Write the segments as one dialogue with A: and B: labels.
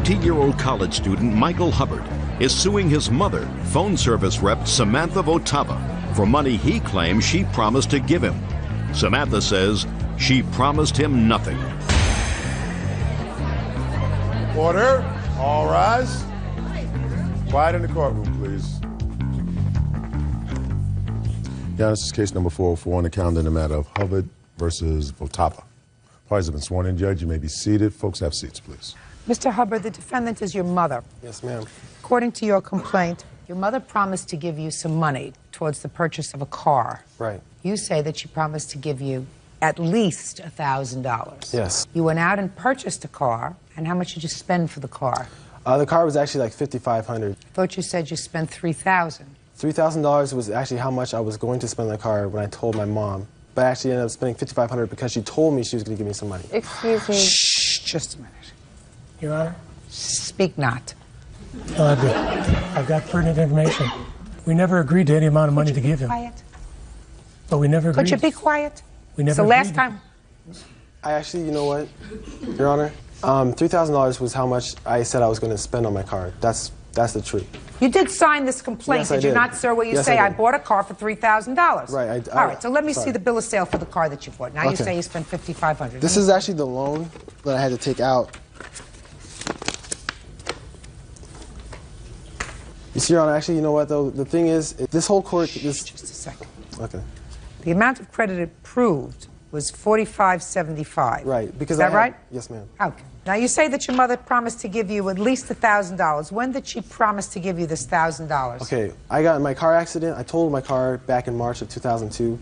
A: 20-year-old college student Michael Hubbard is suing his mother, phone service rep Samantha Votava, for money he claims she promised to give him. Samantha says she promised him nothing.
B: Order. All rise. Quiet in the courtroom, please. Yeah, this is case number 404 on the calendar in the matter of Hubbard versus Votava. Parties have been sworn in, Judge. You may be seated. Folks, have seats, please.
C: Mr. Hubbard, the defendant is your mother.
D: Yes, ma'am.
C: According to your complaint, your mother promised to give you some money towards the purchase of a car.
D: Right.
C: You say that she promised to give you at least $1,000.
D: Yes.
C: You went out and purchased a car, and how much did you spend for the car?
D: The car was actually like $5,500.
C: I thought you said you spent $3,000.
D: $3,000 was actually how much I was going to spend on the car when I told my mom. But I actually ended up spending $5,500 because she told me she was going to give me some money.
E: Excuse me.
C: Shh, just a minute.
F: Your Honor?
C: Speak not.
F: No, I've got pertinent information. We never agreed to any amount of money to give him.
C: Quiet.
F: But we never agreed.
C: Could you be quiet?
F: We never
C: So last
F: agreed.
C: time...
D: I actually, you know what, Your Honor? $3,000 was how much I said I was going to spend on my car. That's the truth.
C: You did sign this complaint,
D: Yes, I
C: did you
D: did.
C: not, sir, where you
D: Yes,
C: say,
D: I
C: I
D: did.
C: bought a car for $3,000?
D: Right.
C: All right, so let me see
D: sorry.
C: the bill of sale for the car that you bought. Now you
D: Okay.
C: say you spent $5,500.
D: This is actually the loan that I had to take out. You see, Your Honor, actually, you know what, though? The thing is, this whole court...
C: Just a second.
D: Okay.
C: The amount of credit approved was $45.75.
D: Right, because
C: Is that right?
D: Yes, ma'am.
C: Okay. Now you say that your mother promised to give you at least $1,000. When did she promise to give you this $1,000?
D: Okay, I got in my car accident. I totaled my car back in March of 2002.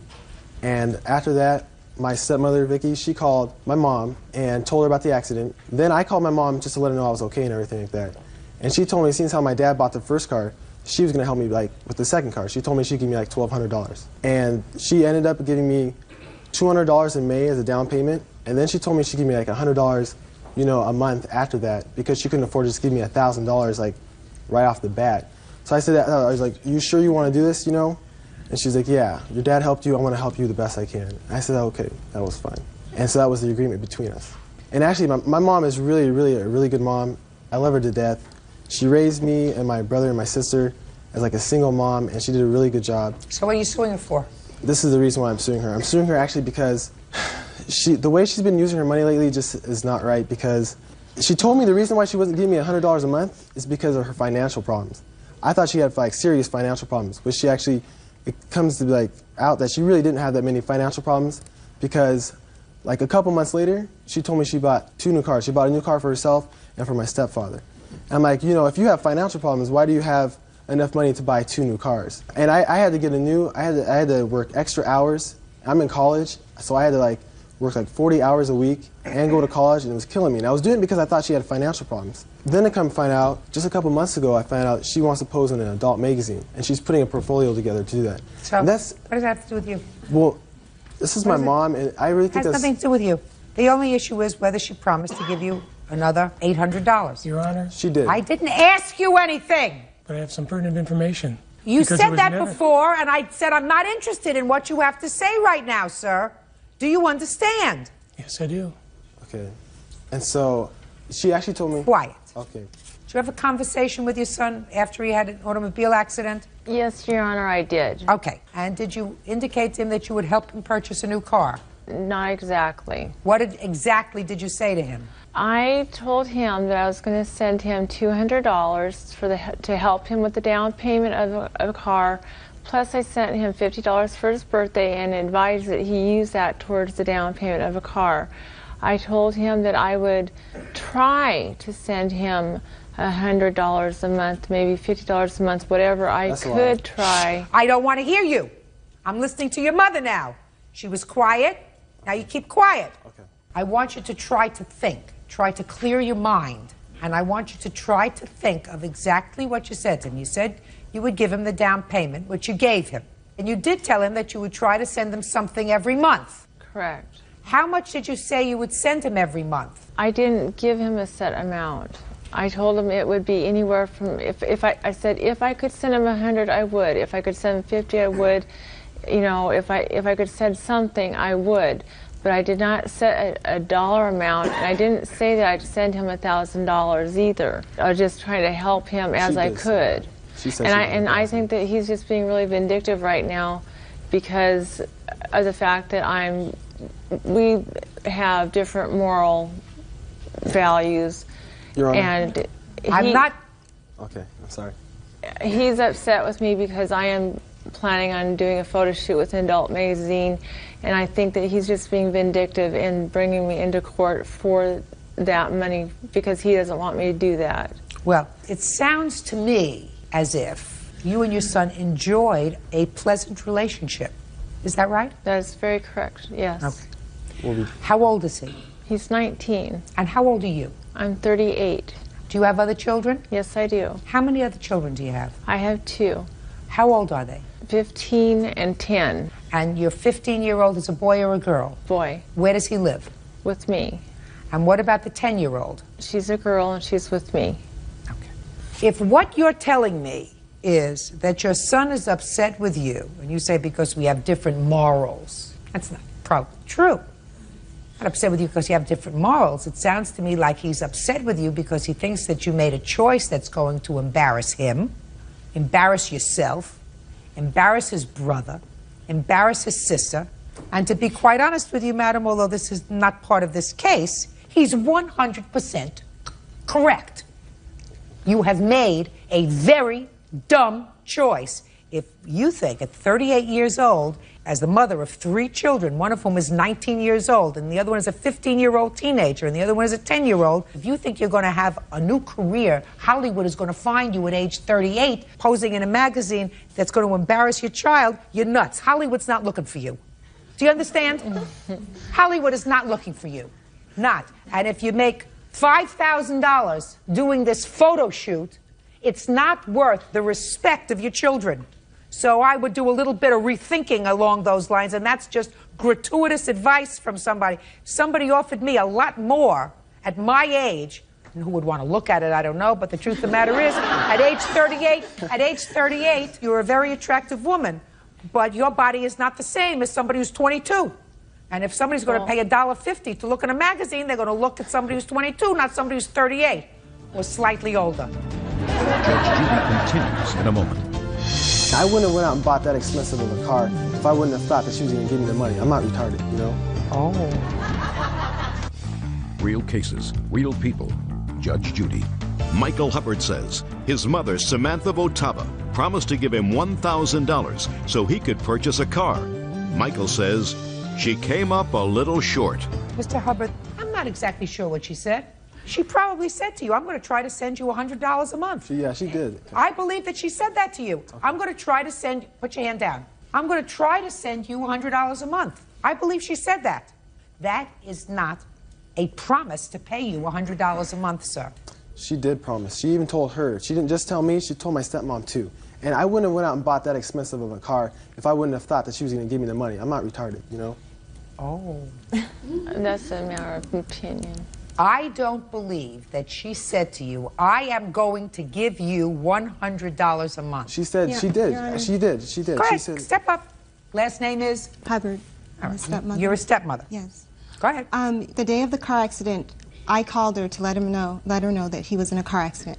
D: And after that, my stepmother, Vicky, she called my mom and told her about the accident. Then I called my mom just to let her know I was okay and everything like that. And she told me, since how my dad bought the first car, she was going to help me like with the second car. She told me she'd give me like $1,200. And she ended up giving me $200 in May as a down payment. And then she told me she'd give me like $100, you know, a month after that because she couldn't afford to just give me $1,000 like right off the bat. So I said, I was like, you sure you want to do this, you know? And she's like, yeah, your dad helped you. I want to help you the best I can. And I said, okay, that was fine. And so that was the agreement between us. And actually, my mom is really a really good mom. I love her to death. She raised me and my brother and my sister as like a single mom, and she did a really good job.
C: So what are you suing her for?
D: This is the reason why I'm suing her. I'm suing her actually because the way she's been using her money lately just is not right, because she told me the reason why she wasn't giving me $100 a month is because of her financial problems. I thought she had like serious financial problems, but she actually, it comes to like out that she really didn't have that many financial problems, because like a couple months later, she told me she bought 2 new cars. She bought a new car for herself and for my stepfather. And I'm like, you know, if you have financial problems, why do you have enough money to buy 2 new cars? And I had to get I had to work extra hours. I'm in college, so I had to like work like 40 hours a week and go to college, and it was killing me. And I was doing it because I thought she had financial problems. Then to come find out, just a couple months ago, I found out she wants to pose in an adult magazine, and she's putting a portfolio together to do that.
C: So
D: And
C: what does that have to do with you?
D: Well, this is my mom, and I really
C: It
D: think
C: has
D: that's...
C: nothing to do with you. The only issue is whether she promised to give you another $800.
F: Your Honor?
D: She did.
C: I didn't ask you anything.
F: But I have some pertinent information.
C: You
F: Because
C: said
F: it was
C: that
F: never-
C: before, and I said I'm not interested in what you have to say right now, sir. Do you understand?
F: Yes, I do.
D: Okay. And so, she actually told me...
C: Quiet.
D: Okay.
C: Did you have a conversation with your son after he had an automobile accident?
E: Yes, Your Honor, I did.
C: Okay. And did you indicate to him that you would help him purchase a new car?
E: Not exactly.
C: What exactly did you say to him?
E: I told him that I was going to send him $200 to help him with the down payment of a car. Plus, I sent him $50 for his birthday and advised that he use that towards the down payment of a car. I told him that I would try to send him $100 a month, maybe $50 a month, whatever I could try.
C: I don't want to hear you. I'm listening to your mother now. She was quiet. Now you keep quiet.
D: Okay.
C: I want you to try to think. Try to clear your mind. And I want you to try to think of exactly what you said to him. You said you would give him the down payment, which you gave him. And you did tell him that you would try to send him something every month.
E: Correct.
C: How much did you say you would send him every month?
E: I didn't give him a set amount. I told him it would be anywhere from, I said if I could send him 100, I would. If I could send 50, I would. You know, if I could send something, I would. but I did not set a dollar amount, and I didn't say that I'd send him $1,000 either. I was just trying to help him as I could.
D: She said
E: And I think that he's just being really vindictive right now because of the fact that we have different moral values.
D: Your Honor.
E: And
C: I'm not.
D: Okay, I'm sorry.
E: He's upset with me because I am planning on doing a photo shoot with an adult magazine, and I think that he's just being vindictive in bringing me into court for that money because he doesn't want me to do that.
C: Well, it sounds to me as if you and your son enjoyed a pleasant relationship. Is that right?
E: That is very correct, yes.
C: Okay. How old is he?
E: He's 19.
C: And how old are you?
E: I'm 38.
C: Do you have other children?
E: Yes, I do.
C: How many other children do you have?
E: I have 2.
C: How old are they?
E: 15 and 10.
C: And your 15-year-old is a boy or a girl?
E: Boy.
C: Where does he live?
E: With me.
C: And what about the 10-year-old?
E: She's a girl and she's with me.
C: Okay. If what you're telling me is that your son is upset with you, and you say because we have different morals, that's not probably true. Not upset with you because you have different morals. It sounds to me like he's upset with you because he thinks that you made a choice that's going to embarrass him, embarrass yourself, embarrass his brother, embarrass his sister, and to be quite honest with you, madam, although this is not part of this case, he's 100% correct. You have made a very dumb choice. If you think at 38 years old, as the mother of 3 children, one of whom is 19 years old, and the other one is a 15-year-old teenager, and the other one is a 10-year-old, if you think you're going to have a new career, Hollywood is going to find you at age 38 posing in a magazine that's going to embarrass your child, you're nuts. Hollywood's not looking for you. Do you understand? Hollywood is not looking for you. Not. And if you make $5,000 doing this photo shoot, it's not worth the respect of your children. So I would do a little bit of rethinking along those lines, and that's just gratuitous advice from somebody. Somebody offered me a lot more at my age, and who would want to look at it, I don't know, but the truth of the matter is, at age 38, you're a very attractive woman, but your body is not the same as somebody who's 22. And if somebody's going to pay $1.50 to look in a magazine, they're going to look at somebody who's 22, not somebody who's 38 or slightly older.
A: Judge Judy continues in a moment.
D: I wouldn't have went out and bought that expensive of a car if I wouldn't have thought that she was going to give me the money. I'm not retarded, you know?
C: Oh.
A: Real cases, real people. Judge Judy. Michael Hubbard says his mother, Samantha Votava, promised to give him $1,000 so he could purchase a car. Michael says she came up a little short.
C: Mr. Hubbard, I'm not exactly sure what she said. She probably said to you, I'm going to try to send you $100 a month.
D: Yeah, she did.
C: I believe that she said that to you. Okay. I'm going to try to send, put your hand down. I'm going to try to send you $100 a month. I believe she said that. That is not a promise to pay you $100 a month, sir.
D: She did promise. She even told her. She didn't just tell me, she told my stepmom too. And I wouldn't have went out and bought that expensive of a car if I wouldn't have thought that she was going to give me the money. I'm not retarded, you know?
C: Oh.
E: That's a matter of opinion.
C: I don't believe that she said to you, I am going to give you $100 a month.
D: She said she did. She did. She did.
C: Go ahead,
D: she said,
C: step up. Last name is?
G: Hubbard. I'm a stepmother.
C: You're a stepmother?
G: Yes.
C: Go ahead.
G: The day of the car accident, I called her to let her know that he was in a car accident.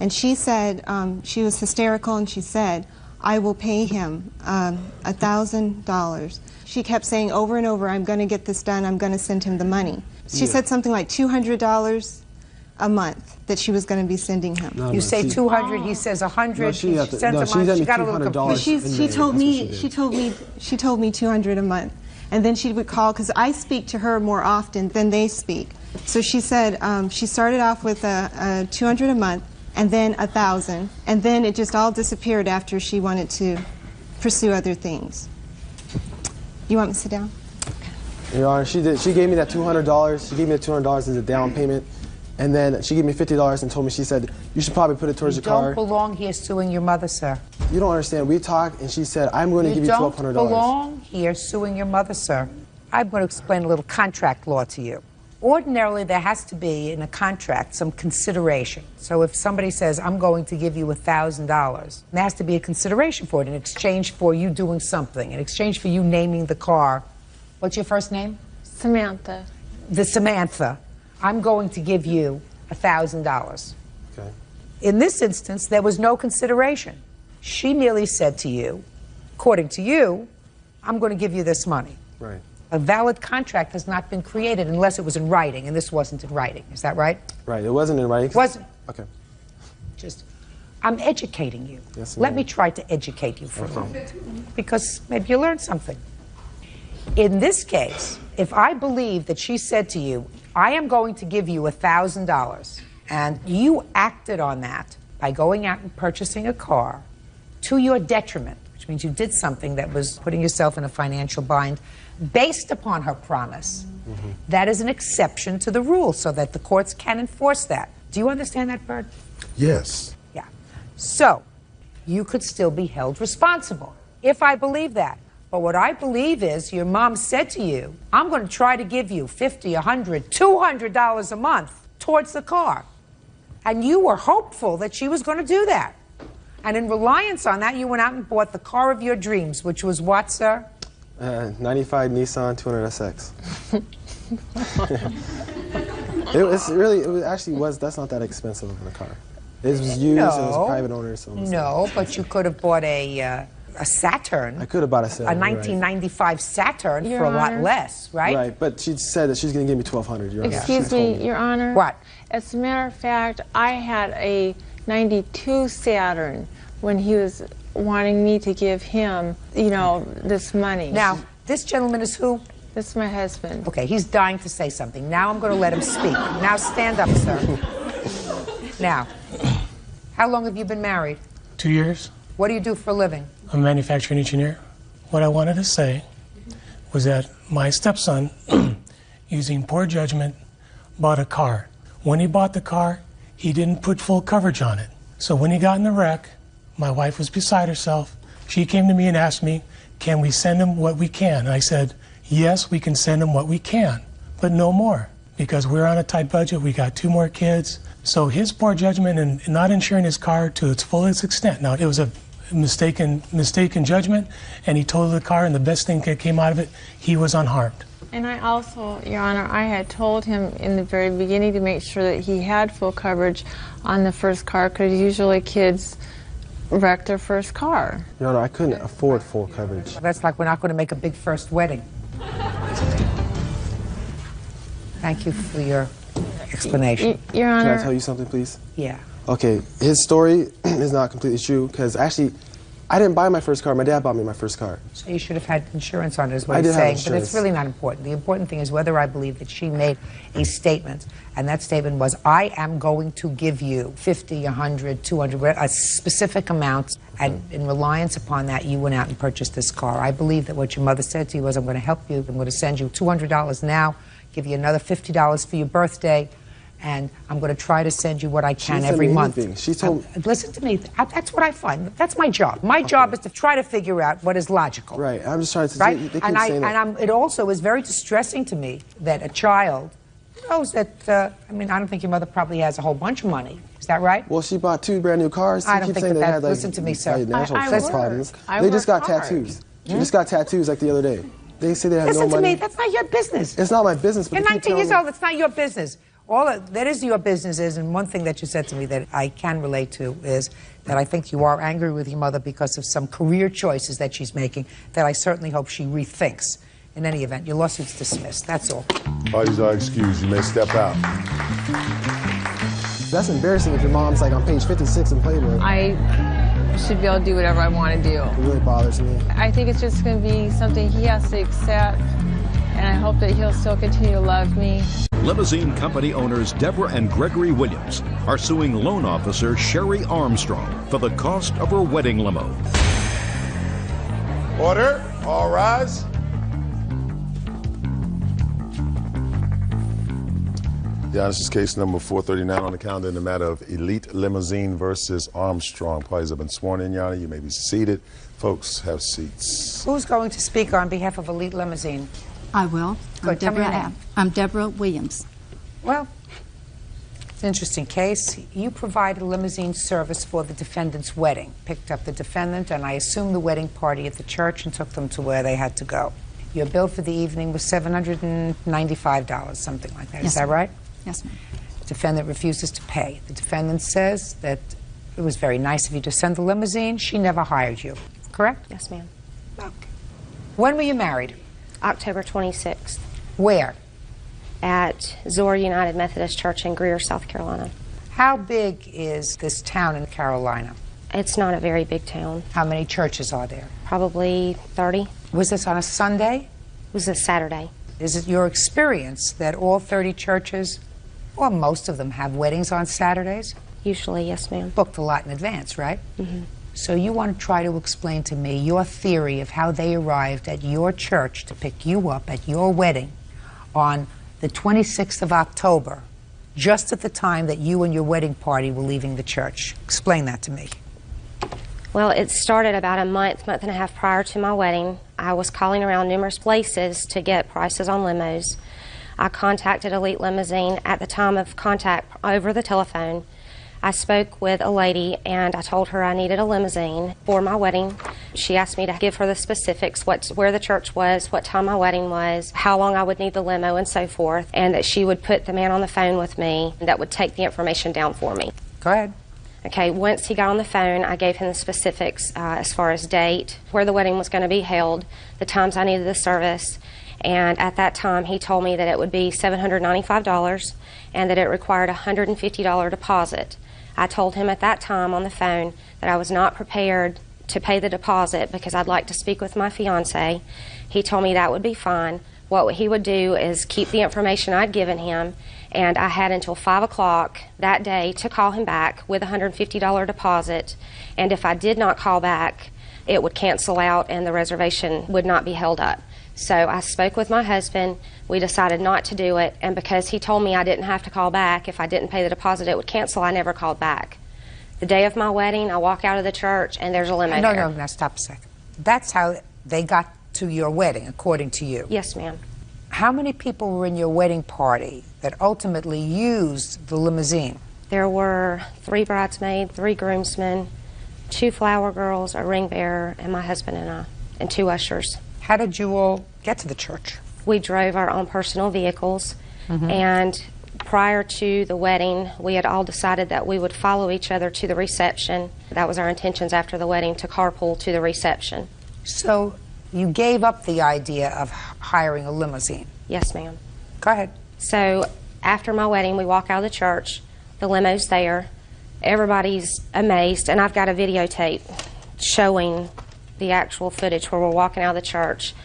G: And she said, she was hysterical, and she said, I will pay him $1,000. She kept saying over and over, I'm going to get this done, I'm going to send him the money. She said something like $200 a month that she was going to be sending him.
C: No, you say 200, he says 100.
D: No,
C: she sends a month. She got a little confused.
G: She told me $200 a month, and then she would call because I speak to her more often than they speak. So she said she started off with $200 a month, and then $1,000, and then it just all disappeared after she wanted to pursue other things. You want me to sit down?
D: Your Honor, she did. She gave me that $200. She gave me the $200 as a down payment, and then she gave me $50 and told me, she said, you should probably put it towards your car.
C: You don't belong here suing your mother, sir.
D: You don't understand. We talked, and she said, I'm going to give you $1,200.
C: You don't belong here suing your mother, sir. I'm going to explain a little contract law to you. Ordinarily, there has to be in a contract some consideration. So if somebody says, I'm going to give you $1,000, there has to be a consideration for it in exchange for you doing something, in exchange for you naming the car. What's your first name?
E: Samantha.
C: The Samantha, I'm going to give you $1,000.
D: Okay.
C: In this instance, there was no consideration. She merely said to you, according to you, I'm going to give you this money.
D: Right.
C: A valid contract has not been created unless it was in writing, and this wasn't in writing. Is that right?
D: Right. It wasn't in writing.
C: It wasn't.
D: Okay.
C: Just, I'm educating you.
D: Yes,
C: Let
D: ma'am.
C: me try to educate you for a moment, because maybe you learned something. In this case, if I believe that she said to you, I am going to give you $1,000, and you acted on that by going out and purchasing a car to your detriment, which means you did something that was putting yourself in a financial bind based upon her promise, that is an exception to the rule so that the courts can enforce that. Do you understand that, Bert?
B: Yes.
C: Yeah. So, you could still be held responsible, if I believe that. But what I believe is your mom said to you, I'm going to try to give you $50, $100, $200 a month towards the car. And you were hopeful that she was going to do that. And in reliance on that, you went out and bought the car of your dreams, which was what, sir?
D: 95 Nissan 200SX. That's not that expensive of a car. It was used, and it was a private owner. So it was
C: No, but you could have bought a Saturn.
D: I could have bought a Saturn.
C: A 1995 Saturn
E: Your
C: for a lot
E: Honor.
C: less, right?
D: Right, but she said that she's going to give me $1,200. Your Honor.
E: Excuse
D: She told
E: me, Your Honor.
C: What?
E: As a matter of fact, I had a 92 Saturn when he was wanting me to give him, you know, this money.
C: Now, this gentleman is who?
E: This is my husband.
C: Okay, he's dying to say something. Now I'm going to let him speak. Now stand up, sir. Now, how long have you been married?
F: 2 years.
C: What do you do for a living?
F: I'm a manufacturing engineer. What I wanted to say was that my stepson, using poor judgment, bought a car. When he bought the car, he didn't put full coverage on it. So when he got in the wreck, my wife was beside herself. She came to me and asked me, can we send him what we can? And I said, yes, we can send him what we can, but no more, because we're on a tight budget. We got 2 more kids. So his poor judgment in not insuring his car to its fullest extent. Now, it was a mistaken judgment, and he totaled the car, and the best thing that came out of it, he was unharmed.
E: And I also, Your Honor, I had told him in the very beginning to make sure that he had full coverage on the first car, because usually kids wreck their first car.
D: Your Honor, I couldn't afford full coverage.
C: That's like we're not going to make a big first wedding. Thank you for your explanation.
E: Your
D: Can
E: Honor.
D: I tell you something, please?
C: Yeah.
D: Okay, his story is not completely true, because actually, I didn't buy my first car. My dad bought me my first car.
C: So you should have had insurance on it, is what
D: I
C: he's
D: did have
C: saying. But
D: insurance.
C: it's really not important. The important thing is whether I believe that she made a statement, and that statement was, I am going to give you 50, 100, 200, a specific amount, and in reliance upon that, you went out and purchased this car. I believe that what your mother said to you was, I'm going to help you. I'm going to send you $200 now, give you another $50 for your birthday, and I'm going to try to send you what I can
D: sent
C: every
D: me
C: month.
D: anything. She told
C: Listen to me. That's what I find. That's my job. My job is to try to figure out what is logical.
D: Right, I'm just trying to
C: Right?
D: they keep
C: And
D: saying that.
C: it also is very distressing to me that a child knows that, I don't think your mother probably has a whole bunch of money. Is that right?
D: Well, she bought 2 brand new cars.
C: I
D: She
C: don't
D: keeps
C: think
D: saying
C: that
D: they
C: that-
D: had, like,
C: listen to me, sir.
D: financial
E: I
D: sex
E: work.
D: problems.
E: I
D: They just
E: work
D: got
E: hard.
D: tattoos. She just got tattoos like the other day. They say they have
C: Listen
D: no
C: to
D: money.
C: me. That's not your business.
D: It's not my business, but
C: You're
D: they keep
C: 19 years
D: telling
C: old. It's not your business. All that is your business is, and one thing that you said to me that I can relate to is that I think you are angry with your mother because of some career choices that she's making that I certainly hope she rethinks. In any event, your lawsuit's dismissed. That's all.
B: Parties are excused. You may step out.
D: That's embarrassing if your mom's like on page 56 in Playboy.
E: I should be able to do whatever I want to do.
D: It really bothers me.
E: I think it's just going to be something he has to accept, and I hope that he'll still continue to love me.
A: Limousine company owners Deborah and Gregory Williams are suing loan officer Sherry Armstrong for the cost of her wedding limo.
B: Order. All rise. Yeah, this is case number 439 on the calendar in the matter of Elite Limousine versus Armstrong. Parties have been sworn in, Your Honor. You may be seated. Folks, have seats.
C: Who's going to speak on behalf of Elite Limousine?
H: I will.
C: Good. Tell me your name.
H: I'm Deborah Williams.
C: Well, it's an interesting case. You provided limousine service for the defendant's wedding, picked up the defendant, and I assume the wedding party at the church and took them to where they had to go. Your bill for the evening was $795, something like that. Is
H: Yes,
C: that
H: ma'am.
C: right?
H: Yes, ma'am.
C: The defendant refuses to pay. The defendant says that it was very nice of you to send the limousine. She never hired you. Correct?
I: Yes, ma'am.
C: Okay. When were you married?
I: October 26th
C: Where?
I: at Zor United Methodist Church in Greer, South Carolina.
C: How big is this town in Carolina?
I: It's not a very big town,
C: How many churches are there?
I: probably 30.
C: Was this on a Sunday?
I: It was a Saturday.
C: Is it your experience that all 30 churches, or most of them, have weddings on Saturdays?
I: Usually, yes, ma'am.
C: Booked a lot in advance, right? So you want to try to explain to me your theory of how they arrived at your church to pick you up at your wedding on the 26th of October, just at the time that you and your wedding party were leaving the church. Explain that to me.
I: Well, it started about a month and a half prior to my wedding. I was calling around numerous places to get prices on limos. I contacted Elite Limousine at the time of contact over the telephone. I spoke with a lady and I told her I needed a limousine for my wedding. She asked me to give her the specifics, where the church was, what time my wedding was, how long I would need the limo, and so forth, and that she would put the man on the phone with me that would take the information down for me.
C: Go ahead.
I: Okay, once he got on the phone, I gave him the specifics as far as date, where the wedding was going to be held, the times I needed the service, and at that time he told me that it would be $795 and that it required a $150 deposit. I told him at that time on the phone that I was not prepared to pay the deposit because I'd like to speak with my fiance. He told me that would be fine. What he would do is keep the information I'd given him, and I had until 5 o'clock that day to call him back with a $150 deposit, and if I did not call back, it would cancel out and the reservation would not be held up. So I spoke with my husband. We decided not to do it, and because he told me I didn't have to call back, if I didn't pay the deposit it would cancel, I never called back. The day of my wedding, I walk out of the church and there's a limo there.
C: No, now stop a second. That's how they got to your wedding, according to you.
I: Yes, ma'am.
C: How many people were in your wedding party that ultimately used the limousine?
I: There were 3 bridesmaids, 3 groomsmen, 2 flower girls, a ring bearer, and my husband and I, and 2 ushers.
C: How did you all get to the church?
I: We drove our own personal vehicles, and prior to the wedding, we had all decided that we would follow each other to the reception. That was our intentions after the wedding, to carpool to the reception.
C: So you gave up the idea of hiring a limousine.
I: Yes, ma'am.
C: Go ahead.
I: So after my wedding, we walk out of the church. The limo's there. Everybody's amazed, and I've got a videotape showing the actual footage where we're walking out of the church.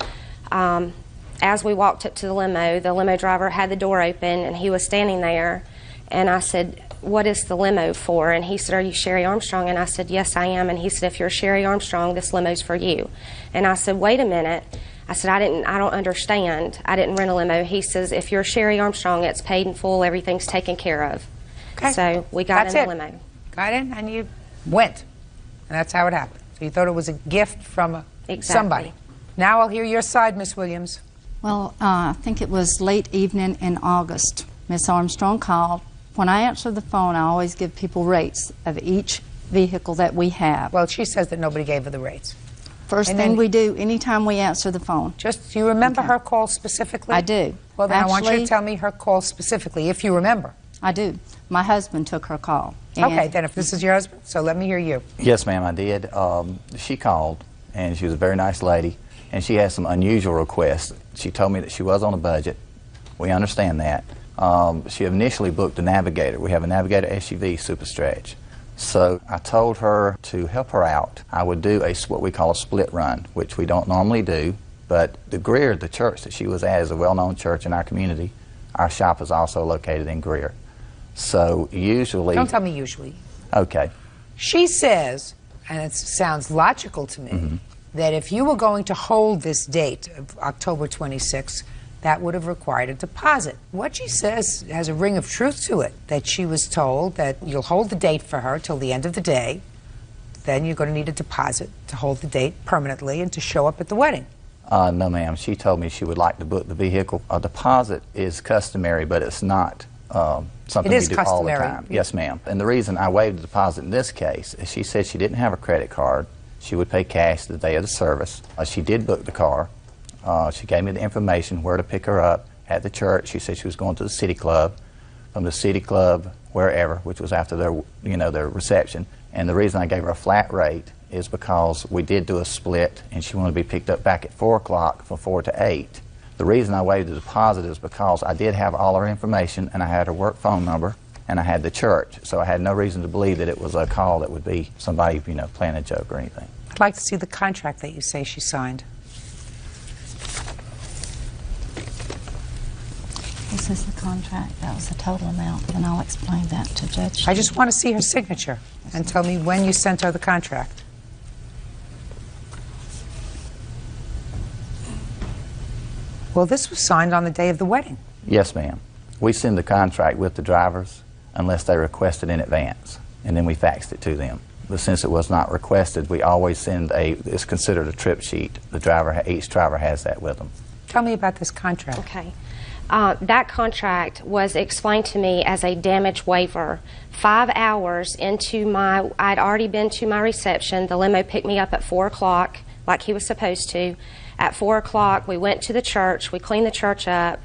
I: As we walked up to the limo driver had the door open, and he was standing there, and I said, "What is the limo for?" And he said, "Are you Sherry Armstrong?" And I said, "Yes, I am." And he said, "If you're Sherry Armstrong, this limo's for you." And I said, "Wait a minute." I said, I don't understand. I didn't rent a limo. He says, "If you're Sherry Armstrong, it's paid in full, everything's taken care of."
C: Okay.
I: So we got
C: That's
I: in
C: it.
I: the limo.
C: Got in and you went. And that's how it happened. So you thought it was a gift from
I: Exactly.
C: somebody. Now I'll hear your side, Miss Williams.
H: Well, I think it was late evening in August. Miss Armstrong called. When I answer the phone, I always give people rates of each vehicle that we have.
C: Well, she says that nobody gave her the rates.
H: First
C: and
H: thing
C: then-
H: we do anytime we answer the phone.
C: Just, do you remember
H: Okay.
C: her call specifically?
H: I do.
C: Well, then I want you to
H: Actually-
C: tell me her call specifically, if you remember.
H: I do. My husband took her call.
C: Okay,
H: And
C: then if this is your husband, so let me hear you.
J: Yes, ma'am, I did. She called, and she was a very nice lady, and she had some unusual requests. She told me that she was on a budget. We understand that. She initially booked a Navigator. We have a Navigator SUV Super Stretch. So I told her to help her out. I would do what we call a split run, which we don't normally do, but the Greer, the church that she was at, is a well-known church in our community. Our shop is also located in Greer. So usually...
C: Don't tell me usually.
J: Okay.
C: She says, and it sounds logical to me, that if you were going to hold this date of October 26th, that would have required a deposit. What she says has a ring of truth to it, that she was told that you'll hold the date for her till the end of the day, then you're going to need a deposit to hold the date permanently and to show up at the wedding.
J: No, ma'am. She told me she would like to book the vehicle. A deposit is customary, but it's not something
C: It
J: we
C: is
J: do all the
C: customary.
J: time. Yes, ma'am. And the reason I waived the deposit in this case is she said she didn't have a credit card. She would pay cash the day of the service. She did book the car. She gave me the information where to pick her up at the church. She said she was going to the City Club, from the City Club wherever, which was after their, their reception. And the reason I gave her a flat rate is because we did do a split, and she wanted to be picked up back at 4 o'clock from 4 to 8. The reason I waived the deposit is because I did have all her information, and I had her work phone number, and I had the church. So I had no reason to believe that it was a call that would be somebody, playing a joke or anything.
C: I'd like to see the contract that you say she signed.
H: This is the contract. That was the total amount, and I'll explain that to Judge.
C: I just want to see her signature and tell me when you sent her the contract. Well, this was signed on the day of the wedding.
J: Yes, ma'am. We send the contract with the drivers unless they request it in advance, and then we faxed it to them. But since it was not requested, we always send it's considered a trip sheet. Each driver has that with them.
C: Tell me about this contract.
I: Okay. That contract was explained to me as a damage waiver. 5 hours into I'd already been to my reception. The limo picked me up at 4 o'clock, like he was supposed to. At 4 o'clock, we went to the church. We cleaned the church up.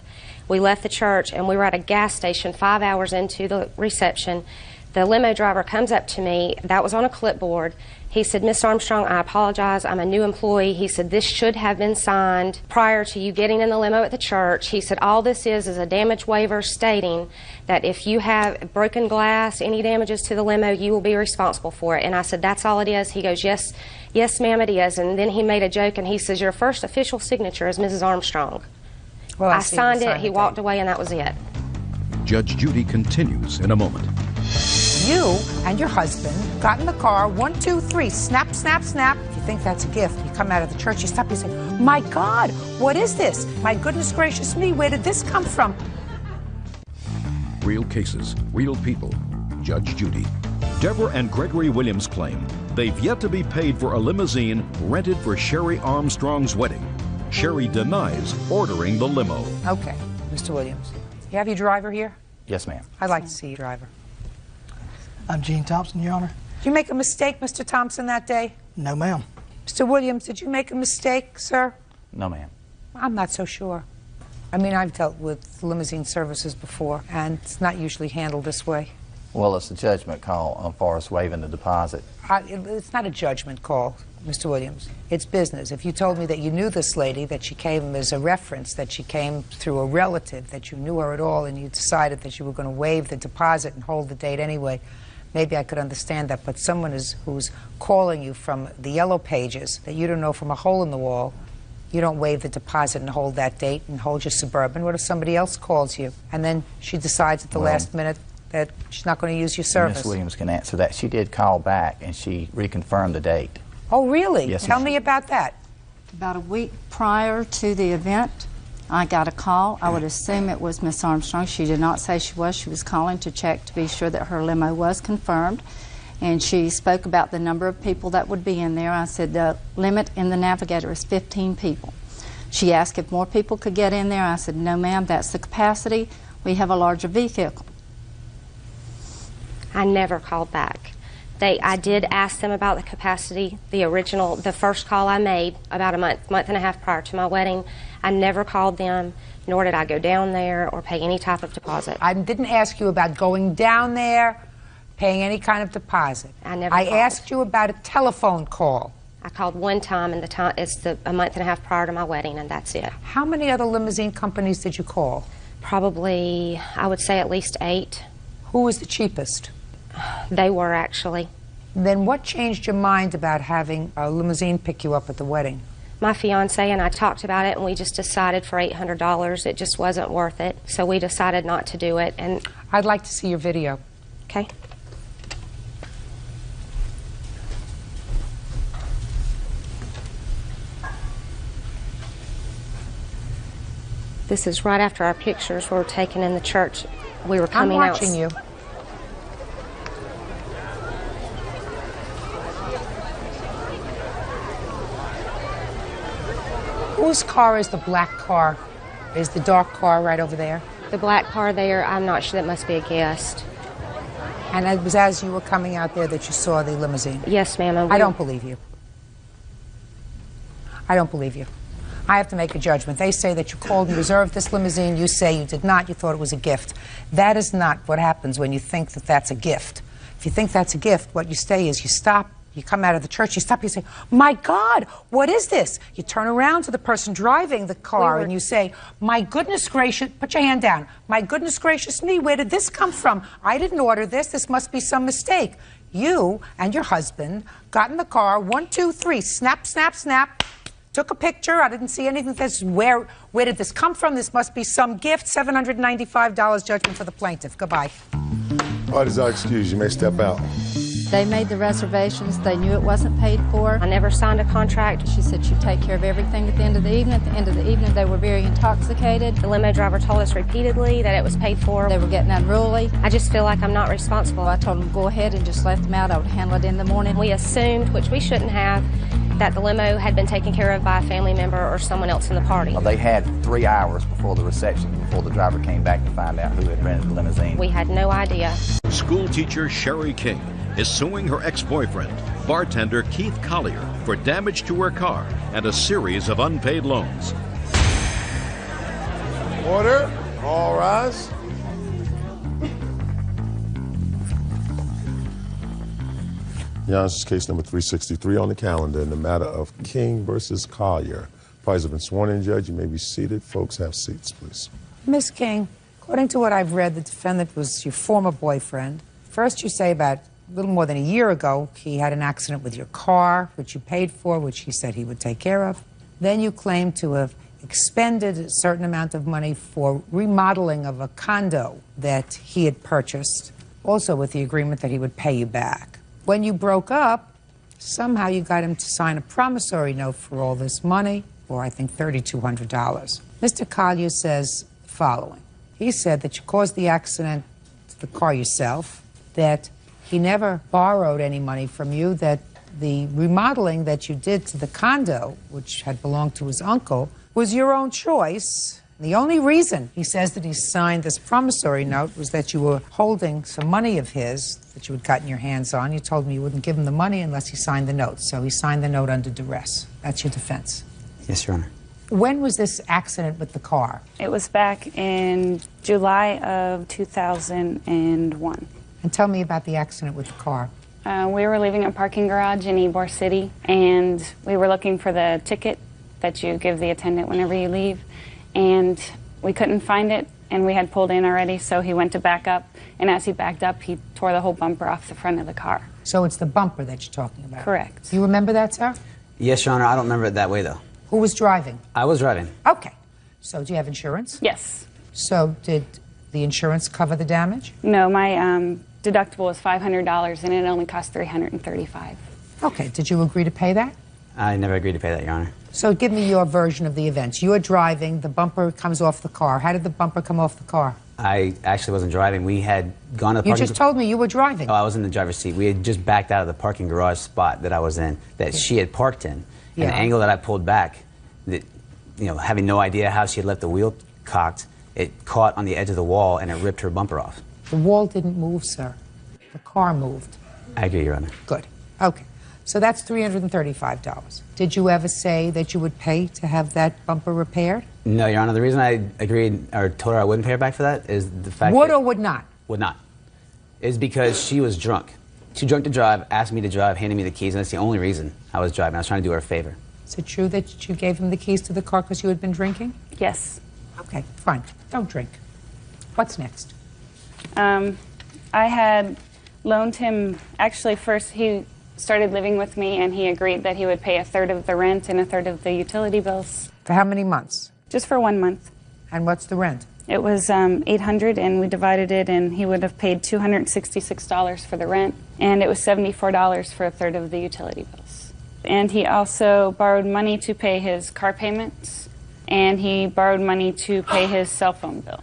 I: We left the church, and we were at a gas station 5 hours into the reception. The limo driver comes up to me. That was on a clipboard. He said, "Miss Armstrong, I apologize. I'm a new employee." He said, "This should have been signed prior to you getting in the limo at the church." He said, "All this is a damage waiver stating that if you have broken glass, any damages to the limo, you will be responsible for it." And I said, "That's all it is?" He goes, "Yes, ma'am, it is." And then he made a joke, and he says, "Your first official signature is Mrs. Armstrong."
C: Well,
I: I signed it, he walked away, and that was it.
A: Judge Judy continues in a moment.
C: You and your husband got in the car, 1, 2, 3, snap, snap, snap. If you think that's a gift, you come out of the church, you stop, you say, "My God, what is this? My goodness gracious me, where did this come from?"
A: Real cases, real people. Judge Judy. Deborah and Gregory Williams claim they've yet to be paid for a limousine rented for Sherry Armstrong's wedding. Sherry denies ordering the limo.
C: Okay, Mr. Williams, you have your driver here?
J: Yes, ma'am.
C: I'd like to see your driver.
K: I'm Gene Thompson, Your Honor.
C: Did you make a mistake, Mr. Thompson, that day?
K: No, ma'am.
C: Mr. Williams, did you make a mistake, sir?
J: No, ma'am.
C: I'm not so sure. I mean, I've dealt with limousine services before, and it's not usually handled this way.
J: Well, it's a judgment call as far as waiving the deposit.
C: It's not a judgment call, Mr. Williams. It's business. If you told me that you knew this lady, that she came as a reference, that she came through a relative, that you knew her at all, and you decided that you were going to waive the deposit and hold the date anyway, maybe I could understand that. But someone who's calling you from the yellow pages that you don't know from a hole in the wall, you don't waive the deposit and hold that date and hold your Suburban. What if somebody else calls you and then she decides at the last minute that she's not going to use your service?
J: Ms. Williams can answer that. She did call back and she reconfirmed the date.
C: Oh, really?
J: Yes,
C: Tell
J: ma'am.
C: me about that.
H: About a week prior to the event, I got a call. I would assume it was Miss Armstrong. She did not say she was. She was calling to check to be sure that her limo was confirmed. And she spoke about the number of people that would be in there. I said the limit in the Navigator is 15 people. She asked if more people could get in there. I said, "No, ma'am, that's the capacity. We have a larger vehicle."
I: I never called back. I did ask them about the capacity, the first call I made about a month and a half prior to my wedding. I never called them, nor did I go down there or pay any type of deposit.
C: I didn't ask you about going down there, paying any kind of deposit. I asked you about a telephone call.
I: I called one time, and it's a month and a half prior to my wedding, and that's it.
C: How many other limousine companies did you call?
I: Probably, I would say at least 8.
C: Who was the cheapest?
I: They were, actually.
C: Then what changed your mind about having a limousine pick you up at the wedding?
I: My fiance and I talked about it, and we just decided for $800 it just wasn't worth it, so we decided not to do it. And
C: I'd like to see your video.
I: Okay. This is right after our pictures were taken in the church. We were coming out.
C: I'm watching you. Whose car is the black car? Is the dark car right over there?
I: The black car there, I'm not sure. That must be a guest.
C: And it was as you were coming out there that you saw the limousine?
I: Yes, ma'am.
C: I don't believe you. I don't believe you. I have to make a judgment. They say that you called and reserved this limousine. You say you did not. You thought it was a gift. That is not what happens when you think that that's a gift. If you think that's a gift, what you say is you stop. You come out of the church, you stop, you say, my God, what is this? You turn around to the person driving the car and you say, my goodness gracious, put your hand down. My goodness gracious me, where did this come from? I didn't order this. This must be some mistake. You and your husband got in the car, 1, 2, 3, snap, snap, snap, took a picture. I didn't see anything that says, where did this come from? This must be some gift. $795 judgment for the plaintiff. Goodbye.
B: Parties are excused. You may step out.
H: They made the reservations. They knew it wasn't paid for.
I: I never signed a contract.
H: She said she'd take care of everything at the end of the evening. At the end of the evening, they were very intoxicated.
I: The limo driver told us repeatedly that it was paid for.
H: They were getting unruly.
I: I just feel like I'm not responsible.
H: I told them, go ahead and just let them out. I would handle it in the morning.
I: We assumed, which we shouldn't have, that the limo had been taken care of by a family member or someone else in the party.
J: They had 3 hours before the reception, before the driver came back to find out who had rented the limousine.
I: We had no idea.
A: School teacher Sherry King is suing her ex-boyfriend, bartender Keith Collier, for damage to her car and a series of unpaid loans.
B: Order. All rise. Your Honor, this is case number 363 on the calendar in the matter of King versus Collier. Parties have been sworn in, Judge. You may be seated. Folks, have seats, please.
C: Miss King, according to what I've read, the defendant was your former boyfriend. First, you say about a little more than a year ago, he had an accident with your car, which you paid for, which he said he would take care of. Then you claim to have expended a certain amount of money for remodeling of a condo that he had purchased, also with the agreement that he would pay you back. When you broke up, somehow you got him to sign a promissory note for all this money, or I think $3,200. Mr. Collier says the following. He said that you caused the accident to the car yourself, that he never borrowed any money from you, that the remodeling that you did to the condo, which had belonged to his uncle, was your own choice. The only reason he says that he signed this promissory note was that you were holding some money of his that you had gotten your hands on. You told me you wouldn't give him the money unless he signed the note. So he signed the note under duress. That's your defense.
L: Yes, Your Honor.
C: When was this accident with the car?
M: It was back in July of 2001.
C: And tell me about the accident with the car.
M: We were leaving a parking garage in Ybor City, and we were looking for the ticket that you give the attendant whenever you leave, and we couldn't find it, and we had pulled in already, so he went to back up, and as he backed up, he tore the whole bumper off the front of the car.
C: So it's the bumper that you're talking about?
M: Correct.
C: You remember that, sir?
L: Yes, Your Honor. I don't remember it that way, though.
C: Who was driving?
L: I was driving.
C: Okay. So do you have insurance?
M: Yes.
C: So did the insurance cover the damage?
M: No, my deductible was $500, and it only cost $335.
C: Okay. Did you agree to pay that?
L: I never agreed to pay that, Your Honor.
C: So give me your version of the events. You are driving, the bumper comes off the car. How did the bumper come off the car?
L: I actually wasn't driving. We had gone to the
C: You
L: parking...
C: just told me you were driving.
L: Oh, I was in the driver's seat. We had just backed out of the parking garage spot that I was in, that she had parked in.
C: Yeah.
L: And the angle that I pulled back, that, you know, having no idea how she had left the wheel cocked, it caught on the edge of the wall and it ripped her bumper off.
C: The wall didn't move, sir. The car moved.
L: I agree, Your Honor.
C: Good. Okay. So that's $335. Did you ever say that you would pay to have that bumper repaired?
L: No, Your Honor. The reason I agreed or told her I wouldn't pay her back for that is the fact
C: Would
L: that...
C: or would not?
L: Would not. Is because she was drunk. Too drunk to drive, asked me to drive, handed me the keys, and that's the only reason I was driving. I was trying to do her a favor.
C: Is it true that you gave him the keys to the car because you had been drinking?
M: Yes.
C: Okay, fine. Don't drink. What's next?
M: I had loaned him, actually first he started living with me and he agreed that he would pay a third of the rent and a third of the utility bills.
C: For how many months?
M: Just for 1 month.
C: And what's the rent?
M: It was $800 and we divided it and he would have paid $266 for the rent and it was $74 for a third of the utility bills. And he also borrowed money to pay his car payments and he borrowed money to pay his cell phone bill.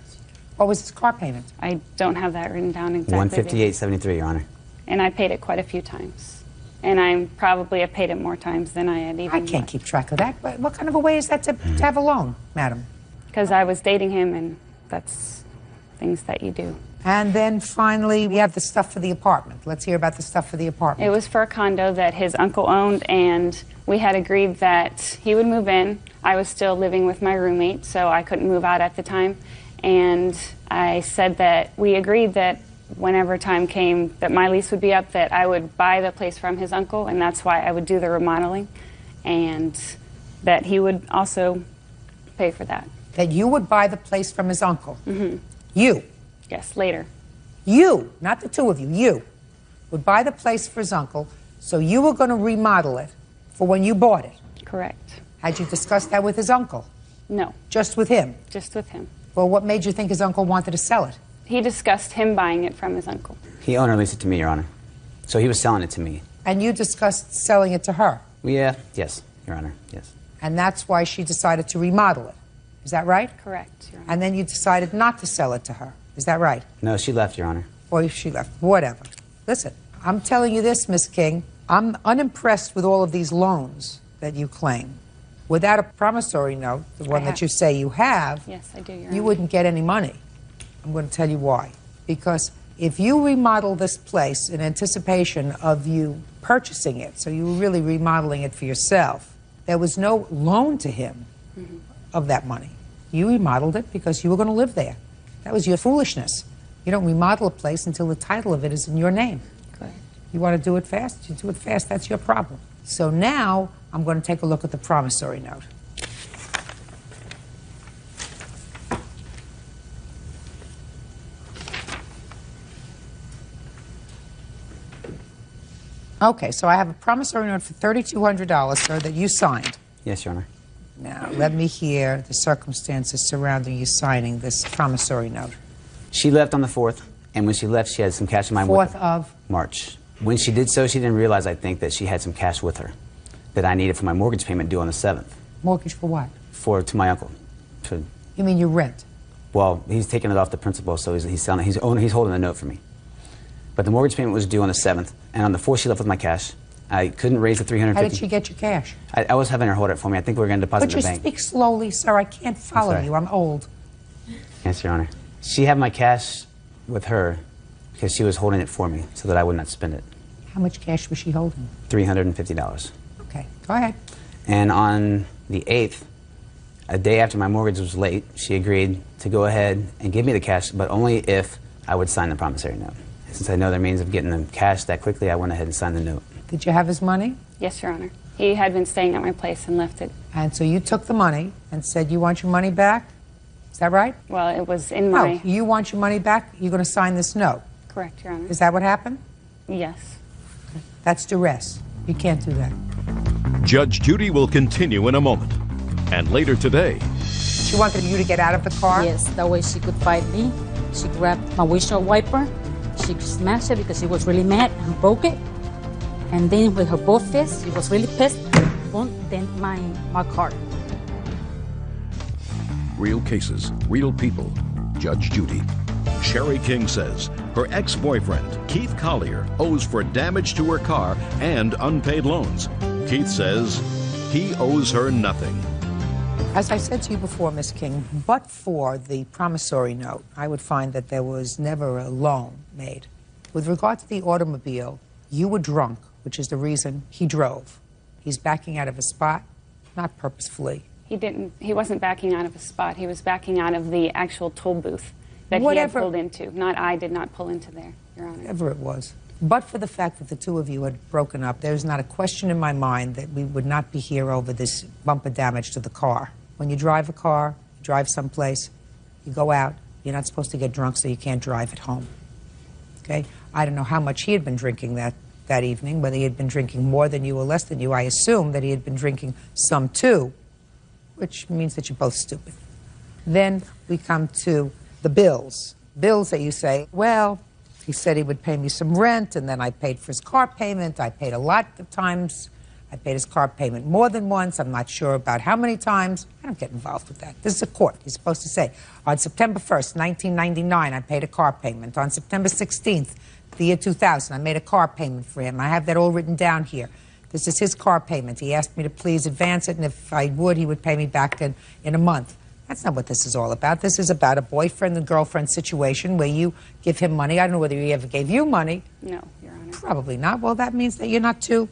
C: What was his car payment?
M: I don't have that written down exactly.
L: $158.73, Your Honor.
M: And I paid it quite a few times. And I probably have paid it more times than I had even...
C: I can't keep track of that. What kind of a way is that to have a loan, madam?
M: Because I was dating him and that's things that you do.
C: And then finally, we have the stuff for the apartment. Let's hear about the stuff for the apartment.
M: It was for a condo that his uncle owned, and we had agreed that he would move in. I was still living with my roommate, so I couldn't move out at the time. And I said that we agreed that whenever time came that my lease would be up, that I would buy the place from his uncle, and that's why I would do the remodeling, and that he would also pay for that.
C: That you would buy the place from his uncle?
M: Mm-hmm.
C: You?
M: Yes, later.
C: You, not the two of you, you would buy the place for his uncle, so you were going to remodel it for when you bought it?
M: Correct.
C: Had you discussed that with his uncle?
M: No.
C: Just with him?
M: Just with him.
C: Well, what made you think his uncle wanted to sell it?
M: He discussed him buying it from his uncle.
L: He owner leased it to me, Your Honor. So he was selling it to me.
C: And you discussed selling it to her?
L: Yeah, yes, Your Honor, yes.
C: And that's why she decided to remodel it. Is that right?
M: Correct, Your Honor.
C: And then you decided not to sell it to her. Is that right?
L: No, she left, Your Honor.
C: Or she left. Whatever. Listen, I'm telling you this, Miss King. I'm unimpressed with all of these loans that you claim. Without a promissory note, the one that you say you have,
M: yes, I do, Your
C: you
M: Honor.
C: wouldn't get any money. I'm going to tell you why. Because if you remodel this place in anticipation of you purchasing it, so you were really remodeling it for yourself, there was no loan to him of that money. You remodeled it because you were going to live there. That was your foolishness. You don't remodel a place until the title of it is in your name.
M: Correct.
C: You want to do it fast? You do it fast. That's your problem. So now I'm going to take a look at the promissory note. Okay, so I have a promissory note for $3,200, sir, that you signed.
L: Yes, Your Honor.
C: Now, let me hear the circumstances surrounding you signing this promissory note.
L: She left on the 4th, and when she left, she had some cash in my
C: 4th of?
L: March. When she did so, she didn't realize, I think, that she had some cash with her that I needed for my mortgage payment due on the 7th.
C: Mortgage for what?
L: To my uncle.
C: You mean your rent?
L: Well, he's taking it off the principal, so he's holding the note for me. But the mortgage payment was due on the 7th, and on the 4th she left with my cash. I couldn't raise the $350.
C: How did she get your cash?
L: I was having her hold it for me. I think we were going to deposit
C: But
L: in
C: you
L: the bank.
C: speak slowly, sir. I can't follow
L: sorry.
C: you. I'm old.
L: Yes, Your Honor. She had my cash with her because she was holding it for me so that I would not spend it.
C: How much cash was she holding?
L: $350.
C: Okay, go ahead.
L: And on the 8th, a day after my mortgage was late, she agreed to go ahead and give me the cash, but only if I would sign the promissory note. Since I know their means of getting the cash that quickly, I went ahead and signed the note.
C: Did you have his money?
M: Yes, Your Honor. He had been staying at my place and left it.
C: And so you took the money and said you want your money back? Is that right?
M: Well, it was in my...
C: No, you want your money back? You're going to sign this note?
M: Correct, Your Honor.
C: Is that what happened?
M: Yes.
C: That's duress. You can't do that.
A: Judge Judy will continue in a moment. And later today,
C: She wanted you to get out of the car?
N: Yes, that way she could fight me. She grabbed my windshield wiper. She smashed it because she was really mad and broke it. And then with her both fists, she was really pissed. Boom, then my car.
A: real cases, real people. Judge Judy. Sherry King says her ex-boyfriend, Keith Collier, owes for damage to her car and unpaid loans. Keith says he owes her nothing.
C: As I said to you before, Miss King, but for the promissory note, I would find that there was never a loan made. With regard to the automobile, you were drunk, which is the reason he drove. He's backing out of a spot, not purposefully.
M: He wasn't backing out of a spot. He was backing out of the actual toll booth that he
C: Whatever.
M: had pulled into. I did not pull into there, Your Honor.
C: Whatever it was. But for the fact that the two of you had broken up, there's not a question in my mind that we would not be here over this bumper damage to the car. When you drive a car, you drive someplace, you go out, you're not supposed to get drunk so you can't drive at home. Okay? I don't know how much he had been drinking that evening, whether he had been drinking more than you or less than you. I assume that he had been drinking some too, which means that you're both stupid. Then we come to the bills. Bills that you say, well, he said he would pay me some rent, and then I paid for his car payment. I paid a lot of times. I paid his car payment more than once. I'm not sure about how many times. I don't get involved with that. This is a court. You're supposed to say, on September 1st, 1999, I paid a car payment. On September 16th, the year 2000, I made a car payment for him. I have that all written down here. This is his car payment. He asked me to please advance it, and if I would, he would pay me back in a month. That's not what this is all about. This is about a boyfriend and girlfriend situation where you give him money. I don't know whether he ever gave you money.
M: No, Your Honor.
C: Probably not. Well, that means that you're not too.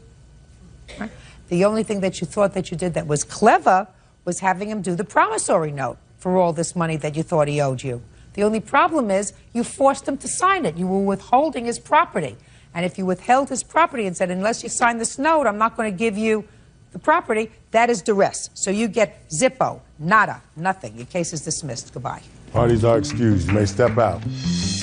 C: Right? The only thing that you thought that you did that was clever was having him do the promissory note for all this money that you thought he owed you. The only problem is you forced him to sign it. You were withholding his property. And if you withheld his property and said, unless you sign this note, I'm not going to give you the property, that is duress. So you get zippo, nada, nothing. Your case is dismissed. Goodbye.
B: Parties are excused. You may step out.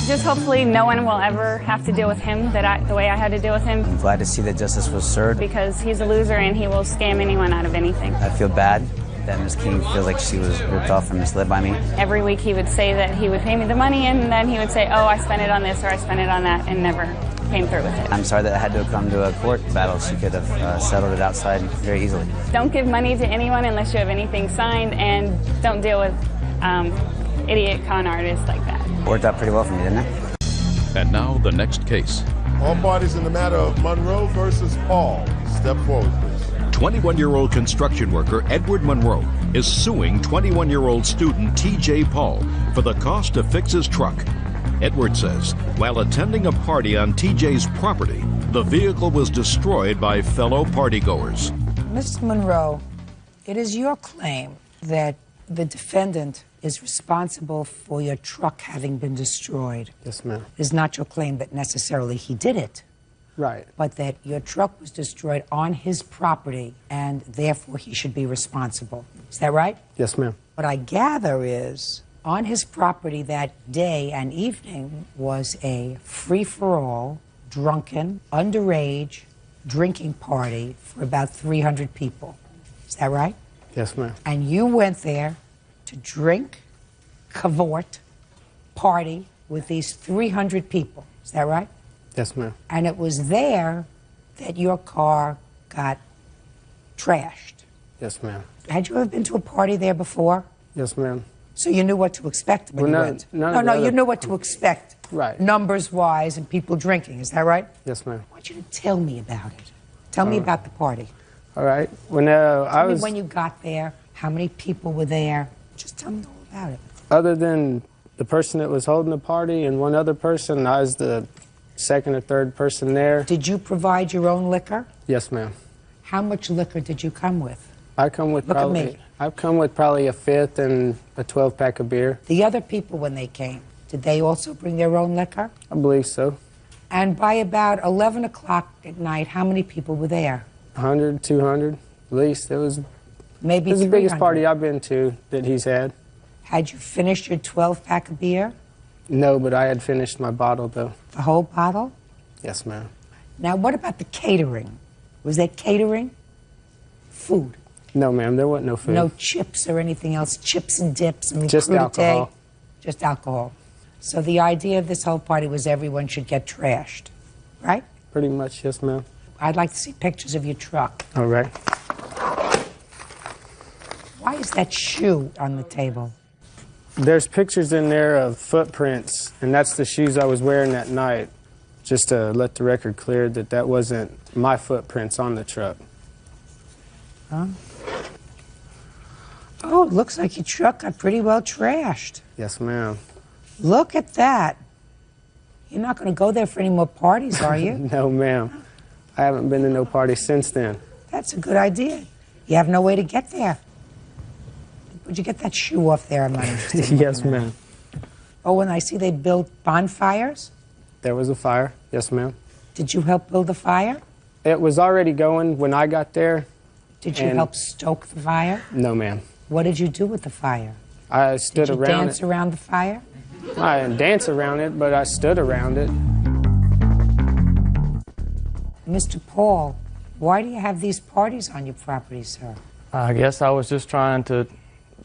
M: Just hopefully no one will ever have to deal with him the way I had to deal with him.
L: I'm glad to see that justice was served.
M: Because he's a loser and he will scam anyone out of anything.
L: I feel bad that Ms. King feels like she was ripped off and misled by me.
M: Every week he would say that he would pay me the money, and then he would say, oh, I spent it on this or I spent it on that, and never came through with it.
L: I'm sorry that I had to come to a court battle. She could have settled it outside very easily.
M: Don't give money to anyone unless you have anything signed, and don't deal with idiot con artists like that.
L: Worked out pretty well for me, didn't it?
A: And now the next case.
B: All parties in the matter of Monroe versus Paul. Step forward, please.
A: 21-year-old construction worker Edward Monroe is suing 21-year-old student T.J. Paul for the cost to fix his truck. Edward says while attending a party on T.J.'s property, the vehicle was destroyed by fellow partygoers.
C: Mr. Monroe, it is your claim that the defendant is responsible for your truck having been destroyed.
D: Yes, ma'am.
C: It is not your claim that necessarily he did it.
D: Right.
C: But that your truck was destroyed on his property and therefore he should be responsible. Is that right?
D: Yes, ma'am.
C: What I gather is on his property that day and evening was a free-for-all, drunken, underage drinking party for about 300 people. Is that right?
D: Yes, ma'am.
C: And you went there to drink, cavort, party with these 300 people. Is that right?
D: Yes, ma'am.
C: And it was there that your car got trashed.
D: Yes, ma'am.
C: Had you ever been to a party there before?
D: Yes, ma'am.
C: So you knew what to expect when you went? No, you knew what to expect.
D: Right.
C: Numbers-wise and people drinking. Is that right?
D: Yes, ma'am.
C: I want you to tell me about it. Tell me about the party.
D: All right. When
C: Tell me when you got there, how many people were there. Just tell me all about it.
D: Other than the person that was holding the party and one other person, I was the second or third person there.
C: Did you provide your own liquor?
D: Yes, ma'am.
C: How much liquor did you come with?
D: I come with
C: Look at
D: probably.
C: me.
D: I've come with probably a fifth and a 12-pack of beer.
C: The other people, when they came, did they also bring their own liquor?
D: I believe so.
C: And by about 11 o'clock at night, how many people were there?
D: 100, 200, at least. It was
C: Maybe
D: the biggest
C: 300.
D: party I've been to that he's had.
C: Had you finished your 12-pack of beer?
D: No, but I had finished my bottle, though.
C: The whole bottle?
D: Yes, ma'am.
C: Now, what about the catering? Was there catering? Food?
D: No, ma'am, there wasn't no food.
C: No chips or anything else? Chips and dips? I mean,
D: Just
C: crudité?
D: alcohol.
C: Just alcohol. So the idea of this whole party was everyone should get trashed, right?
D: Pretty much, yes, ma'am.
C: I'd like to see pictures of your truck.
D: All right.
C: Why is that shoe on the table?
D: There's pictures in there of footprints, and that's the shoes I was wearing that night. Just to let the record clear that that wasn't my footprints on the truck.
C: Huh? Oh, it looks like your truck got pretty well trashed.
D: Yes, ma'am.
C: Look at that. You're not going to go there for any more parties, are you?
D: No, ma'am. I haven't been to no party since then.
C: That's a good idea. You have no way to get there. Would you get that shoe off there? I'm not interested.
D: Yes, ma'am.
C: Oh, and I see they built bonfires?
D: There was a fire. Yes, ma'am.
C: Did you help build the fire?
D: It was already going when I got there.
C: Did you help stoke the fire?
D: No, ma'am.
C: What did you do with the fire?
D: I stood
C: Did you
D: around
C: dance
D: it.
C: around the fire?
D: I didn't dance around it, but I stood around it.
C: Mr. Paul, why do you have these parties on your property, sir?
O: I guess I was just trying to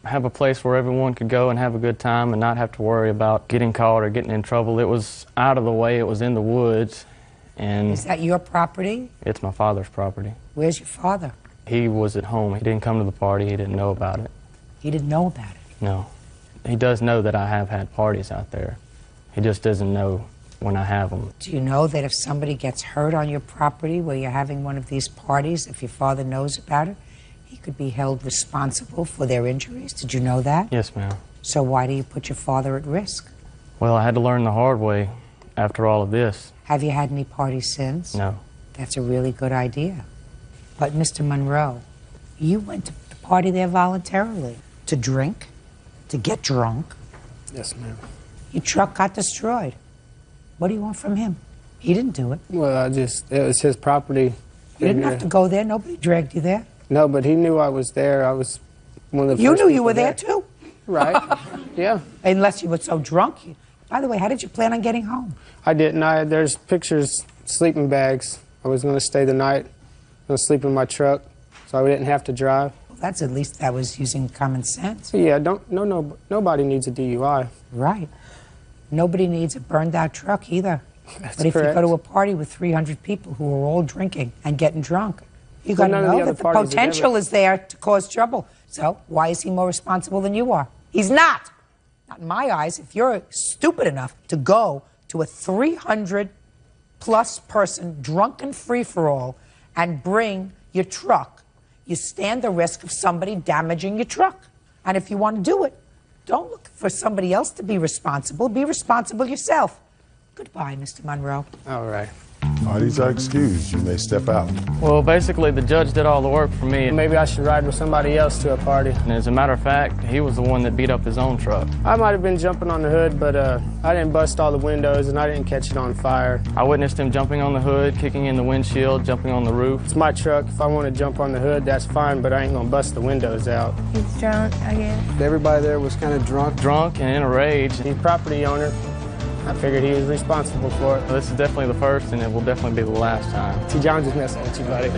O: have a place where everyone could go and have a good time and not have to worry about getting caught or getting in trouble. It was out of the way. It was in the woods. And
C: Is that your property?
O: it's my father's property.
C: Where's your father?
O: He was at home. He didn't come to the party. He didn't know about it.
C: He didn't know about it.
O: No. He does know that I have had parties out there. He just doesn't know when I have them.
C: Do you know that if somebody gets hurt on your property where you're having one of these parties, if your father knows about it, he could be held responsible for their injuries. Did you know that?
O: Yes, ma'am.
C: So why do you put your father at risk?
O: Well, I had to learn the hard way after all of this.
C: Have you had any parties since?
O: No.
C: That's a really good idea. But Mr. Monroe, you went to the party there voluntarily to drink, to get drunk.
P: Yes, ma'am.
C: Your truck got destroyed. What do you want from him? He didn't do it.
P: Well, it was his property.
C: You didn't have to go there. Nobody dragged you there.
P: No, but he knew I was there. I was one of the
C: You
P: first
C: knew you
P: people
C: were there too.
P: Right. Yeah.
C: Unless you were so drunk. By the way, how did you plan on getting home?
P: I didn't. There's pictures, sleeping bags. I was going to stay the night. I was sleeping in my truck, so I didn't have to drive.
C: Well, that's at least that was using common sense.
P: Yeah, nobody needs a DUI.
C: Right. Nobody needs a burned-out truck either.
P: That's
C: but if
P: correct.
C: you go to a party with 300 people who are all drinking and getting drunk, you got
P: Well,
C: to
P: none of the
C: know
P: other
C: that the
P: parties have
C: potential
P: ever-
C: is there to cause trouble. So why is he more responsible than you are? He's not. Not in my eyes. If you're stupid enough to go to a 300-plus person drunken free-for-all and bring your truck, you stand the risk of somebody damaging your truck. And if you want to do it, don't look for somebody else to be responsible. Be responsible yourself. Goodbye, Mr. Monroe.
P: All right.
B: Parties are excused. You may step out.
O: Well, basically, the judge did all the work for me.
P: Maybe I should ride with somebody else to a party.
O: And as a matter of fact, he was the one that beat up his own truck.
P: I might have been jumping on the hood, but I didn't bust all the windows and I didn't catch it on fire.
O: I witnessed him jumping on the hood, kicking in the windshield, jumping on the roof.
P: It's my truck. If I want to jump on the hood, that's fine, but I ain't going to bust the windows out.
Q: He's drunk, I guess.
P: Everybody there was kind of drunk.
O: Drunk and in a rage.
P: He's property owner. I figured he was responsible for it.
O: This is definitely the first, and it will definitely be the last time.
P: T. John just messing with you, buddy.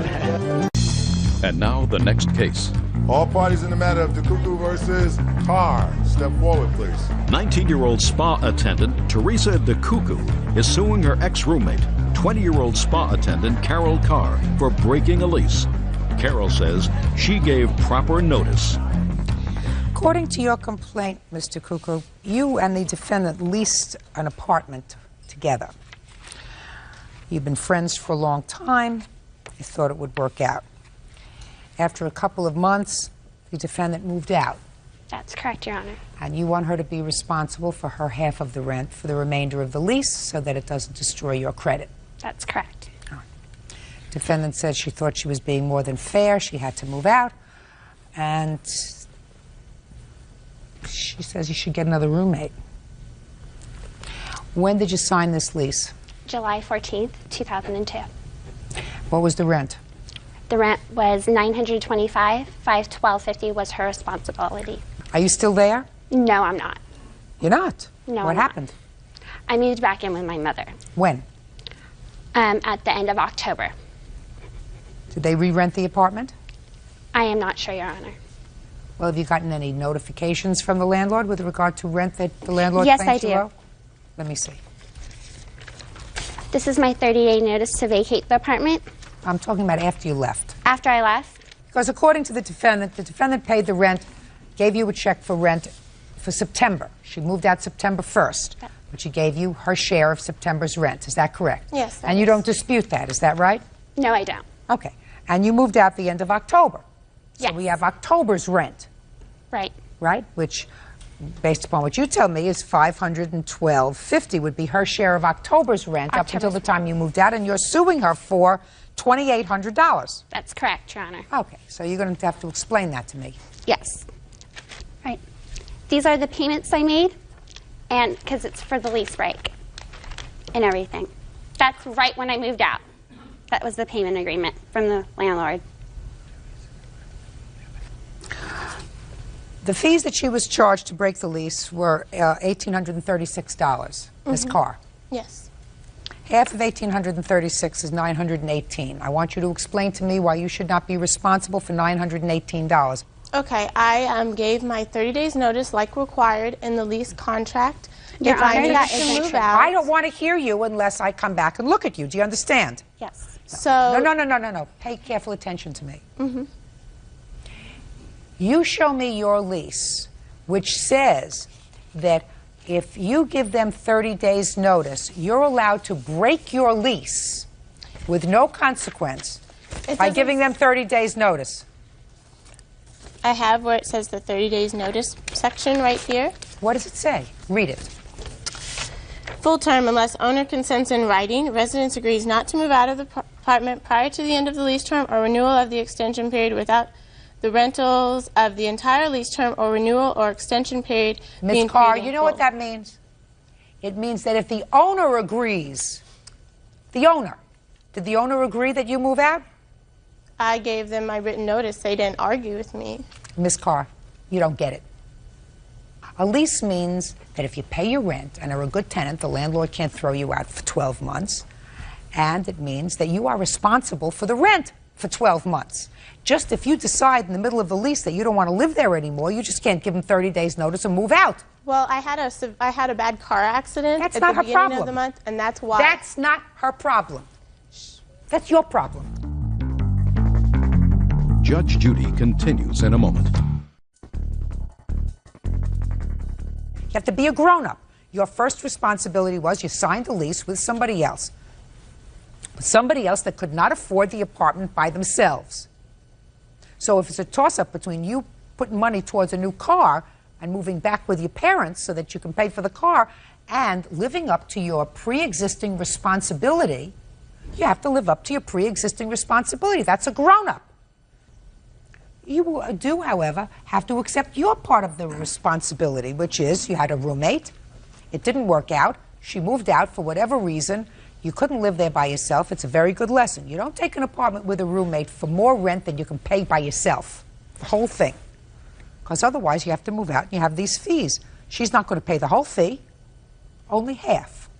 A: And now the next case.
B: All parties in the matter of DeCuckoo versus Carr. Step forward, please.
A: 19-year-old spa attendant Teresa DeCuckoo is suing her ex-roommate, 20-year-old spa attendant Carol Carr, for breaking a lease. Carol says she gave proper notice.
C: According to your complaint, Mr. Cuckoo, you and the defendant leased an apartment together. You've been friends for a long time. You thought it would work out. After a couple of months, the defendant moved out.
R: That's correct, Your Honor.
C: And you want her to be responsible for her half of the rent for the remainder of the lease so that it doesn't destroy your credit.
R: That's correct.
C: Defendant said she thought she was being more than fair. She had to move out. And she says you should get another roommate. When did you sign this lease?
R: July 14th, 2002.
C: What was the rent?
R: The rent was $925. $512.50 was her responsibility.
C: Are you still there?
R: No, I'm not.
C: You're not?
R: No,
C: What
R: I'm not.
C: happened?
R: I moved back in with my mother
C: When?
R: at the end of October.
C: Did they re-rent the apartment?
R: I am not sure, Your Honor.
C: Well, have you gotten any notifications from the landlord with regard to rent that the landlord
R: Yes,
C: claims
R: I
C: you
R: do.
C: owe? Let me see.
R: This is my 30-day notice to vacate the apartment.
C: I'm talking about after you left.
R: After I left,
C: Because according to the defendant paid the rent, gave you a check for rent for September. She moved out September 1st, but she gave you her share of September's rent. Is that correct?
R: Yes, that
C: And you
R: is.
C: don't dispute that, is that right?
R: no, I don't.
C: Okay. And you moved out the end of October. So we have October's rent,
R: Right.
C: right? Which, based upon what you tell me, is $512.50 would be her share of October's rent up until the time you moved out, and you're suing her for $2,800.
R: That's correct, Your Honor.
C: Okay, so you're going to have to explain that to me.
R: Yes. Right. These are the payments I made, and because it's for the lease break and everything. That's right when I moved out. That was the payment agreement from the landlord.
C: The fees that she was charged to break the lease were $1,836, Ms.
R: Mhm.
C: Carr.
R: Yes.
C: Half of $1,836 is $918. I want you to explain to me why you should not be responsible for $918.
Q: Okay, I gave my 30 days notice like required in the lease contract.
R: Your
Q: If I
R: Honor,
Q: needed
R: that
Q: to
R: isn't
Q: move
R: true.
Q: out,
C: I don't want to hear you unless I come back and look at you. Do you understand?
R: Yes.
Q: So
C: No. Pay careful attention to me.
Q: Mhm.
C: You show me your lease, which says that if you give them 30 days notice, you're allowed to break your lease with no consequence by
Q: doesn't
C: giving them 30 days notice.
Q: I have where it says the 30 days notice section right here.
C: What does it say? Read it.
Q: Full term unless owner consents in writing, residence agrees not to move out of the apartment prior to the end of the lease term or renewal of the extension period without the rentals of the entire lease term or renewal or extension period being
C: Ms. Carr,
Q: paid in
C: you know
Q: full.
C: what that means? It means that if the owner agrees, the owner, did the owner agree that you move out?
Q: I gave them my written notice. They didn't argue with me.
C: Ms. Carr, you don't get it. A lease means that if you pay your rent and are a good tenant, the landlord can't throw you out for 12 months. And it means that you are responsible for the rent for 12 months. Just if you decide in the middle of the lease that you don't want to live there anymore, you just can't give them 30 days notice and move out.
Q: Well, I had a bad car accident
C: That's
Q: at
C: not
Q: the
C: her
Q: beginning
C: problem.
Q: of the month, and that's why.
C: That's not her problem. That's your problem.
A: Judge Judy continues in a moment.
C: You have to be a grown-up. Your first responsibility was you signed a lease with somebody else. Somebody else that could not afford the apartment by themselves. So if it's a toss-up between you putting money towards a new car and moving back with your parents so that you can pay for the car and living up to your pre-existing responsibility, you have to live up to your pre-existing responsibility. That's a grown-up. You do, however, have to accept your part of the responsibility, which is you had a roommate. It didn't work out. She moved out for whatever reason. You couldn't live there by yourself. It's a very good lesson. You don't take an apartment with a roommate for more rent than you can pay by yourself. The whole thing. Because otherwise you have to move out and you have these fees. She's not going to pay the whole fee, only half.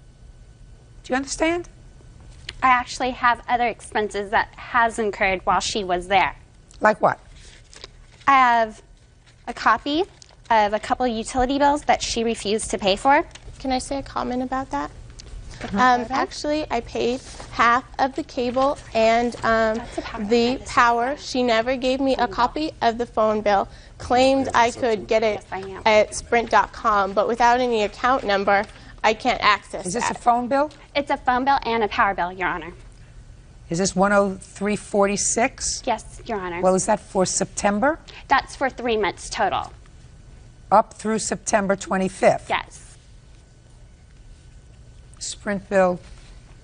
C: Do you understand?
R: I actually have other expenses that has incurred while she was there.
C: Like what?
R: I have a copy of a couple of utility bills that she refused to pay for.
Q: Can I say a comment about that? Actually, I paid half of the cable and the power. She never gave me a copy of the phone bill. Claimed I could get it at Sprint.com, but without any account number, I can't access
C: Is this
Q: that.
C: a phone bill?
R: It's a phone bill and a power bill, Your Honor.
C: Is this 10346?
R: Yes, Your Honor.
C: Well, is that for September?
R: That's for 3 months total.
C: Up through September 25th?
R: Yes.
C: Sprint bill,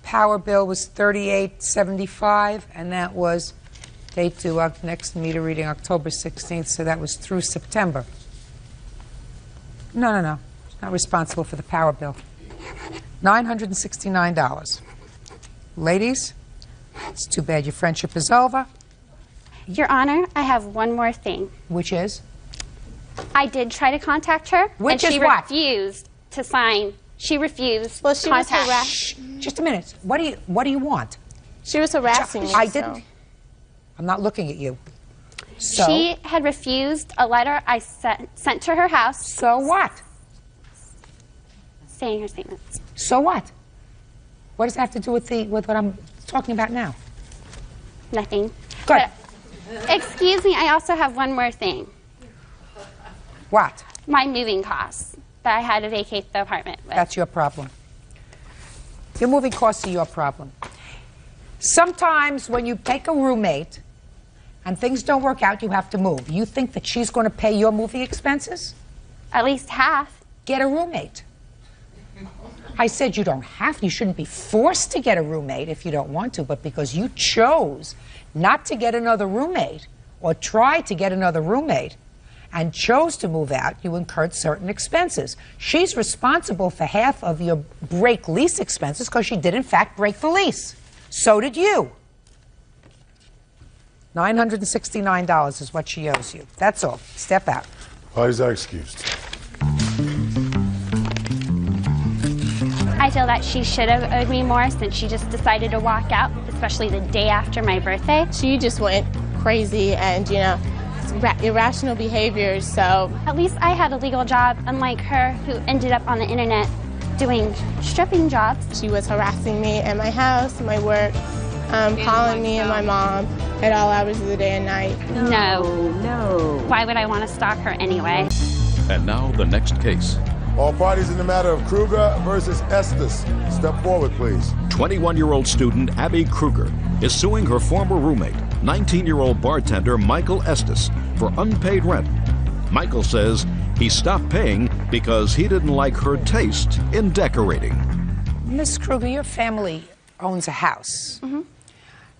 C: power bill was $38.75, and that was date to next meter reading October 16th, so that was through September. No. It's not responsible for the power bill. $969. Ladies, it's too bad your friendship is over.
R: Your Honor, I have one more thing.
C: Which is?
R: I did try to contact her,
C: Which
R: and
C: is
R: she
C: what?
R: refused to sign. She refused.
Q: Well, she was
R: contact.
Q: harassing.
C: Just a minute. What do you want?
Q: She was harassing me.
C: I
Q: so.
C: didn't. I'm not looking at you. So?
R: She had refused a letter I sent to her house.
C: So what?
R: Saying her statements.
C: So what? What does that have to do with what I'm talking about now?
R: Nothing.
C: Good.
R: But, excuse me, I also have one more thing.
C: What?
R: My moving costs that I had to vacate the apartment with.
C: That's your problem. Your moving costs are your problem. Sometimes when you take a roommate and things don't work out, you have to move. You think that she's going to pay your moving expenses?
R: At least half.
C: Get a roommate. I said you don't have to. You shouldn't be forced to get a roommate if you don't want to, but because you chose not to get another roommate or try to get another roommate and chose to move out, you incurred certain expenses. She's responsible for half of your break lease expenses because she did in fact break the lease. So did you. $969 is what she owes you. That's all. Step out.
B: Parties are excused.
R: I feel that she should have owed me more since she just decided to walk out, especially the day after my birthday.
Q: She just went crazy and, irrational behaviors, so.
R: At least I had a legal job, unlike her, who ended up on the internet doing stripping jobs.
Q: She was harassing me at my house, my work, calling me and my mom at all hours of the day and night.
R: No. Why would I want to stalk her anyway?
A: And now the next case.
B: All parties in the matter of Kruger versus Estes. Step forward, please.
A: 21-year-old student Abby Kruger is suing her former roommate, 19-year-old bartender Michael Estes, for unpaid rent. Michael says he stopped paying because he didn't like her taste in decorating.
C: Miss Kruger, your family owns a house.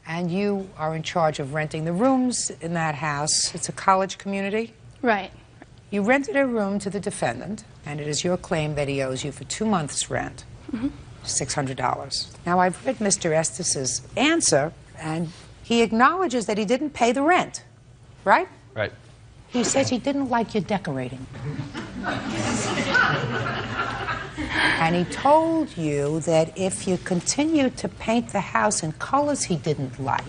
C: And you are in charge of renting the rooms in that house. It's a college community?
S: Right.
C: You rented a room to the defendant, and it is your claim that he owes you for 2 months' rent, $600. Now, I've read Mr. Estes' answer, and he acknowledges that he didn't pay the rent, right?
T: Right.
C: He says he didn't like your decorating. And he told you that if you continued to paint the house in colors he didn't like,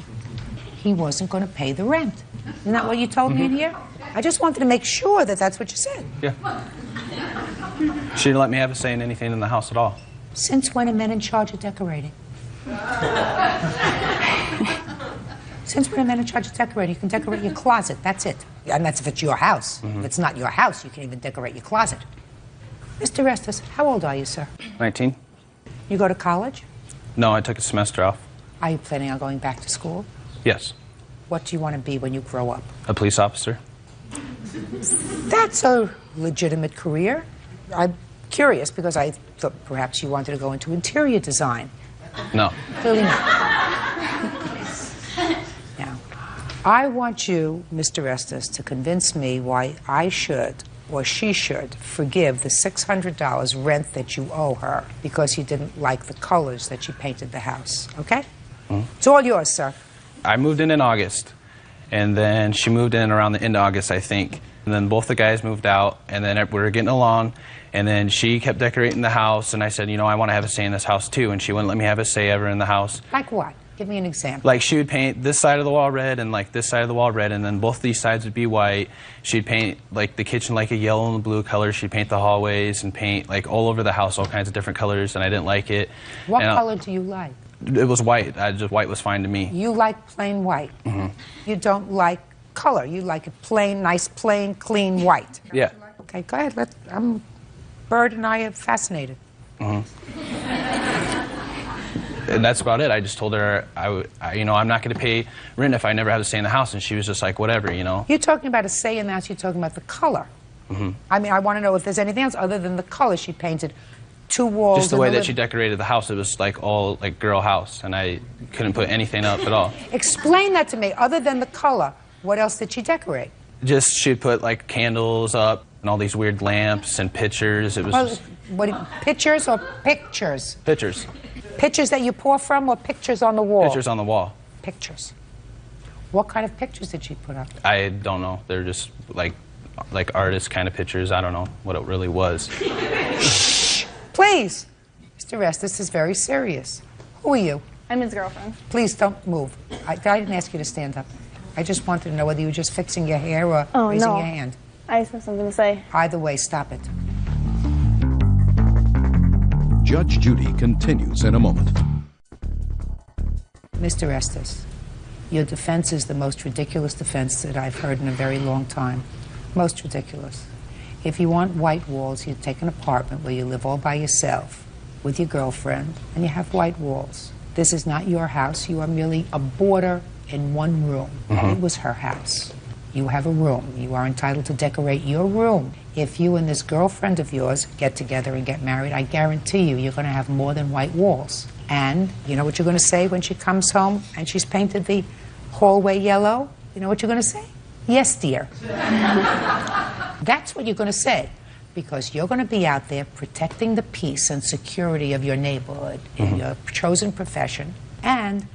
C: he wasn't going to pay the rent. Isn't that what you told me in here? I just wanted to make sure that that's what you said.
T: Yeah. She didn't let me have a say in anything in the house at all.
C: Since when are men in charge of decorating? Since when are men in charge of decorating? You can decorate your closet, that's it. And that's if it's your house. If it's not your house, you can even decorate your closet. Mr. Estes, how old are you, sir?
T: 19?
C: You go to college?
T: No, I took a semester off.
C: Are you planning on going back to school?
T: Yes.
C: What do you want to be when you grow up?
T: A police officer.
C: That's a legitimate career. I'm curious because I thought perhaps you wanted to go into interior design.
T: No.
C: Clearly not. Now, I want you, Mr. Estes, to convince me why I should, or she should, forgive the $600 rent that you owe her because you didn't like the colors that she painted the house, okay? It's all yours, sir.
T: I moved in August, and then she moved in around the end of August, I think. And then both the guys moved out, and then we were getting along, and then she kept decorating the house, and I said, you know, I want to have a say in this house too, and she wouldn't let me have a say ever in the house.
C: Like what? Give me an example.
T: Like, she would paint this side of the wall red and, like, this side of the wall red, and then both these sides would be white. She'd paint, like, the kitchen like a yellow and blue color. She'd paint the hallways and paint, like, all over the house all kinds of different colors, and I didn't like it.
C: What
T: And
C: color do you like?
T: It was white. White was fine to me.
C: You like plain white. You don't like color. You like it plain, nice, plain, clean white.
T: Yeah.
C: Okay, go ahead. Bird and I are fascinated.
T: And that's about it. I just told her, you know, I'm not going to pay rent if I never have to stay in the house, and she was just like, whatever, you know.
C: You're talking about a say in the house. You're talking about the color. I mean, I want to know if there's anything else other than the color. She painted 2 walls.
T: Just the way that she decorated the house, it was like all like girl house, and I couldn't put anything up at all.
C: Explain that to me. Other than the color, what else did she decorate?
T: Just she'd put like candles up and all these weird lamps and pictures. It was just
C: Pictures or pictures?
T: pictures.
C: Pictures that you pour from or pictures on the wall?
T: Pictures on the wall.
C: Pictures. What kind of pictures did she put up?
T: I don't know. They're just like artist kind of pictures. I don't know what it really was.
C: Shh! Please! Mr. Rest, this is very serious. Who are you?
S: I'm his girlfriend.
C: Please don't move. I didn't ask you to stand up. I just wanted to know whether you were just fixing your hair or raising your hand.
S: I just have something to say.
C: Either way, stop it.
A: Judge Judy continues in a moment.
C: Mr. Estes, your defense is the most ridiculous defense that I've heard in a very long time. Most ridiculous. If you want white walls, you take an apartment where you live all by yourself with your girlfriend, and you have white walls. This is not your house. You are merely a boarder in one room. It was her house. You have a room. You are entitled to decorate your room. If you and this girlfriend of yours get together and get married, I guarantee you're going to have more than white walls. And you know what you're going to say when she comes home and she's painted the hallway yellow? You know what you're going to say? Yes, dear. That's what you're going to say, because you're going to be out there protecting the peace and security of your neighborhood in your chosen profession. And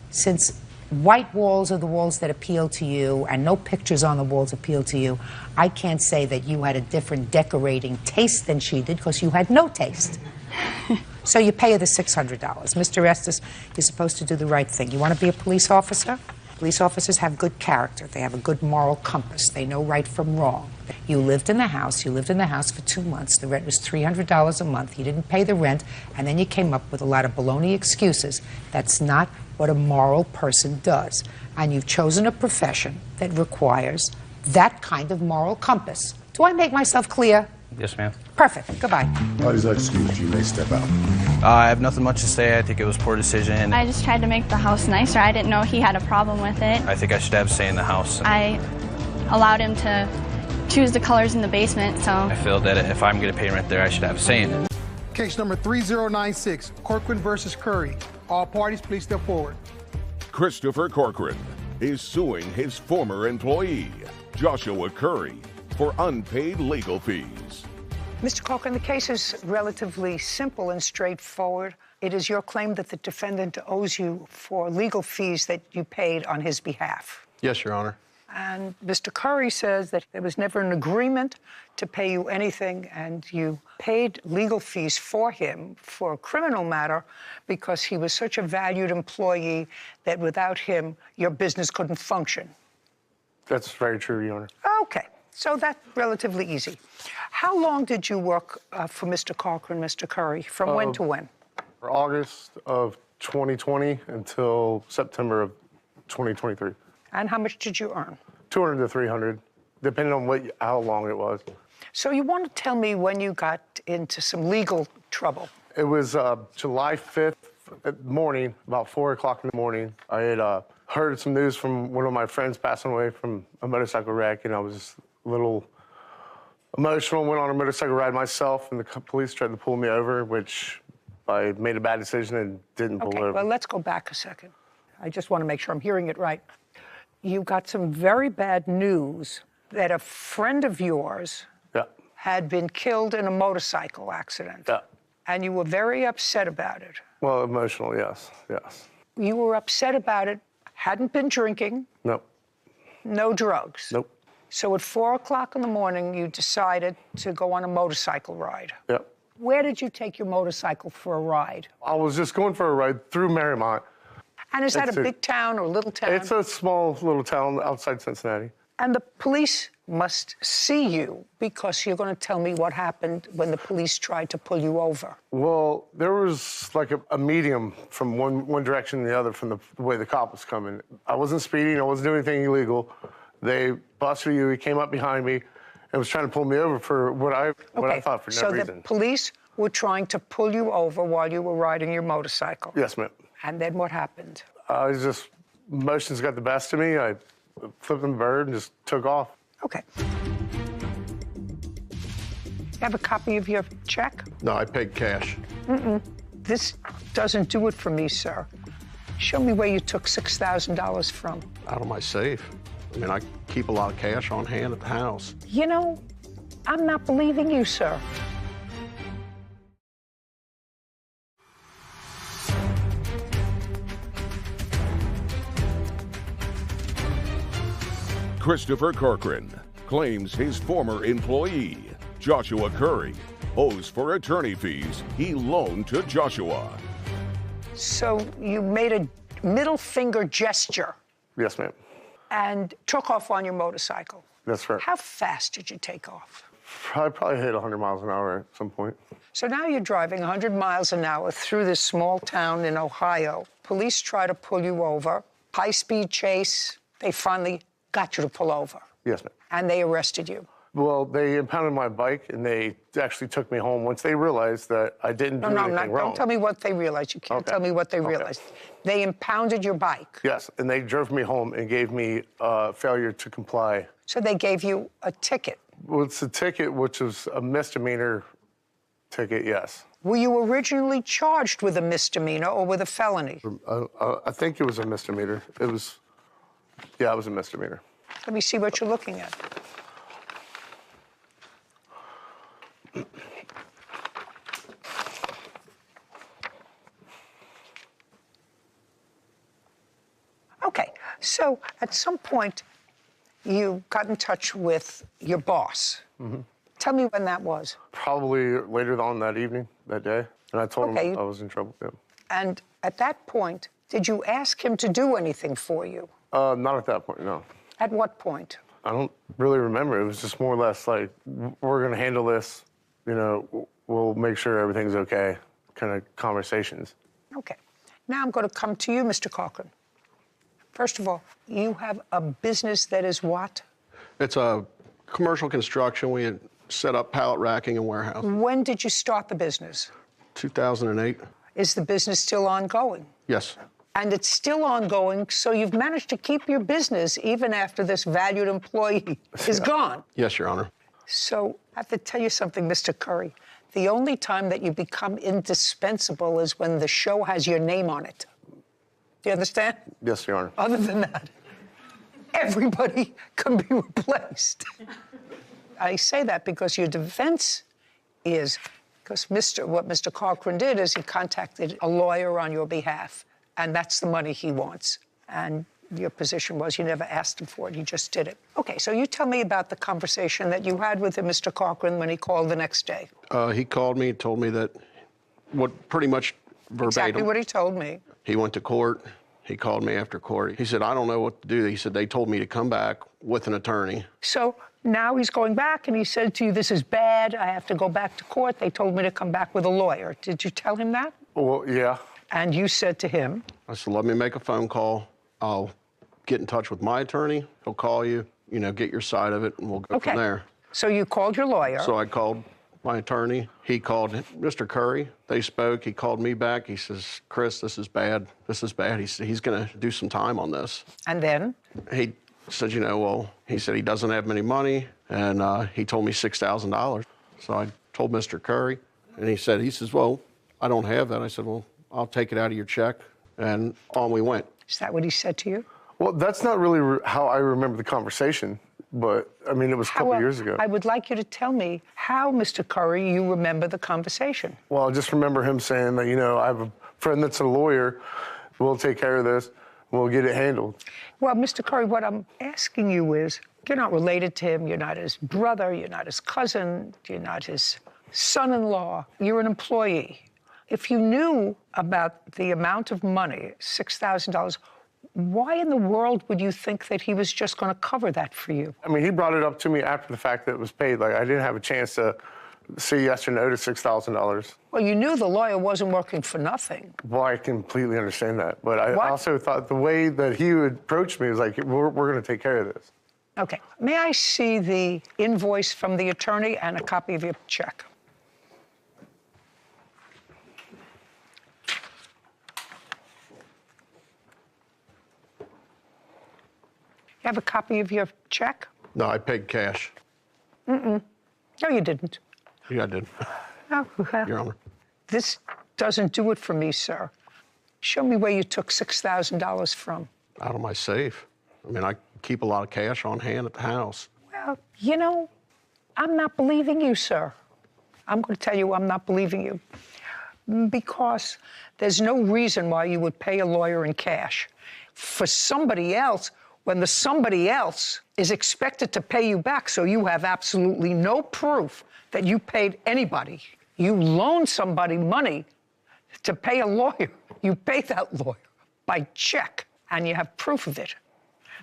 C: since white walls are the walls that appeal to you and no pictures on the walls appeal to you, I can't say that you had a different decorating taste than she did, because you had no taste. So you pay her the $600. Mr. Estes, you're supposed to do the right thing. You want to be a police officer? Police officers have good character. They have a good moral compass. They know right from wrong. You lived in the house. You lived in the house for 2 months. The rent was $300 a month. You didn't pay the rent, and then you came up with a lot of baloney excuses. That's not what a moral person does. And you've chosen a profession that requires that kind of moral compass. Do I make myself clear?
T: Yes, ma'am.
C: Perfect. Goodbye.
B: Parties are excused. You may step out.
T: I have nothing much to say. I think it was a poor decision.
S: I just tried to make the house nicer. I didn't know he had a problem with it.
T: I think I should have a say in the house.
S: I
U: allowed him to choose the colors in the basement, so.
T: I feel that if I'm going to pay rent there, I should have a say in it.
V: Case number 3096, Corcoran versus Curry. All parties, please step forward.
W: Christopher Corcoran is suing his former employee, Joshua Curry, for unpaid legal fees.
C: Mr. Corcoran, the case is relatively simple and straightforward. It is your claim that the defendant owes you for legal fees that you paid on his behalf.
X: Yes, Your Honor.
C: And Mr. Curry says that there was never an agreement to pay you anything, and you paid legal fees for him for a criminal matter because he was such a valued employee that without him, your business couldn't function.
X: That's very true, Your Honor.
C: Okay, so that's relatively easy. How long did you work for Mr. Corcoran, Mr. Curry? From when to when?
X: August of 2020 until September of 2023.
C: And how much did you earn?
X: 200 to 300, depending on how long it was.
C: So you want to tell me when you got into some legal trouble?
X: It was July 5th morning, about 4 o'clock in the morning. I had heard some news from one of my friends passing away from a motorcycle wreck, and I was just a little emotional. Went on a motorcycle ride myself, and the police tried to pull me over, which I made a bad decision and didn't pull over.
C: Well, let's go back a second. I just want to make sure I'm hearing it right. You got some very bad news that a friend of yours had been killed in a motorcycle accident.
X: Yeah.
C: And you were very upset about it.
X: Well, emotional, yes, yes.
C: You were upset about it, hadn't been drinking.
X: Nope.
C: No drugs.
X: Nope.
C: So at 4 o'clock in the morning, you decided to go on a motorcycle ride.
X: Yep.
C: Where did you take your motorcycle for a ride?
X: I was just going for a ride through Marymount.
C: And is that a big town or a little town?
X: It's a small little town outside Cincinnati.
C: And the police must see you because you're going to tell me what happened when the police tried to pull you over.
X: Well, there was like a medium from one direction to the other from the way the cop was coming. I wasn't speeding. I wasn't doing anything illegal. They busted you. He came up behind me and was trying to pull me over for what I thought for no reason.
C: So the police were trying to pull you over while you were riding your motorcycle?
X: Yes, ma'am.
C: And then what happened?
X: Emotions got the best of me. I flipped the bird and just took off.
C: Okay. You have a copy of your check?
X: No, I paid cash.
C: This doesn't do it for me, sir. Show me where you took $6,000 from.
X: Out of my safe. I mean, I keep a lot of cash on hand at the house.
C: You know, I'm not believing you, sir.
W: Christopher Corcoran claims his former employee, Joshua Curry, owes for attorney fees he loaned to Joshua.
C: So you made a middle finger gesture
X: Yes, ma'am.
C: and took off on your motorcycle.
X: That's right.
C: How fast did you take off?
X: I probably hit 100 miles an hour at some point.
C: So now you're driving 100 miles an hour through this small town in Ohio. Police try to pull you over. High-speed chase. They finally got you to pull over.
X: Yes, ma'am.
C: And they arrested you.
X: Well, they impounded my bike, and they actually took me home once they realized that I didn't do anything wrong.
C: Don't tell me what they realized. You can't tell me what they realized. They impounded your bike.
X: Yes, and they drove me home and gave me failure to comply.
C: So they gave you a ticket.
X: Well, it's a ticket, which was a misdemeanor ticket, yes.
C: Were you originally charged with a misdemeanor or with a felony?
X: I think it was a misdemeanor. It was a misdemeanor.
C: Let me see what you're looking at. Okay, so at some point you got in touch with your boss.
X: Mm-hmm.
C: Tell me when that was.
X: Probably later on that evening, that day. And I told him I was in trouble. Yeah.
C: And at that point, did you ask him to do anything for you?
X: Not at that point, no.
C: At what point?
X: I don't really remember. It was just more or less like, we're going to handle this. You know, we'll make sure everything's okay kind of conversations.
C: Okay. Now I'm going to come to you, Mr. Corcoran. First of all, you have a business that is what?
X: It's a commercial construction. We had set up pallet racking and warehouse.
C: When did you start the business?
X: 2008.
C: Is the business still ongoing?
X: Yes.
E: and it's still ongoing, so you've managed to keep your business even after this valued employee is gone.
F: Yes, Your Honor.
E: So I have to tell you something, Mr. Curry. The only time that you become indispensable is when the show has your name on it. Do you understand?
X: Yes, Your Honor.
E: Other than that, everybody can be replaced. I say that because your defense is, because what Mr. Corcoran did is he contacted a lawyer on your behalf, and that's the money he wants. And your position was you never asked him for it, you just did it. Okay, so you tell me about the conversation that you had with Mr. Corcoran when he called the next day.
F: He called me, told me that pretty much verbatim.
E: Exactly what he told me.
F: He went to court. He called me after court. He said, I don't know what to do. He said, they told me to come back with an attorney.
E: So now he's going back and he said to you, this is bad. I have to go back to court. They told me to come back with a lawyer. Did you tell him that?
X: Well, yeah.
E: And you said to him?
F: I said, let me make a phone call. I'll get in touch with my attorney. He'll call you, get your side of it, and we'll go from there.
E: So you called your lawyer.
F: So I called my attorney. He called Mr. Curry. They spoke. He called me back. He says, Chris, this is bad. This is bad. He said he's going to do some time on this.
E: And then?
F: He said, he said he doesn't have any money, and he told me $6,000. So I told Mr. Curry, and he says, well, I don't have that. I said, well, I'll take it out of your check, and on we went.
E: Is that what he said to you?
X: Well, that's not really how I remember the conversation, but, I mean, it was a couple years ago.
E: I would like you to tell me how, Mr. Curry, you remember the conversation.
X: Well, I just remember him saying that, I have a friend that's a lawyer. We'll take care of this. We'll get it handled.
E: Well, Mr. Curry, what I'm asking you is, you're not related to him. You're not his brother. You're not his cousin. You're not his son-in-law. You're an employee. If you knew about the amount of money, $6,000, why in the world would you think that he was just going to cover that for you?
X: I mean, he brought it up to me after the fact that it was paid. Like, I didn't have a chance to say yes or no to $6,000.
E: Well, you knew the lawyer wasn't working for nothing.
X: Well, I completely understand that. But I also thought the way that he would approach me was like, we're going to take care of this.
E: Okay. May I see the invoice from the attorney and a copy of your check? You have a copy of your check?
F: No, I paid cash.
E: No, you didn't.
F: Yeah, I did.
E: Oh, well,
F: Your Honor.
E: This doesn't do it for me, sir. Show me where you took $6,000 from.
F: Out of my safe. I mean, I keep a lot of cash on hand at the house.
E: Well, I'm not believing you, sir. I'm going to tell you I'm not believing you. Because there's no reason why you would pay a lawyer in cash. For somebody else, when the somebody else is expected to pay you back, so you have absolutely no proof that you paid anybody. You loaned somebody money to pay a lawyer. You pay that lawyer by check, and you have proof of it.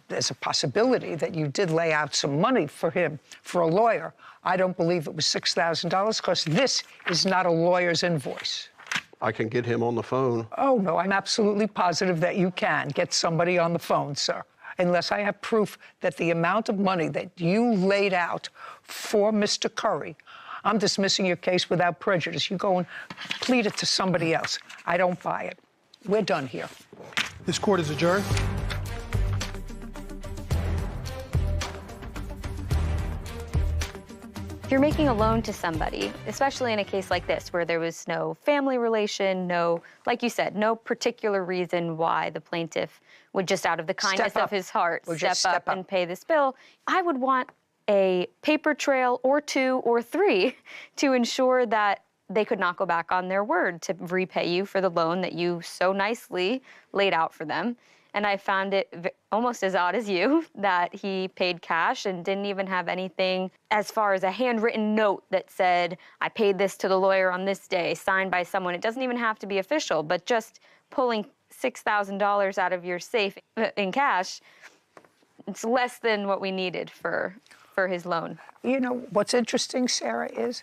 E: There's a possibility that you did lay out some money for him, for a lawyer. I don't believe it was $6,000 because this is not a lawyer's invoice.
F: I can get him on the phone.
E: Oh, no, I'm absolutely positive that you can get somebody on the phone, sir. Unless I have proof that the amount of money that you laid out for Mr. Curry, I'm dismissing your case without prejudice. You go and plead it to somebody else. I don't buy it. We're done here.
V: This court is adjourned.
G: If you're making a loan to somebody, especially in a case like this where there was no family relation, no, like you said, no particular reason why the plaintiff would just out of the kindness of his heart step up and pay this bill, I would want a paper trail or 2 or 3 to ensure that they could not go back on their word to repay you for the loan that you so nicely laid out for them. And I found it almost as odd as you that he paid cash and didn't even have anything as far as a handwritten note that said, I paid this to the lawyer on this day, signed by someone. It doesn't even have to be official, but just pulling $6,000 out of your safe in cash, it's less than what we needed for his loan.
E: You know, what's interesting, Sarah, is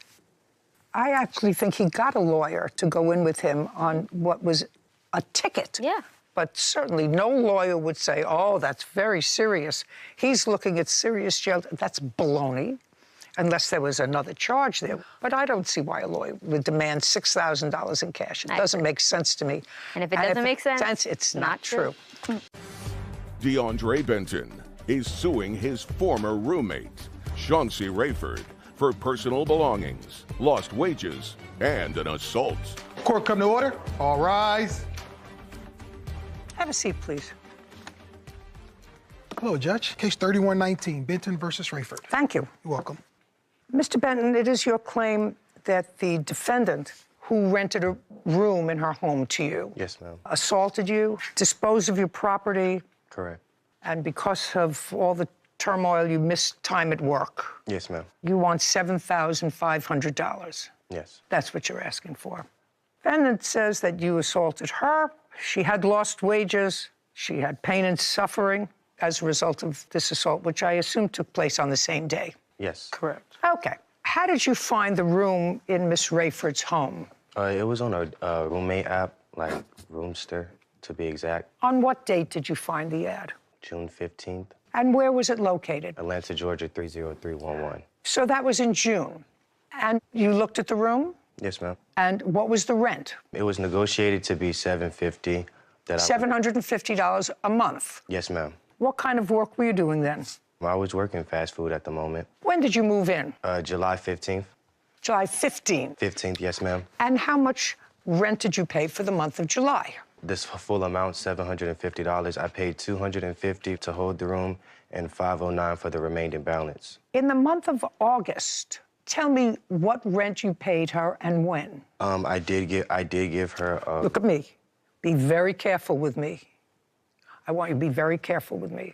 E: I actually think he got a lawyer to go in with him on what was a ticket.
G: Yeah.
E: But certainly no lawyer would say, oh, that's very serious. He's looking at serious jail. That's baloney. unless there was another charge there. But I don't see why a lawyer would demand $6,000 in cash. It doesn't make sense to me.
G: And if it doesn't make sense,
E: it's not true.
W: DeAndre Benton is suing his former roommate, Chauncey Rayford, for personal belongings, lost wages, and an assault.
V: Court come to order. All rise.
E: Have a seat, please.
V: Hello, Judge. Case 3119, Benton versus Rayford.
E: Thank you.
V: You're welcome.
E: Mr. Benton, it is your claim that the defendant who rented a room in her home to you
H: Yes, ma'am.
E: assaulted you, disposed of your property,
H: Correct.
E: and because of all the turmoil, you missed time at work.
H: Yes, ma'am.
E: You want $7,500.
H: Yes.
E: That's what you're asking for. Defendant says that you assaulted her. She had lost wages. She had pain and suffering as a result of this assault, which I assume took place on the same day.
H: Yes.
E: Correct. Okay. How did you find the room in Miss Rayford's home?
H: It was on a roommate app, like Roomster, to be exact.
E: On what date did you find the ad?
H: June 15th.
E: And where was it located?
H: Atlanta, Georgia, 30311.
E: So that was in June. And you looked at the room?
H: Yes, ma'am.
E: And what was the rent?
H: It was negotiated to be $750.
E: $750 a month.
H: Yes, ma'am.
E: What kind of work were you doing then?
H: I was working fast food at the moment.
E: When did you move in?
H: July 15th.
E: July 15th.
H: 15th, yes, ma'am.
E: And how much rent did you pay for the month of July?
H: This full amount, $750. I paid $250 to hold the room and $509 for the remaining balance.
E: In the month of August, tell me what rent you paid her and when.
H: I did give her.
E: Look at me. Be very careful with me. I want you to be very careful with me.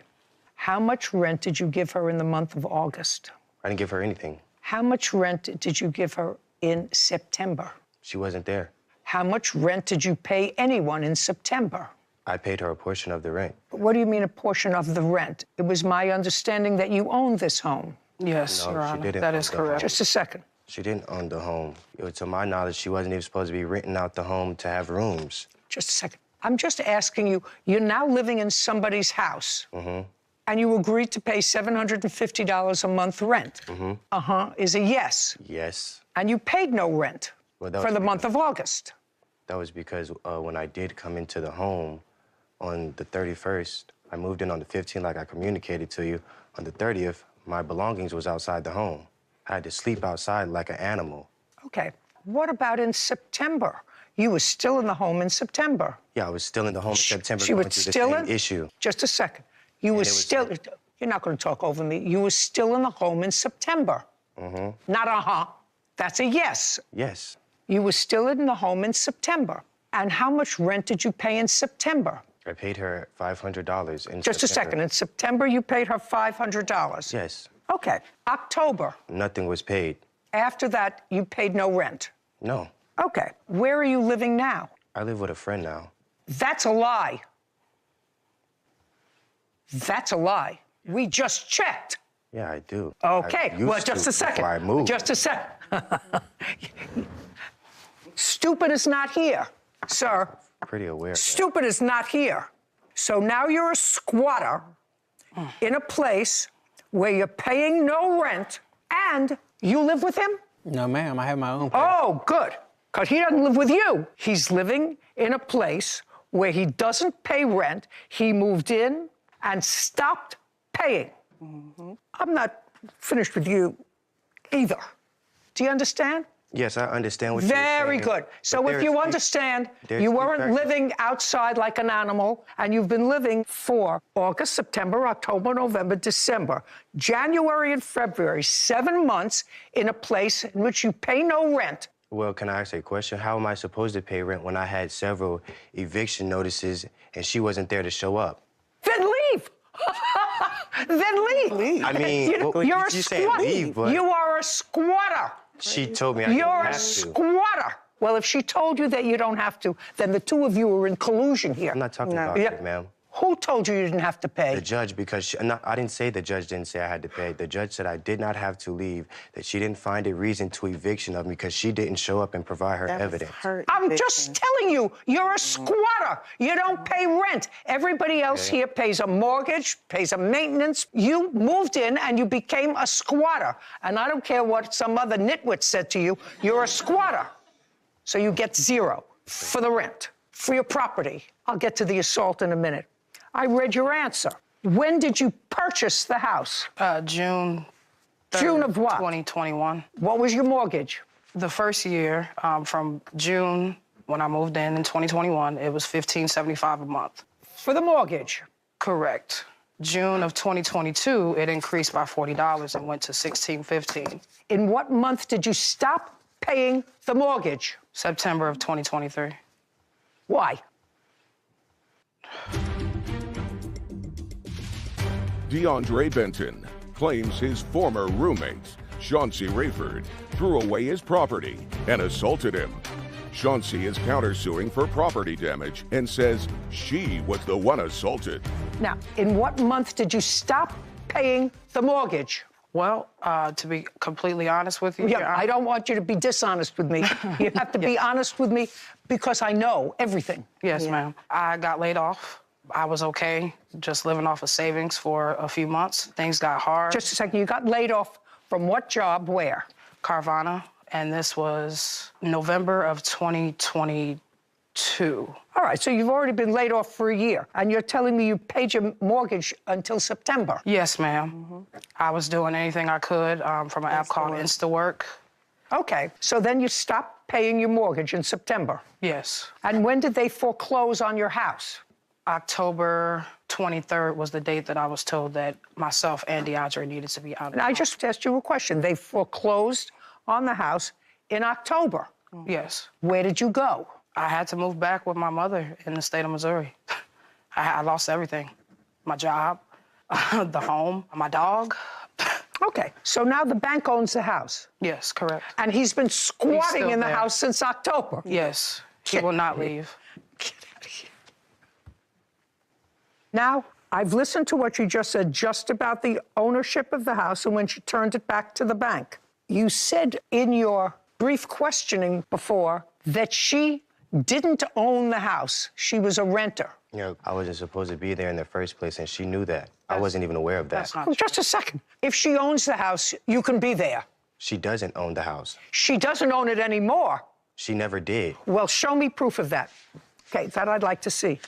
E: How much rent did you give her in the month of August?
H: I didn't give her anything.
E: How much rent did you give her in September?
H: She wasn't there.
E: How much rent did you pay anyone in September?
H: I paid her a portion of the rent.
E: What do you mean a portion of the rent? It was my understanding that you owned this home.
H: Yes, no, Your Honor, she didn't that is correct.
E: Just a second.
H: She didn't own the home. To my knowledge, she wasn't even supposed to be renting out the home to have rooms.
E: Just a second. I'm just asking you, you're now living in somebody's house. And you agreed to pay $750 a month rent. Is a yes.
H: Yes.
E: And you paid no rent for the month of August.
H: That was because when I did come into the home on the 31st, I moved in on the 15th like I communicated to you. On the 30th, my belongings was outside the home. I had to sleep outside like an animal.
E: Okay. What about in September? You were still in the home in September.
H: Yeah, I was still in the home in September
E: She
H: going
E: was
H: through
E: still
H: the same
E: in?
H: issue.
E: Just a second. You were still, you're not going to talk over me. You were still in the home in September. Not That's a yes.
H: Yes.
E: You were still in the home in September. And how much rent did you pay in September?
H: I paid her $500 in
E: Just a second. In September, you paid her $500.
H: Yes.
E: Okay. October.
H: Nothing was paid.
E: After that, you paid no rent.
H: No.
E: Okay. Where are you living now?
H: I live with a friend now.
E: That's a lie. That's a lie. We just checked.
H: Yeah, I do.
E: Okay.
H: I used
E: Well, just
H: to
E: a second.
H: before I moved.
E: Just a second. Stupid is not here, sir.
H: Pretty aware.
E: Stupid is not here. So now you're a squatter in a place where you're paying no rent and you live with him?
I: No, ma'am. I have my own place.
E: Oh, good. Because he doesn't live with you. He's living in a place where he doesn't pay rent. He moved in and stopped paying. I'm not finished with you either. Do you understand?
H: Yes, I understand what you're saying.
E: Very good. So if you understand, you weren't living outside like an animal, and you've been living for August, September, October, November, December, January and February, 7 months in a place in which you pay no rent.
H: Well, can I ask a question? How am I supposed to pay rent when I had several eviction notices and she wasn't there to show up?
E: Then leave. Then leave.
H: I mean,
E: you're a squatter.
H: leave, but
E: You are a squatter.
H: she told me I
E: You're
H: didn't
E: a
H: have to.
E: squatter. Well, if she told you that you don't have to, then the two of you are in collusion here.
H: I'm not talking about her, ma'am.
E: Who told you you didn't have to pay?
H: The judge, because I didn't say the judge didn't say I had to pay. The judge said I did not have to leave, that she didn't find a reason to eviction of me because she didn't show up and provide her evidence.
E: I'm just telling you, you're a squatter. You don't pay rent. Everybody else here pays a mortgage, pays a maintenance. You moved in and you became a squatter. And I don't care what some other nitwit said to you, you're a squatter. So you get 0 for the rent, for your property. I'll get to the assault in a minute. I read your answer. When did you purchase the house?
J: June 3rd,
E: June of what?
J: 2021.
E: What was your mortgage?
J: The first year, from June, when I moved in 2021, it was $1,575 a month.
E: For the mortgage?
J: Correct. June of 2022, it increased by $40 and went to $1,615.
E: In what month did you stop paying the mortgage?
J: September of 2023.
E: Why?
W: DeAndre Benton claims his former roommate, Chauncey Rayford, threw away his property and assaulted him. Chauncey is countersuing for property damage and says she was the one assaulted.
E: Now, in what month did you stop paying the mortgage?
J: Well, to be completely honest with you...
E: Yeah, I don't want you to be dishonest with me. You have to be honest with me because I know everything.
J: Yes, ma'am. I got laid off. I was okay, just living off of savings for a few months. Things got hard.
E: Just a second, you got laid off from what job, where?
J: Carvana, and this was November of 2022.
E: All right, so you've already been laid off for a year, and you're telling me you paid your mortgage until September?
J: Yes, ma'am. I was doing anything I could from an app called InstaWork.
E: Okay, so then you stopped paying your mortgage in September?
J: Yes.
E: And when did they foreclose on your house?
J: October 23rd was the date that I was told that myself and DeAndre needed to be out of the
E: I just asked you a question. They foreclosed on the house in October?
J: Yes.
E: Where did you go?
J: I had to move back with my mother in the state of Missouri. I lost everything. My job, the home, my dog.
E: Okay, so now the bank owns the house?
J: Yes, correct.
E: And he's been squatting in the
J: there.
E: house since October?
J: Yes, he will not leave.
E: Now, I've listened to what you just said just about the ownership of the house and when she turned it back to the bank. You said in your brief questioning before that she didn't own the house. She was a renter.
H: You know, I wasn't supposed to be there in the first place, and she knew that. I wasn't even aware of that.
E: Oh, just a second. If she owns the house, you can be there.
H: She doesn't own the house.
E: She doesn't own it anymore.
H: She never did.
E: Well, show me proof of that. Okay, that I'd like to see.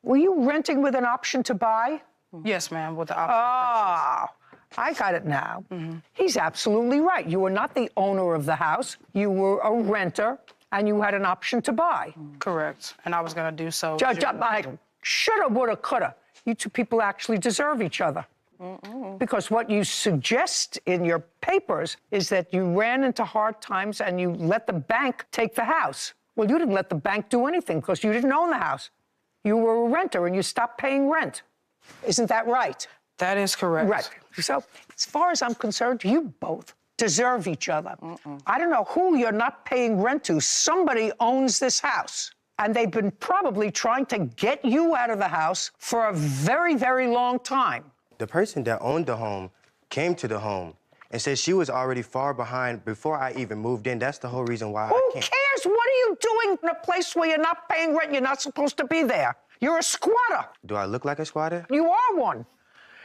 E: Were you renting with an option to buy?
J: Yes, ma'am, with the option.
E: Oh, I got it now. He's absolutely right. You were not the owner of the house. You were a renter, and you had an option to buy.
J: Correct. And I was going to do so.
E: Judge, I shoulda, woulda, coulda. You two people actually deserve each other. Because what you suggest in your papers is that you ran into hard times and you let the bank take the house. Well, you didn't let the bank do anything because you didn't own the house. You were a renter and you stopped paying rent. Isn't that right?
J: That is correct.
E: Right. So, as far as I'm concerned, you both deserve each other. I don't know who you're not paying rent to. Somebody owns this house. And they've been probably trying to get you out of the house for a very, very long time.
H: The person that owned the home came to the home and said she was already far behind before I even moved in. That's the whole reason why
E: Who cares? What are you doing in a place where you're not paying rent? You're not supposed to be there. You're a squatter.
H: Do I look like a squatter?
E: You are one.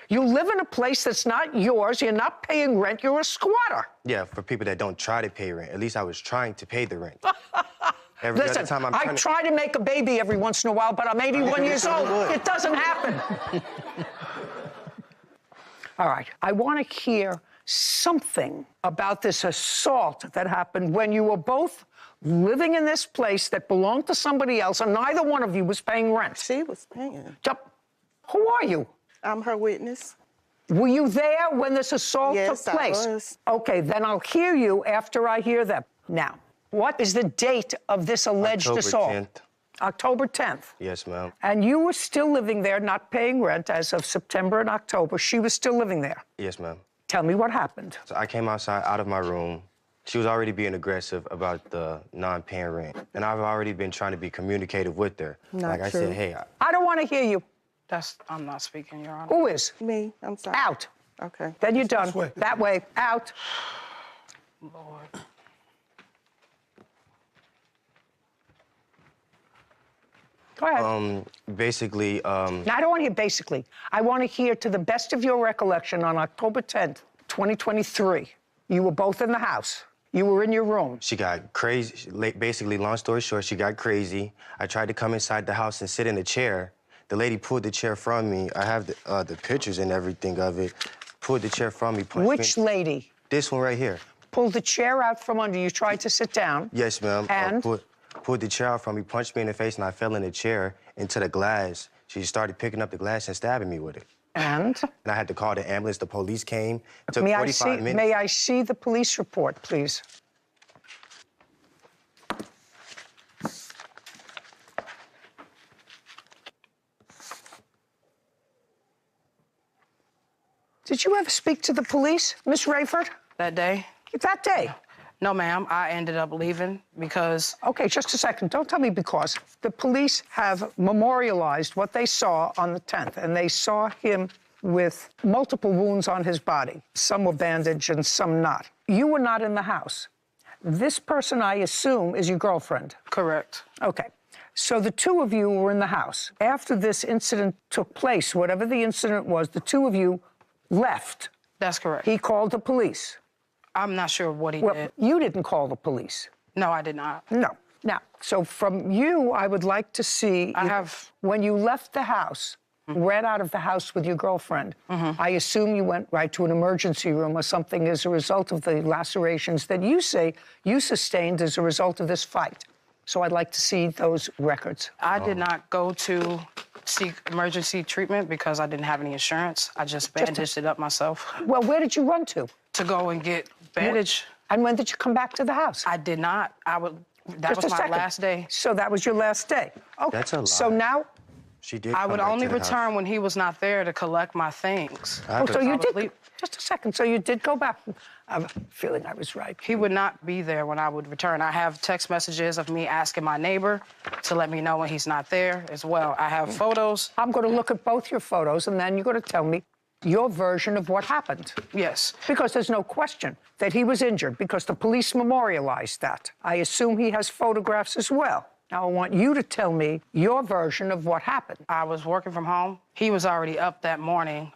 E: You live in a place that's not yours. You're not paying rent. You're a squatter.
H: Yeah, for people that don't try to pay rent. At least I was trying to pay the rent. Every
E: Listen,
H: other time
E: I try to make a baby every once in a while, but I'm 81 years old. It doesn't happen. All right, I want to hear something about this assault that happened when you were both living in this place that belonged to somebody else, and neither one of you was paying rent.
K: She was paying.
E: Who are you?
K: I'm her witness.
E: Were you there when this assault took place?
K: Yes, I was.
E: Okay, then I'll hear you after I hear them. Now, what is the date of this alleged assault?
H: October 10th.
E: October 10th.
H: Yes, ma'am.
E: And you were still living there, not paying rent as of September and October. She was still living there.
H: Yes, ma'am.
E: Tell me what happened.
H: So I came outside out of my room. She was already being aggressive about the non-paying rent. And I've already been trying to be communicative with her.
K: Not
H: I
K: true.
H: said, hey.
E: I don't want to hear you.
J: I'm not speaking, Your Honor.
E: Who is?
K: Me. I'm sorry.
E: Out.
K: Okay.
E: Then you're done. That way. Out.
J: Lord.
E: Go ahead.
H: Basically,
E: Now, I don't want to hear basically. I want to hear, to the best of your recollection, on October 10th, 2023, you were both in the house. You were in your room.
H: She got crazy. Basically, long story short, she got crazy. I tried to come inside the house and sit in a chair. The lady pulled the chair from me. I have the pictures and everything of it. Pulled the chair from me.
E: Which lady?
H: This one right here.
E: Pulled the chair out from under you, tried to sit down.
H: Yes, ma'am.
E: And?
H: Pulled the chair out from me, punched me in the face, and I fell in the chair into the glass. She started picking up the glass and stabbing me with it.
E: And?
H: And I had to call the ambulance. The police came. It took
E: May
H: 45 minutes.
E: May I see the police report, please? Did you ever speak to the police, Miss Rayford?
J: That day?
E: That day?
J: No, ma'am. I ended up leaving because...
E: Okay, just a second. Don't tell me because. The police have memorialized what they saw on the 10th, and they saw him with multiple wounds on his body. Some were bandaged and some not. You were not in the house. This person, I assume, is your girlfriend.
J: Correct.
E: Okay. So the two of you were in the house. After this incident took place, whatever the incident was, the two of you left.
J: That's correct.
E: He called the police.
J: I'm not sure what he did.
E: You didn't call the police.
J: No, I did not.
E: No. Now, so from you, I would like to see... When you left the house, ran out of the house with your girlfriend, I assume you went right to an emergency room or something as a result of the lacerations that you say you sustained as a result of this fight. So I'd like to see those records.
J: I did not go to seek emergency treatment because I didn't have any insurance. I just bandaged it up myself.
E: Well, where did you run to?
J: To go and get bandage.
E: And when did you come back to the house?
J: I did not. That was my last day.
E: So that was your last day. Okay.
H: That's a lie.
E: So now...
H: She did.
J: I would
H: come back
J: only
H: to the
J: return
H: house.
J: when he was not there to collect my things.
E: So you did... Just a second. So you did go back. I have a feeling I was right.
J: He would not be there when I would return. I have text messages of me asking my neighbor to let me know when he's not there as well. I have photos.
E: I'm going to look at both your photos, and then you're going to tell me your version of what happened.
J: Yes.
E: Because there's no question that he was injured, because the police memorialized that. I assume he has photographs as well. Now, I want you to tell me your version of what happened.
J: I was working from home. He was already up that morning,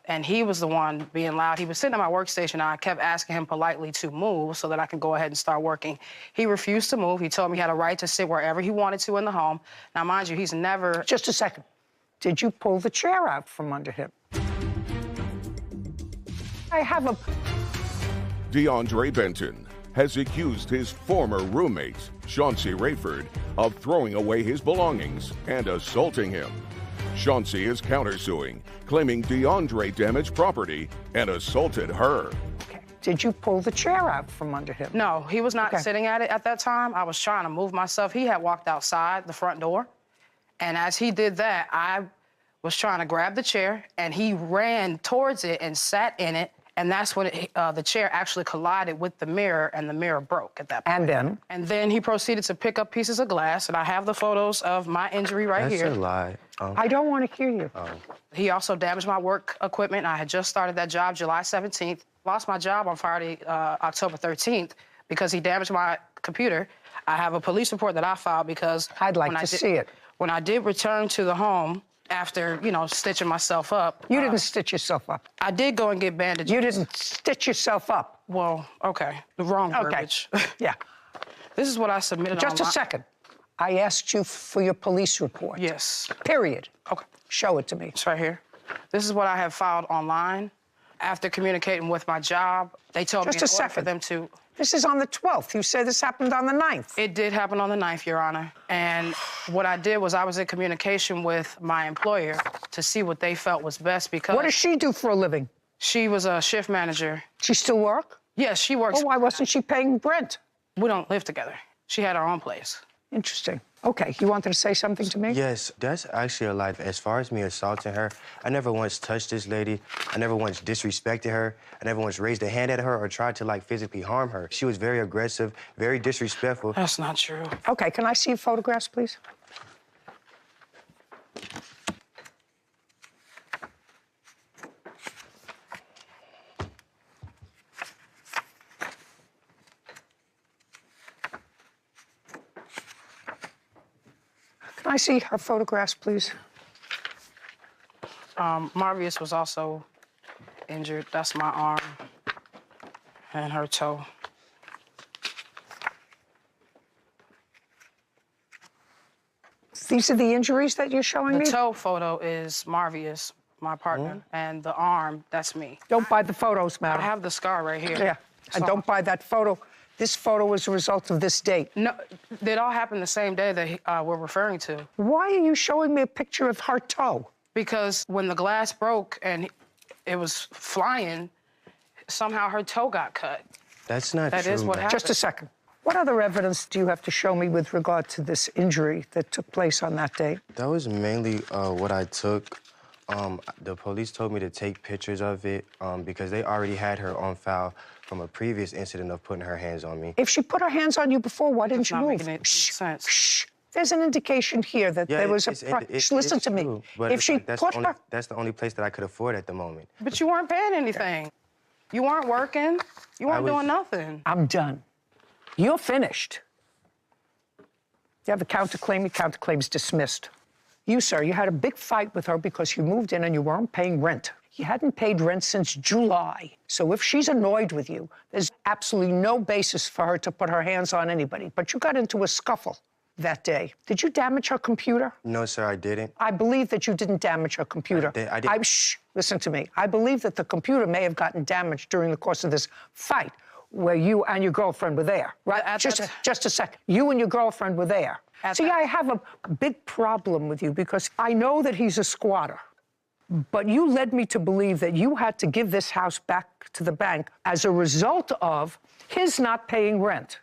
J: and he was the one being loud. He was sitting at my workstation, and I kept asking him politely to move so that I can go ahead and start working. He refused to move. He told me he had a right to sit wherever he wanted to in the home. Now, mind you, he's never...
E: Just a second. Did you pull the chair out from under him? I have a...
W: DeAndre Benton has accused his former roommate, Chauncey Rayford, of throwing away his belongings and assaulting him. Chauncey is countersuing, claiming DeAndre damaged property and assaulted her.
E: Okay. Did you pull the chair out from under him?
J: No, he was not sitting at it at that time. I was trying to move myself. He had walked outside the front door, and as he did that, I was trying to grab the chair, and he ran towards it and sat in it. And that's when the chair actually collided with the mirror, and the mirror broke at that point.
E: And then?
J: And then he proceeded to pick up pieces of glass, and I have the photos of my injury right here.
H: That's a lie.
E: I don't want to hear you.
J: He also damaged my work equipment. I had just started that job July 17th. Lost my job on Friday, October 13th, because he damaged my computer. I have a police report that I filed because...
E: I'd like to see it.
J: When I did return to the home, after, you know, stitching myself up.
E: You didn't stitch yourself up.
J: I did go and get bandages.
E: You didn't stitch yourself up.
J: Well, okay. The wrong verbiage.
E: Yeah.
J: This is what I submitted
E: Just a second. I asked you for your police report.
J: Yes.
E: Period.
J: Okay.
E: Show it to me.
J: It's right here. This is what I have filed online. After communicating with my job, they told me in order for them to...
E: This is on the 12th. You say this happened on the 9th.
J: It did happen on the 9th, Your Honor. And what I did was I was in communication with my employer to see what they felt was best because...
E: What does she do for a living?
J: She was a shift manager.
E: She still work?
J: Yes, she works.
E: Oh, why wasn't she paying rent?
J: We don't live together. She had her own place.
E: Interesting. Okay, you wanted to say something to me?
H: Yes, that's actually a lie. As far as me assaulting her, I never once touched this lady. I never once disrespected her. I never once raised a hand at her or tried to, like, physically harm her. She was very aggressive, very disrespectful.
J: That's not true.
E: Okay, can I see your photographs, please? Can I see her photographs, please?
J: Marvius was also injured. That's my arm and her toe.
E: These are the injuries that you're showing me?
J: The toe photo is Marvius, my partner, and the arm, that's me.
E: Don't buy the photos, madam.
J: I have the scar right here.
E: Yeah, and don't buy that photo. This photo was a result of this date.
J: No, it all happened the same day that we're referring to.
E: Why are you showing me a picture of her toe?
J: Because when the glass broke and it was flying, somehow her toe got cut.
H: That's not true.
J: That is what happened.
E: Just a second. What other evidence do you have to show me with regard to this injury that took place on that date?
H: That was mainly what I took. The police told me to take pictures of it because they already had her on file from a previous incident of putting her hands on me.
E: If she put her hands on you before, why didn't you move?
J: Making any sense.
E: Shh. There's an indication here that there was a... Listen to me.
H: True, but
E: if she
H: that's
E: put her...
H: That's the only place that I could afford at the moment.
J: But you weren't paying anything. You weren't working. You weren't doing nothing.
E: I'm done. You're finished. You have a counterclaim. Your counterclaim's dismissed. You, sir, you had a big fight with her because you moved in and you weren't paying rent. You hadn't paid rent since July. So if she's annoyed with you, there's absolutely no basis for her to put her hands on anybody. But you got into a scuffle that day. Did you damage her computer?
H: No, sir, I didn't.
E: I believe that you didn't damage her computer.
H: I didn't.
E: Shh, listen to me. I believe that the computer may have gotten damaged during the course of this fight where you and your girlfriend were there, right? Just a sec. You and your girlfriend were there. See, I have a big problem with you because I know that he's a squatter. But you led me to believe that you had to give this house back to the bank as a result of his not paying rent.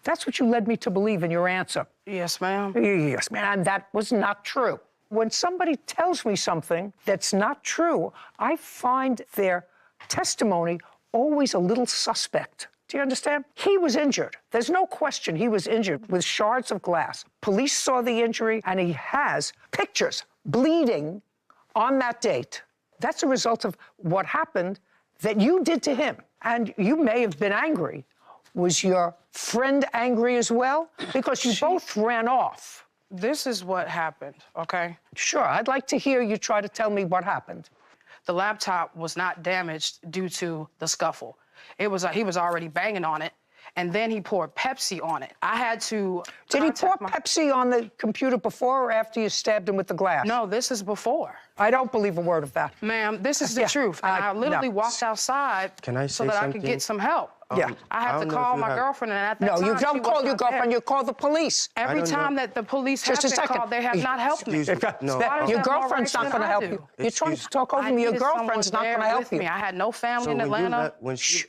E: That's what you led me to believe in your answer.
J: Yes, ma'am.
E: Yes, ma'am. And that was not true. When somebody tells me something that's not true, I find their testimony always a little suspect. Do you understand? He was injured. There's no question he was injured with shards of glass. Police saw the injury, and he has pictures bleeding on that date. That's a result of what happened that you did to him. And you may have been angry. Was your friend angry as well? Because you both ran off.
J: This is what happened, okay?
E: Sure, I'd like to hear you try to tell me what happened.
J: The laptop was not damaged due to the scuffle. It was he was already banging on it, and then he poured Pepsi on it. I had to...
E: Did he pour Pepsi on the computer before or after you stabbed him with the glass?
J: No, this is before.
E: I don't believe a word of that.
J: Ma'am, this is the truth. And I literally walked outside so that I could get some help.
E: Yeah.
J: I had to call my girlfriend, and at that time,
E: no, you don't call your girlfriend, you call the police.
J: Every time that the police have been called, they have not helped me.
E: Your girlfriend's not going to help you. You're trying to talk over me. Your girlfriend's not going to help you.
J: I had no family in Atlanta.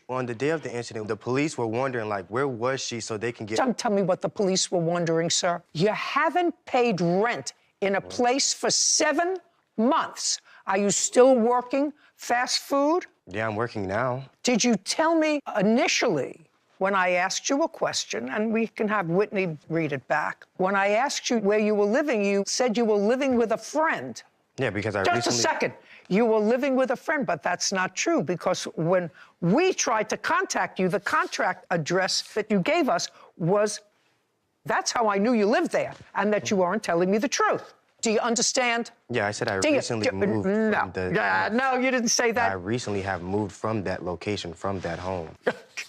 H: On the day of the incident, the police were wondering, like, where was she so they can get...
E: Don't tell me what the police were wondering, sir. You haven't paid rent in a place for 7 months. Are you still working fast food?
H: Yeah, I'm working now.
E: Did you tell me initially when I asked you a question, and we can have Whitney read it back, when I asked you where you were living, you said you were living with a friend.
H: Yeah, because I
E: Just a second. You were living with a friend, but that's not true because when we tried to contact you, the contract address that you gave us was, that's how I knew you lived there and that you weren't telling me the truth. Do you understand?
H: Yeah, I said I recently moved from the...
E: No, you didn't say that.
H: I recently have moved from that location, from that home.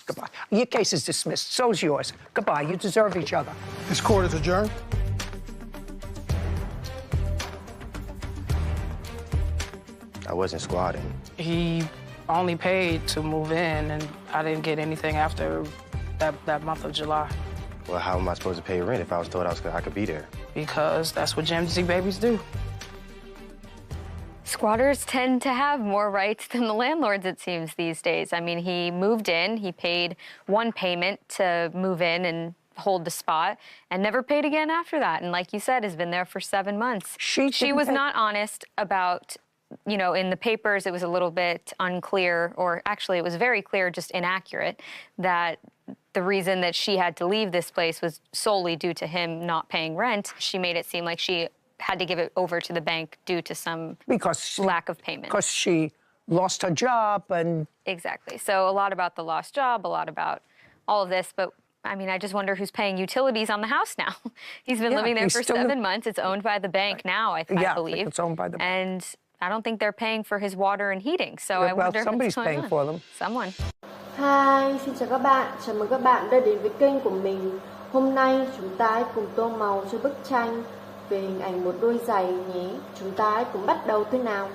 E: Goodbye. Your case is dismissed. So's yours. Goodbye. You deserve each other.
V: This court is adjourned.
H: I wasn't squatting.
J: He only paid to move in, and I didn't get anything after that month of July.
H: Well, how am I supposed to pay rent if I was told I could be there?
J: Because that's what Gen Z babies do.
G: Squatters tend to have more rights than the landlords, it seems, these days. I mean, he moved in, he paid one payment to move in, and hold the spot and never paid again after that. And like you said, has been there for 7 months. She was not honest about, you know, in the papers it was a little bit unclear, or actually it was very clear, just inaccurate, that the reason that she had to leave this place was solely due to him not paying rent. She made it seem like she had to give it over to the bank due to some lack of payment.
E: Because she lost her job and...
G: Exactly. So a lot about the lost job, a lot about all of this, but I mean, I just wonder who's paying utilities on the house now. He's been living there for 7 months. It's owned by the bank now, I believe.
E: It's owned by the bank.
G: And I don't think they're paying for his water and heating. So I wonder
E: somebody's
G: what's going
E: paying
G: on.
E: for them.
G: Someone.
D: Hi, xin chào các bạn. Chào mừng các bạn đã đến với kênh của mình. Hôm nay chúng ta hãy cùng tô màu cho bức tranh về hình ảnh một đôi giày nhé. Chúng ta hãy cùng bắt đầu thôi nào.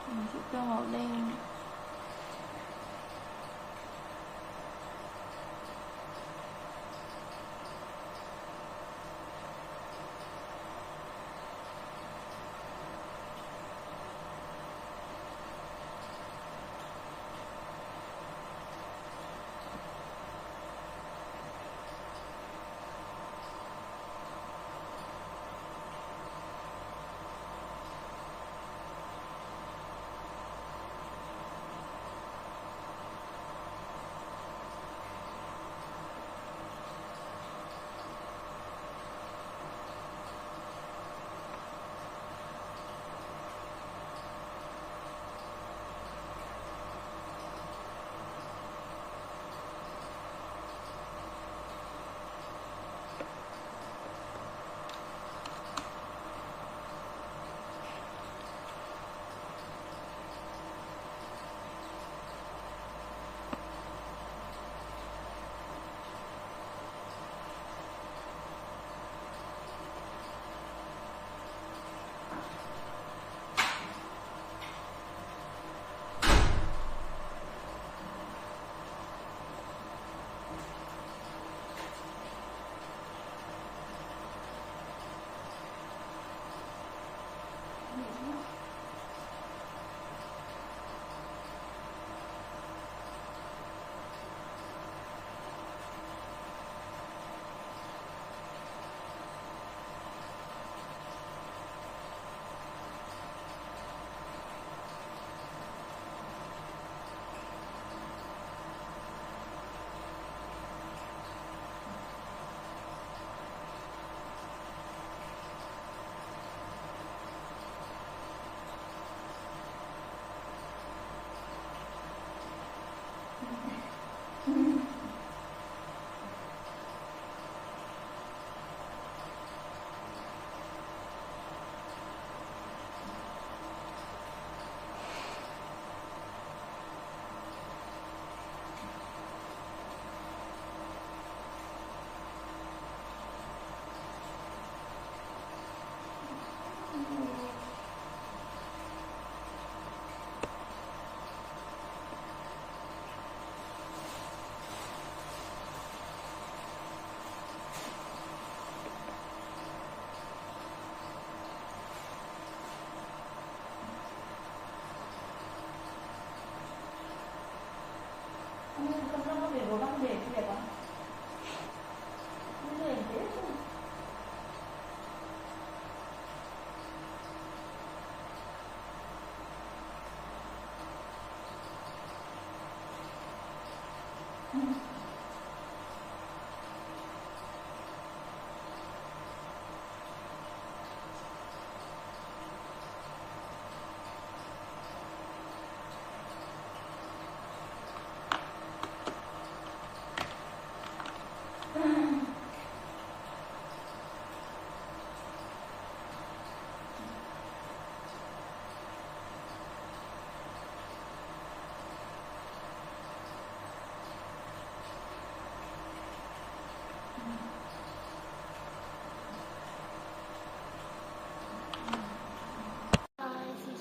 D: Mình sẽ tô màu đen.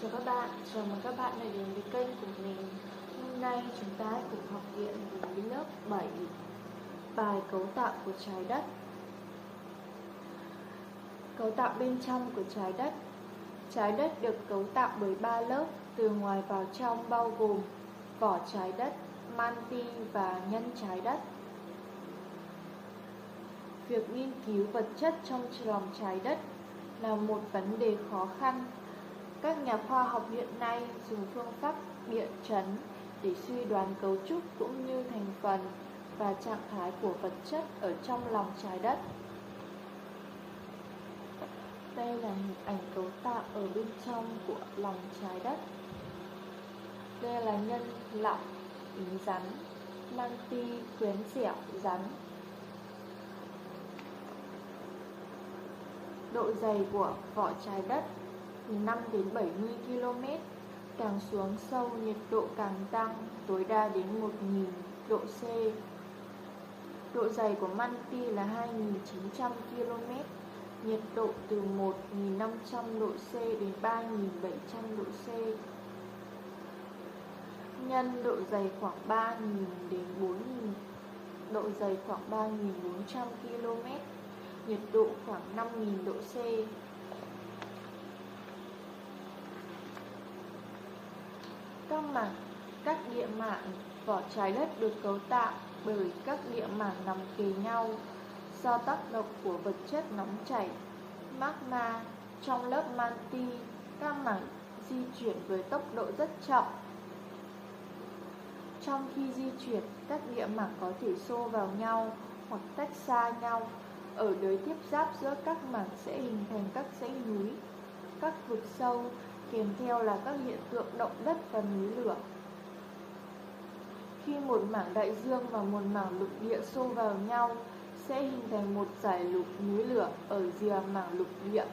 D: Chào các bạn, chào mừng các bạn đã đến với kênh của mình. Hôm nay chúng ta hãy cùng học luyện với lớp 7 bài cấu tạo của trái đất. Cấu tạo bên trong của trái đất. Trái đất được cấu tạo bởi 3 lớp từ ngoài vào trong, bao gồm vỏ trái đất, manti và nhân trái đất. Việc nghiên cứu vật chất trong lòng trái đất là một vấn đề khó khăn. Các nhà khoa học hiện nay dùng phương pháp địa chấn để suy đoán cấu trúc cũng như thành phần và trạng thái của vật chất ở trong lòng trái đất. Đây là hình ảnh cấu tạo ở bên trong của lòng trái đất. Đây là nhân lọng, ý rắn, manti, quyến dẻo, rắn. Độ dày của vỏ trái đất từ 5 đến 70 km, càng xuống sâu nhiệt độ càng tăng, tối đa đến 1000 độ C. Độ dày của manti là 2900 km, nhiệt độ từ 1500 độ C đến 3700 độ C. Nhân độ dày khoảng 3000 đến 4000, độ dày khoảng 3400 km, nhiệt độ khoảng 5000 độ C. Các địa mảng vỏ trái đất được cấu tạo bởi các địa mảng nằm kề nhau do tác động của vật chất nóng chảy, magma trong lớp manti. Các mảng di chuyển với tốc độ rất chậm. Trong khi di chuyển, các địa mảng có thể xô vào nhau hoặc tách xa nhau. Ở đới tiếp giáp giữa các mảng sẽ hình thành các dãy núi, các vực sâu, kèm theo là các hiện tượng động đất và núi lửa. Khi một mảng đại dương và một mảng lục địa xô vào nhau, sẽ hình thành một dải núi lửa ở rìa mảng lục địa,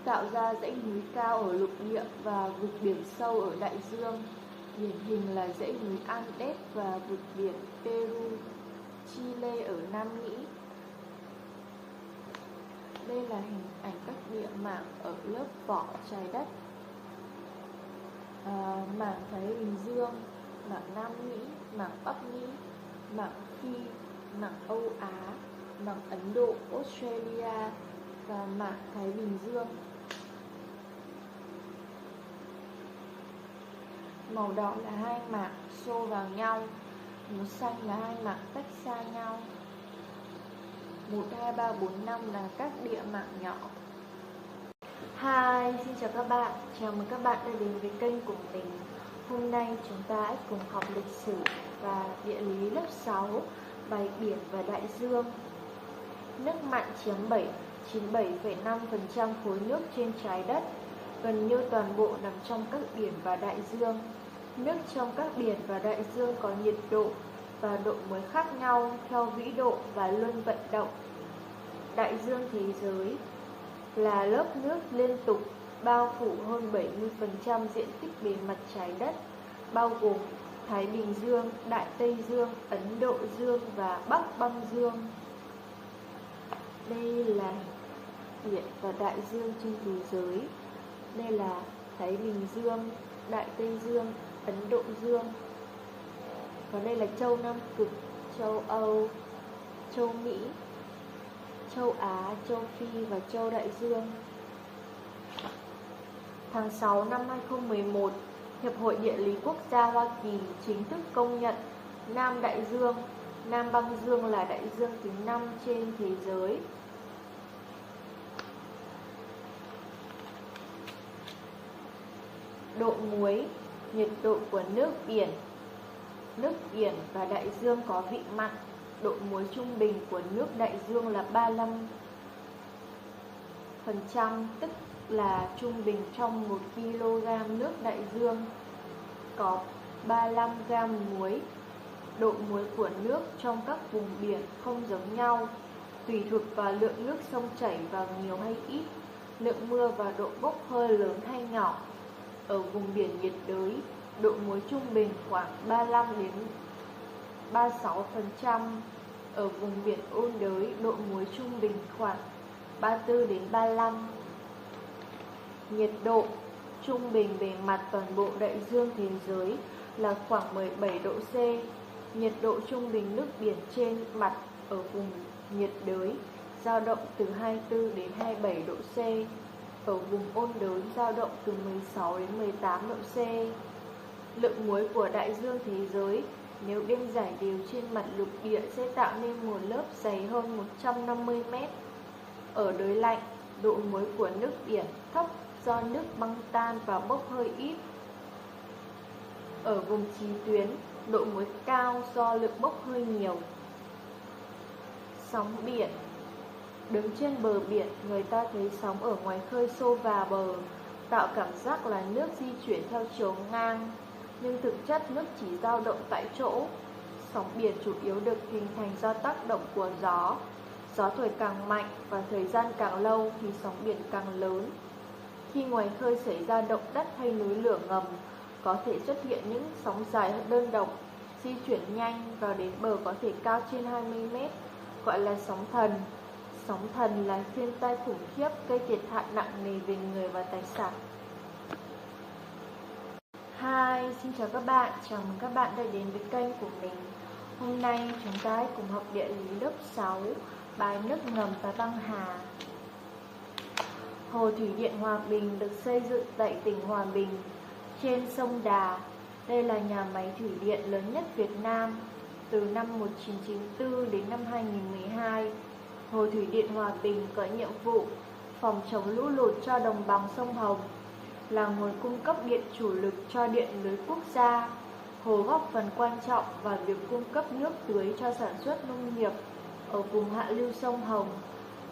D: tạo ra dãy núi cao ở lục địa và vực biển sâu ở đại dương. Điển hình là dãy núi Andes và vực biển Peru, Chile ở Nam Mỹ. Đây là hình ảnh các địa mảng ở lớp vỏ trái đất. Mảng Thái Bình Dương, mảng Nam Mỹ, mảng Bắc Mỹ, mảng Phi, mảng Âu Á, mảng Ấn Độ, Australia và mảng Thái Bình Dương. Màu đỏ là hai mảng xô vào nhau, màu xanh là hai mảng tách xa nhau. 1, 2, 3, 4, 5 là các địa mảng nhỏ. Hi, xin chào các bạn. Chào mừng các bạn đã đến với kênh của mình. Hôm nay chúng ta hãy cùng học lịch sử và địa lý lớp 6, bài biển và đại dương. Nước mặn chiếm 97,5% khối nước trên trái đất, gần như toàn bộ nằm trong các biển và đại dương. Nước trong các biển và đại dương có nhiệt độ và độ muối khác nhau theo vĩ độ và luân vận động. Đại dương thế giới là lớp nước liên tục bao phủ hơn 70% diện tích bề mặt trái đất, bao gồm Thái Bình Dương, Đại Tây Dương, Ấn Độ Dương và Bắc Băng Dương. Đây là biển và đại dương trên thế giới. Đây là Thái Bình Dương, Đại Tây Dương, Ấn Độ Dương. Và đây là châu Nam Cực, châu Âu, châu Mỹ, châu Á, châu Phi và châu Đại Dương. Tháng 6 năm 2011, Hiệp hội Địa lý Quốc gia Hoa Kỳ chính thức công nhận Nam Đại Dương, Nam Băng Dương là đại dương thứ 5 trên thế giới. Độ muối, nhiệt độ của nước biển và đại dương có vị mặn. Độ muối trung bình của nước đại dương là 35%, tức là trung bình trong 1 kg nước đại dương có 35 gram muối. Độ muối của nước trong các vùng biển không giống nhau, tùy thuộc vào lượng nước sông chảy vào nhiều hay ít, lượng mưa và độ bốc hơi lớn hay nhỏ. Ở vùng biển nhiệt đới, độ muối trung bình khoảng 35 đến 36%. Ở vùng biển ôn đới, độ muối trung bình khoảng 34 đến 35. Nhiệt độ trung bình bề mặt toàn bộ đại dương thế giới là khoảng 17 độ C. Nhiệt độ trung bình nước biển trên mặt ở vùng nhiệt đới dao động từ 24 đến 27 độ C. Ở vùng ôn đới dao động từ 16 đến 18 độ C. Lượng muối của đại dương thế giới nếu đem rải đều trên mặt lục địa sẽ tạo nên một lớp dày hơn 150 mét. Ở đới lạnh, độ muối của nước biển thấp do nước băng tan và bốc hơi ít. Ở vùng chí tuyến, độ muối cao do lượng bốc hơi nhiều. Sóng biển. Đứng trên bờ biển, người ta thấy sóng ở ngoài khơi xô vào bờ, tạo cảm giác là nước di chuyển theo chiều ngang, nhưng thực chất nước chỉ dao động tại chỗ. Sóng biển chủ yếu được hình thành do tác động của gió. Gió thổi càng mạnh và thời gian càng lâu thì sóng biển càng lớn. Khi ngoài khơi xảy ra động đất hay núi lửa ngầm, có thể xuất hiện những sóng dài đơn độc, di chuyển nhanh và đến bờ có thể cao trên 20 mét, gọi là sóng thần. Sóng thần là thiên tai khủng khiếp gây thiệt hại nặng nề về người và tài sản. Hi, xin chào các bạn, chào mừng các bạn đã đến với kênh của mình. Hôm nay chúng ta hãy cùng học địa lý lớp 6, bài nước ngầm và băng hà. Hồ Thủy Điện Hòa Bình được xây dựng tại tỉnh Hòa Bình, trên sông Đà. Đây là nhà máy thủy điện lớn nhất Việt Nam. Từ năm 1994 đến năm 2012, Hồ Thủy Điện Hòa Bình có nhiệm vụ phòng chống lũ lụt cho đồng bằng sông Hồng, là nguồn cung cấp điện chủ lực cho điện lưới quốc gia. Hồ góp phần quan trọng vào việc cung cấp nước tưới cho sản xuất nông nghiệp ở vùng hạ lưu sông Hồng.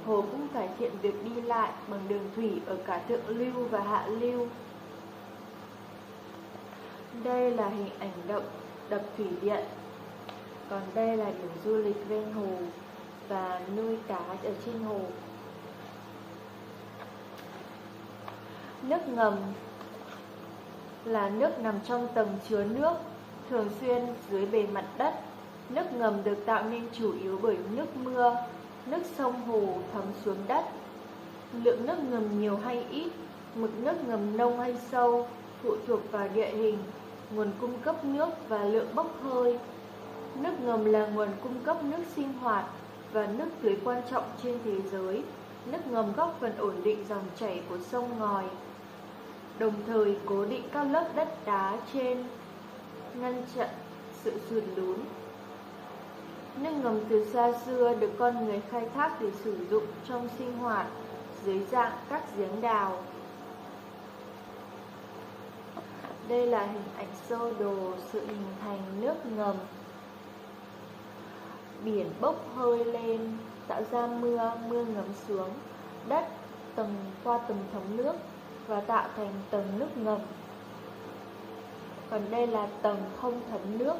D: Hồ cũng cải thiện việc đi lại bằng đường thủy ở cả thượng lưu và hạ lưu. Đây là hình ảnh đập thủy điện. Còn đây là điểm du lịch ven hồ và nuôi cá ở trên hồ. Nước ngầm là nước nằm trong tầng chứa nước, thường xuyên dưới bề mặt đất. Nước ngầm được tạo nên chủ yếu bởi nước mưa, nước sông hồ thấm xuống đất. Lượng nước ngầm nhiều hay ít, mực nước ngầm nông hay sâu phụ thuộc vào địa hình, nguồn cung cấp nước và lượng bốc hơi. Nước ngầm là nguồn cung cấp nước sinh hoạt và nước tưới quan trọng trên thế giới. Nước ngầm góp phần ổn định dòng chảy của sông ngòi, đồng thời cố định các lớp đất đá trên, ngăn chặn sự sụt lún. Nước ngầm từ xa xưa được con người khai thác để sử dụng trong sinh hoạt dưới dạng các giếng đào. Đây là hình ảnh sơ đồ sự hình thành nước ngầm. Biển bốc hơi lên tạo ra mưa ngấm xuống đất qua từng thấm nước và tạo thành tầng nước ngầm. Còn đây là tầng không thấm nước.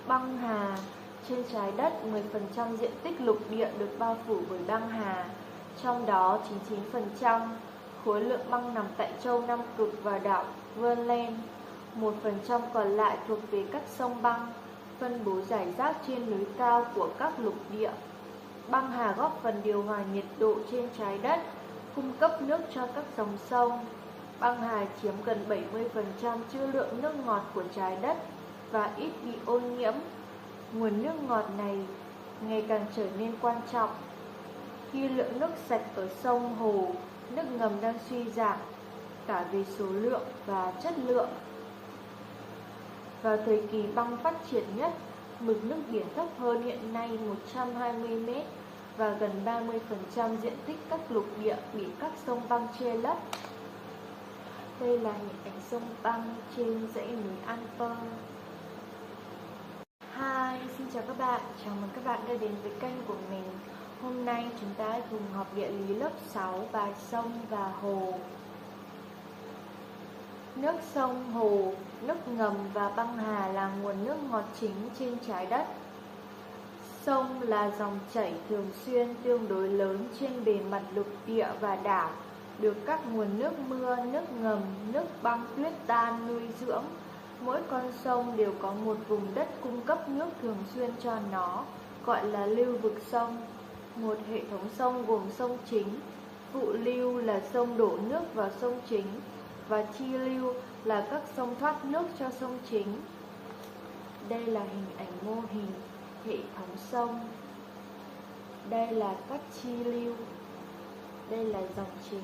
D: Băng hà. Trên trái đất, 10% diện tích lục địa được bao phủ bởi băng hà. Trong đó, 99% khối lượng băng nằm tại châu Nam Cực và đảo Greenland. 1% còn lại thuộc về các sông băng, phân bố rải rác trên núi cao của các lục địa. Băng hà góp phần điều hòa nhiệt độ trên trái đất, cung cấp nước cho các dòng sông. Băng hà chiếm gần 70% trữ lượng nước ngọt của trái đất và ít bị ô nhiễm. Nguồn nước ngọt này ngày càng trở nên quan trọng khi lượng nước sạch ở sông hồ, nước ngầm đang suy giảm cả về số lượng và chất lượng. Vào thời kỳ băng phát triển nhất, mực nước biển thấp hơn hiện nay 120 mét và gần 30% diện tích các lục địa bị các sông băng che lấp. Đây là hình ảnh sông băng trên dãy núi Alper. Hi, xin chào các bạn, chào mừng các bạn đã đến với kênh của mình. Hôm nay chúng ta hãy cùng học địa lý lớp 6, bài sông và hồ. Nước sông, hồ, nước ngầm và băng hà là nguồn nước ngọt chính trên trái đất. Sông là dòng chảy thường xuyên tương đối lớn trên bề mặt lục địa và đảo, được các nguồn nước mưa, nước ngầm, nước băng tuyết tan nuôi dưỡng. Mỗi con sông đều có một vùng đất cung cấp nước thường xuyên cho nó, gọi là lưu vực sông. Một hệ thống sông gồm sông chính, phụ lưu là sông đổ nước vào sông chính, và chi lưu là các sông thoát nước cho sông chính. Đây là hình ảnh mô hình hệ thống sông. Đây là các chi lưu. Đây là dòng chính.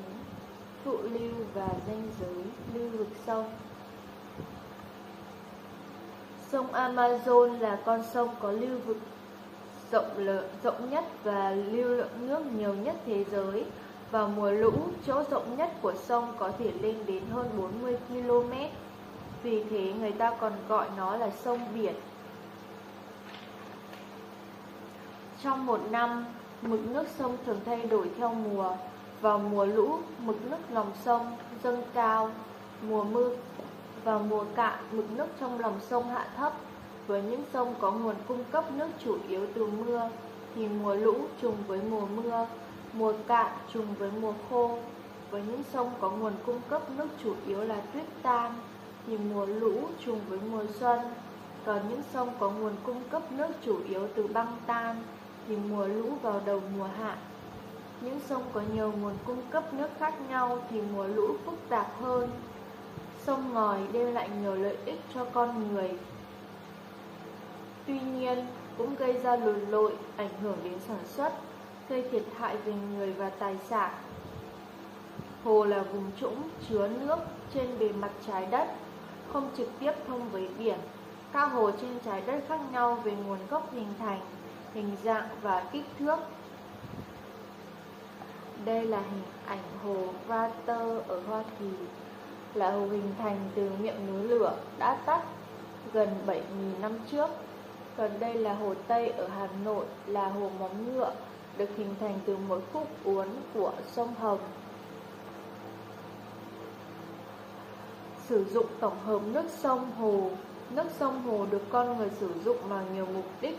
D: phụ lưu và ranh giới lưu vực sông. Sông Amazon là con sông có lưu vực rộng nhất và lưu lượng nước nhiều nhất thế giới. Vào mùa lũ, chỗ rộng nhất của sông có thể lên đến hơn 40 km. Vì thế người ta còn gọi nó là sông biển. Trong một năm, mực nước sông thường thay đổi theo mùa. Vào mùa lũ, mực nước lòng sông dâng cao. Vào mùa cạn, mực nước trong lòng sông hạ thấp. Với những sông có nguồn cung cấp nước chủ yếu từ mưa, thì mùa lũ trùng với mùa mưa, mùa cạn trùng với mùa khô. Với những sông có nguồn cung cấp nước chủ yếu là tuyết tan, thì mùa lũ trùng với mùa xuân. Còn những sông có nguồn cung cấp nước chủ yếu từ băng tan, thì mùa lũ vào đầu mùa hạ. Những sông có nhiều nguồn cung cấp nước khác nhau thì mùa lũ phức tạp hơn. Sông ngòi đem lại nhiều lợi ích cho con người. Tuy nhiên, cũng gây ra lụt lội, ảnh hưởng đến sản xuất, gây thiệt hại về người và tài sản. Hồ là vùng trũng chứa nước trên bề mặt trái đất, không trực tiếp thông với biển. Các hồ trên trái đất khác nhau về nguồn gốc hình thành, hình dạng và kích thước. Đây là hình ảnh hồ Vater ở Hoa Kỳ, là hồ hình thành từ miệng núi lửa đã tắt gần 7.000 năm trước. Còn đây là hồ Tây ở Hà Nội, là hồ Móng Ngựa, được hình thành từ một khúc uốn của sông Hồng. Sử dụng tổng hợp nước sông hồ. Nước sông hồ được con người sử dụng vào nhiều mục đích: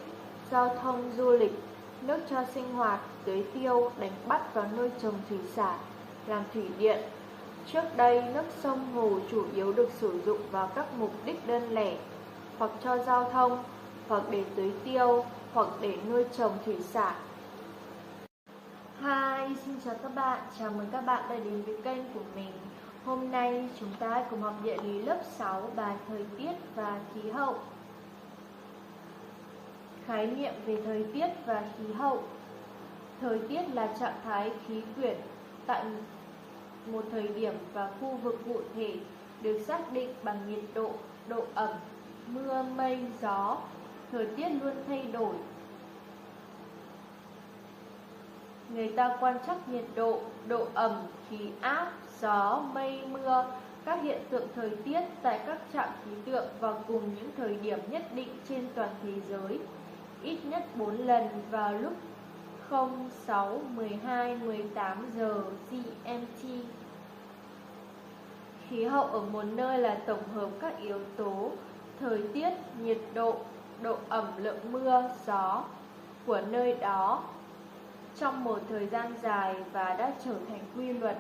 D: giao thông, du lịch, nước cho sinh hoạt, tưới tiêu, đánh bắt và nuôi trồng thủy sản, làm thủy điện. Trước đây, nước sông hồ chủ yếu được sử dụng vào các mục đích đơn lẻ, hoặc cho giao thông, hoặc để tưới tiêu, hoặc để nuôi trồng thủy sản. Hi, xin chào các bạn, chào mừng các bạn đã đến với kênh của mình. Hôm nay chúng ta cùng học địa lý lớp 6 bài thời tiết và khí hậu. Khái niệm về thời tiết và khí hậu. Thời tiết là trạng thái khí quyển tại một thời điểm và khu vực cụ thể, được xác định bằng nhiệt độ, độ ẩm, mưa, mây, gió. Thời tiết luôn thay đổi. Người ta quan trắc nhiệt độ, độ ẩm, khí áp, gió, mây, mưa, các hiện tượng thời tiết tại các trạm khí tượng vào cùng những thời điểm nhất định trên toàn thế giới, ít nhất 4 lần vào lúc 0, 6, 12, 18 giờ GMT. Khí hậu ở một nơi là tổng hợp các yếu tố thời tiết, nhiệt độ, độ ẩm, lượng mưa, gió của nơi đó trong một thời gian dài và đã trở thành quy luật.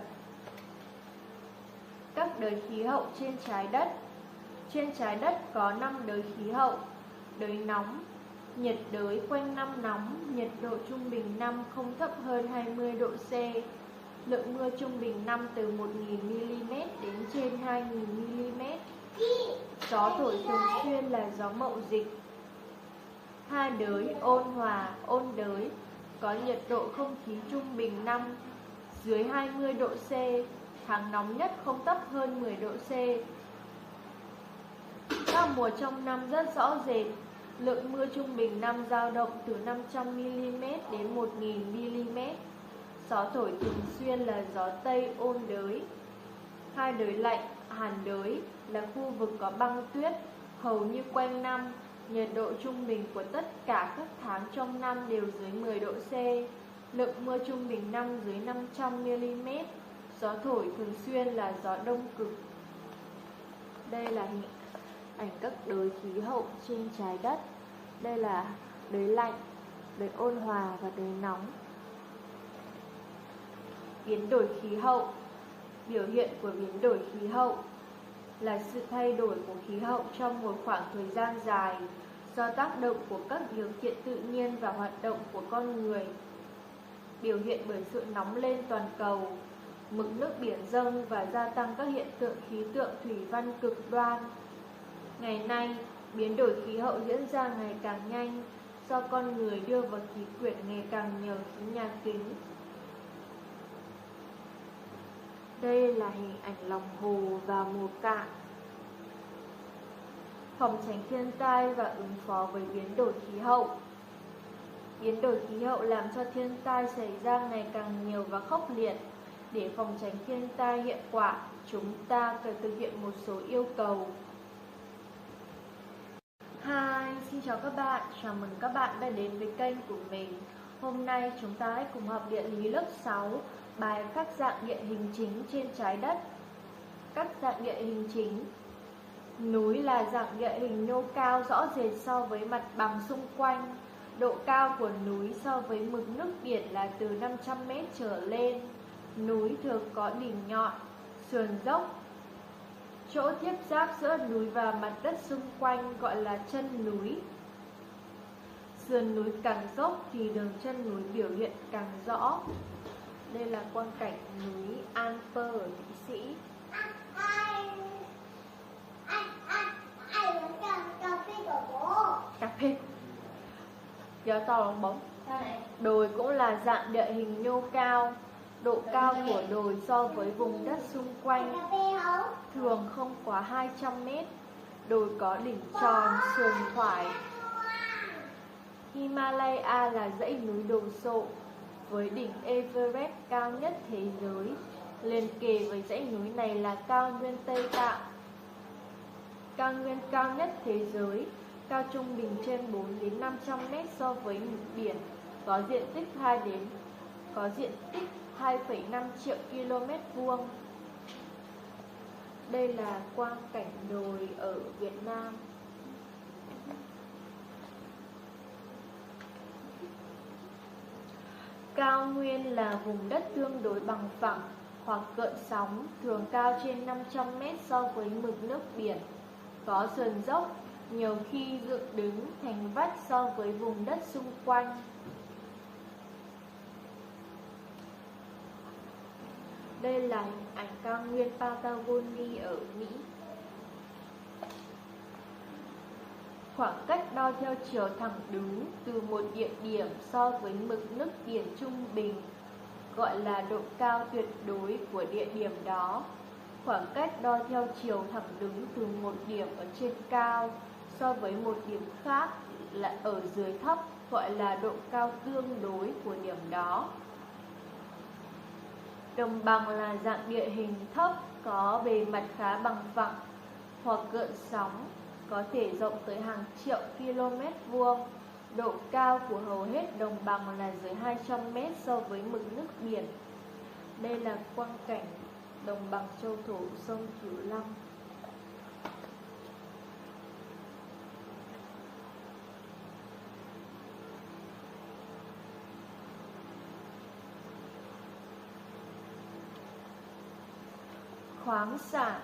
D: Các đới khí hậu trên trái đất. Trên trái đất có 5 đới khí hậu: đới nóng, nhiệt đới quanh năm nóng, nhiệt độ trung bình năm không thấp hơn 20 độ C, lượng mưa trung bình năm từ 1.000 mm đến trên 2.000 mm. Gió thổi thường xuyên là gió mậu dịch. 2 đới ôn hòa, ôn đới, có nhiệt độ không khí trung bình năm dưới 20 độ C, tháng nóng nhất không thấp hơn 10 độ C. Các mùa trong năm rất rõ rệt, lượng mưa trung bình năm dao động từ 500 mm đến 1.000 mm. Gió thổi thường xuyên là gió Tây ôn đới. 2 đới lạnh, hàn đới, là khu vực có băng tuyết hầu như quanh năm. Nhiệt độ trung bình của tất cả các tháng trong năm đều dưới 10 độ C. Lượng mưa trung bình năm dưới 500 mm. Gió thổi thường xuyên là gió đông cực. Đây là hình ảnh các đới khí hậu trên trái đất. Đây là đới lạnh, đới ôn hòa và đới nóng. Biến đổi khí hậu. Biểu hiện của biến đổi khí hậu là sự thay đổi của khí hậu trong một khoảng thời gian dài do tác động của các điều kiện tự nhiên và hoạt động của con người. Biểu hiện bởi sự nóng lên toàn cầu, mực nước biển dâng và gia tăng các hiện tượng khí tượng thủy văn cực đoan. Ngày nay, biến đổi khí hậu diễn ra ngày càng nhanh do con người đưa vào khí quyển ngày càng nhiều khí nhà kính. Đây là hình ảnh lòng hồ vào mùa cạn. Phòng tránh thiên tai và ứng phó với biến đổi khí hậu. Biến đổi khí hậu làm cho thiên tai xảy ra ngày càng nhiều và khốc liệt. Để phòng tránh thiên tai hiệu quả, chúng ta cần thực hiện một số yêu cầu. Hi, xin chào các bạn, chào mừng các bạn đã đến với kênh của mình. Hôm nay chúng ta hãy cùng học địa lý lớp 6, bài các dạng địa hình chính trên trái đất. Các dạng địa hình chính. Núi là dạng địa hình nhô cao rõ rệt so với mặt bằng xung quanh. Độ cao của núi so với mực nước biển là từ 500 m trở lên. Núi thường có đỉnh nhọn, sườn dốc. Chỗ tiếp giáp giữa núi và mặt đất xung quanh gọi là chân núi. Sườn núi càng dốc thì đường chân núi biểu hiện càng rõ. Đây là quang cảnh núi Alper ở Thụy Sĩ. Cà phê. Kéo to bóng bóng. Đồi cũng là dạng địa hình nhô cao. Độ cao của đồi so với vùng đất xung quanh thường không quá 200 m. Đồi có đỉnh tròn, sườn thoải. Himalaya là dãy núi đồ sộ với đỉnh Everest cao nhất thế giới. Liền kề với dãy núi này là cao nguyên Tây Tạng, cao nguyên cao nhất thế giới, cao trung bình trên 4 đến 500 m so với mực biển, có diện tích 2,5 triệu km vuông. Đây là quang cảnh đồi ở Việt Nam. Cao nguyên là vùng đất tương đối bằng phẳng hoặc gợn sóng, thường cao trên 500 m so với mực nước biển, có sườn dốc, nhiều khi dựng đứng thành vách so với vùng đất xung quanh. Đây là hình ảnh cao nguyên Patagonia ở Mỹ. Khoảng cách đo theo chiều thẳng đứng từ một địa điểm so với mực nước biển trung bình gọi là độ cao tuyệt đối của địa điểm đó. Khoảng cách đo theo chiều thẳng đứng từ một điểm ở trên cao so với một điểm khác là ở dưới thấp gọi là độ cao tương đối của điểm đó. Đồng bằng là dạng địa hình thấp có bề mặt khá bằng phẳng hoặc gợn sóng, có thể rộng tới hàng triệu km vuông. Độ cao của hầu hết đồng bằng là dưới 200 m so với mực nước biển. Đây là quang cảnh đồng bằng châu thổ sông Cửu Long. Khoáng sản.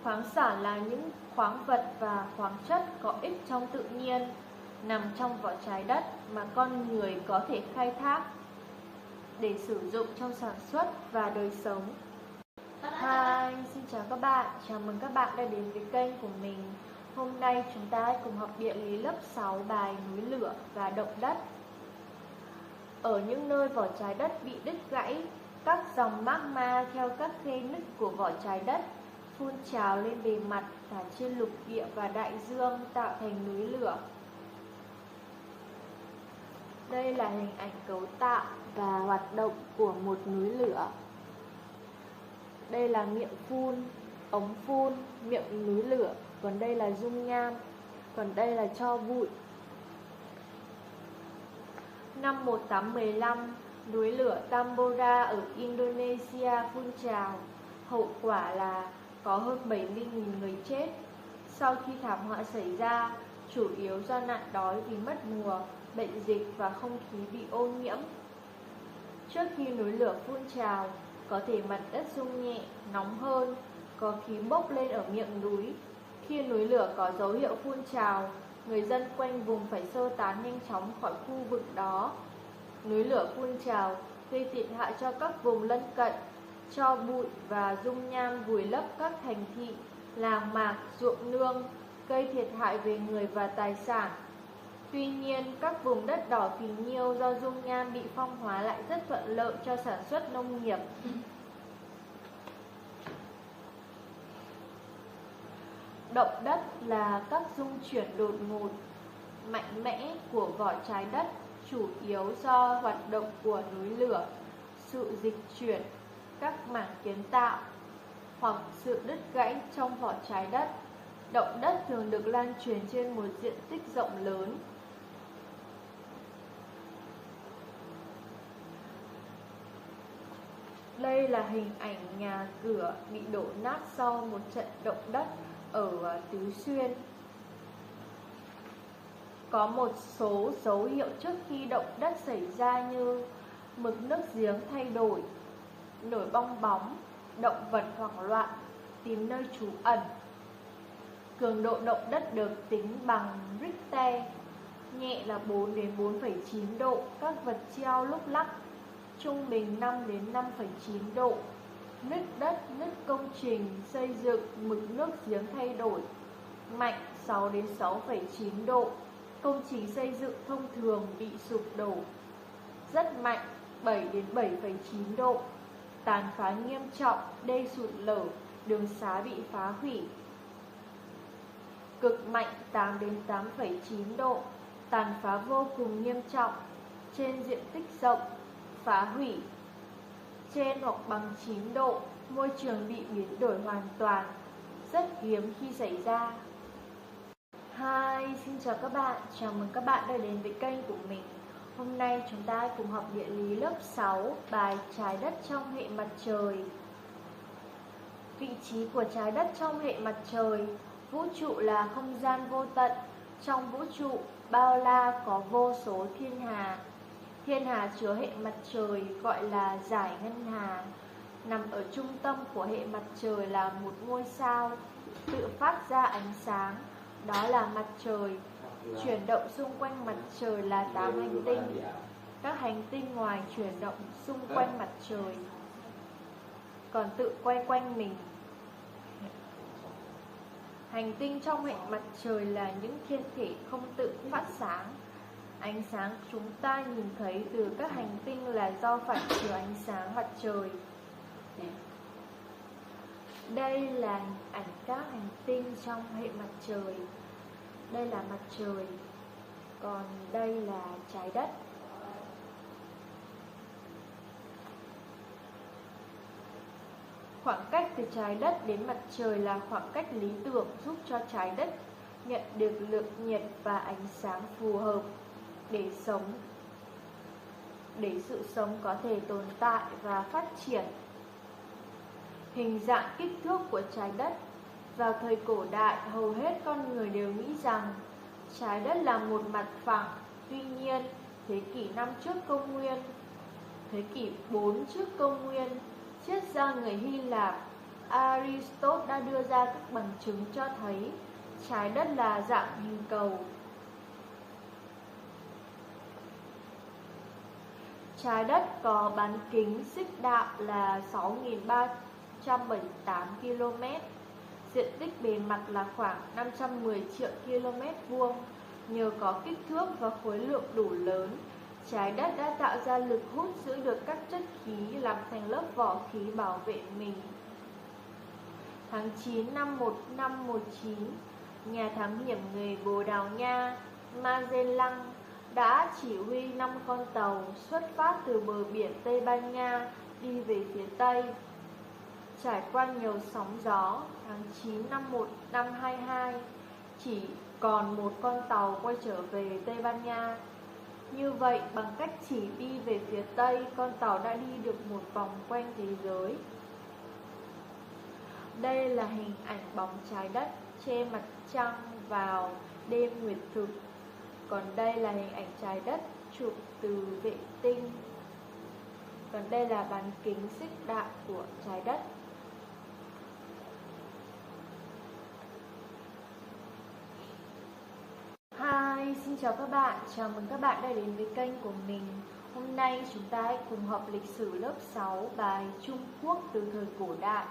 D: Khoáng sản là những khoáng vật và khoáng chất có ích trong tự nhiên, nằm trong vỏ trái đất mà con người có thể khai thác để sử dụng trong sản xuất và đời sống. Hi, xin chào các bạn, chào mừng các bạn đã đến với kênh của mình. Hôm nay chúng ta hãy cùng học địa lý lớp 6 bài núi lửa và động đất. Ở những nơi vỏ trái đất bị đứt gãy, các dòng magma theo các khe nứt của vỏ trái đất phun trào lên bề mặt cả trên lục địa và đại dương tạo thành núi lửa. Đây là hình ảnh cấu tạo và hoạt động của một núi lửa. Đây là miệng phun, ống phun, miệng núi lửa, còn đây là dung nham, còn đây là tro bụi. Năm 1815, núi lửa Tambora ở Indonesia phun trào. Hậu quả là có hơn 70.000 người chết. Sau khi thảm họa xảy ra, chủ yếu do nạn đói vì mất mùa, bệnh dịch và không khí bị ô nhiễm. Trước khi núi lửa phun trào, có thể mặt đất rung nhẹ, nóng hơn, có khí bốc lên ở miệng núi. Khi núi lửa có dấu hiệu phun trào, người dân quanh vùng phải sơ tán nhanh chóng khỏi khu vực đó. Núi lửa phun trào gây thiệt hại cho các vùng lân cận, tro bụi và dung nham vùi lấp các thành thị, làng mạc, ruộng nương, gây thiệt hại về người và tài sản. Tuy nhiên, các vùng đất đỏ phì nhiêu do dung nham bị phong hóa lại rất thuận lợi cho sản xuất nông nghiệp. Động đất là các rung chuyển đột ngột, mạnh mẽ của vỏ trái đất, chủ yếu do hoạt động của núi lửa, sự dịch chuyển các mảng kiến tạo hoặc sự đứt gãy trong vỏ trái đất. Động đất thường được lan truyền trên một diện tích rộng lớn. Đây là hình ảnh nhà cửa bị đổ nát sau một trận động đất ở Tứ Xuyên. Có một số dấu hiệu trước khi động đất xảy ra như mực nước giếng thay đổi, nổi bong bóng, động vật hoảng loạn, tìm nơi trú ẩn. Cường độ động đất được tính bằng Richter, nhẹ là 4 đến 4,9 độ, các vật treo lúc lắc, trung bình 5 đến 5,9 độ. Nứt đất, nứt công trình xây dựng, mực nước giếng thay đổi, mạnh 6 đến 6,9 độ. Công trình xây dựng thông thường bị sụp đổ, rất mạnh 7 đến 7,9 độ. Tàn phá nghiêm trọng, đê sụt lở, đường xá bị phá hủy. Cực mạnh 8 đến 8,9 độ, tàn phá vô cùng nghiêm trọng, trên diện tích rộng, phá hủy. Trên hoặc bằng 9 độ, môi trường bị biến đổi hoàn toàn, rất hiếm khi xảy ra. Hi, xin chào các bạn, chào mừng các bạn đã đến với kênh của mình. Hôm nay chúng ta cùng học địa lý lớp 6, bài trái đất trong hệ mặt trời. Vị trí của trái đất trong hệ mặt trời. Vũ trụ là không gian vô tận. Trong vũ trụ bao la có vô số thiên hà. Thiên hà chứa hệ mặt trời gọi là dải ngân hà. Nằm ở trung tâm của hệ mặt trời là một ngôi sao tự phát ra ánh sáng, đó là mặt trời. Chuyển động xung quanh mặt trời là 8 hành tinh. Các hành tinh ngoài chuyển động xung quanh mặt trời còn tự quay quanh mình. Hành tinh trong hệ mặt trời là những thiên thể không tự phát sáng. Ánh sáng chúng ta nhìn thấy từ các hành tinh là do phản chiếu ánh sáng mặt trời. Đây là hình ảnh các hành tinh trong hệ mặt trời. Đây là mặt trời, còn đây là trái đất. Khoảng cách từ trái đất đến mặt trời là khoảng cách lý tưởng giúp cho trái đất nhận được lượng nhiệt và ánh sáng phù hợp để sự sống có thể tồn tại và phát triển. Hình dạng kích thước của trái đất. Vào thời cổ đại, hầu hết con người đều nghĩ rằng trái đất là một mặt phẳng. Tuy nhiên, thế kỷ 5 trước công nguyên, thế kỷ 4 trước công nguyên, triết gia người Hy Lạp Aristotle đã đưa ra các bằng chứng cho thấy trái đất là dạng hình cầu. Trái đất có bán kính xích đạo là 6.378 km. Diện tích bề mặt là khoảng 510 triệu km vuông. Nhờ có kích thước và khối lượng đủ lớn, trái đất đã tạo ra lực hút giữ được các chất khí làm thành lớp vỏ khí bảo vệ mình. Tháng 9 năm 1519, nhà thám hiểm người Bồ Đào Nha Magellan đã chỉ huy 5 con tàu xuất phát từ bờ biển Tây Ban Nha đi về phía Tây. Trải qua nhiều sóng gió, tháng 9 năm 1522, chỉ còn một con tàu quay trở về Tây Ban Nha. Như vậy, bằng cách chỉ đi về phía Tây, con tàu đã đi được một vòng quanh thế giới. Đây là hình ảnh bóng trái đất trên mặt trăng vào đêm nguyệt thực. Còn đây là hình ảnh trái đất chụp từ vệ tinh. Còn đây là bán kính xích đạo của trái đất. Hi, xin chào các bạn, chào mừng các bạn đã đến với kênh của mình. Hôm nay chúng ta hãy cùng học lịch sử lớp 6, bài Trung Quốc từ thời cổ đại.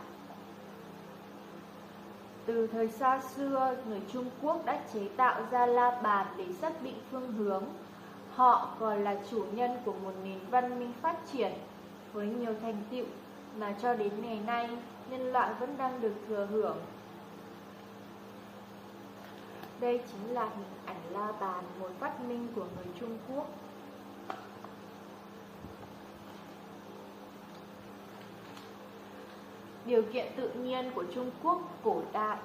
D: Từ thời xa xưa, người Trung Quốc đã chế tạo ra la bàn để xác định phương hướng. Họ còn là chủ nhân của một nền văn minh phát triển với nhiều thành tựu mà cho đến ngày nay nhân loại vẫn đang được thừa hưởng. Đây chính là hình ảnh la bàn, một phát minh của người Trung Quốc. Điều kiện tự nhiên của Trung Quốc cổ đại.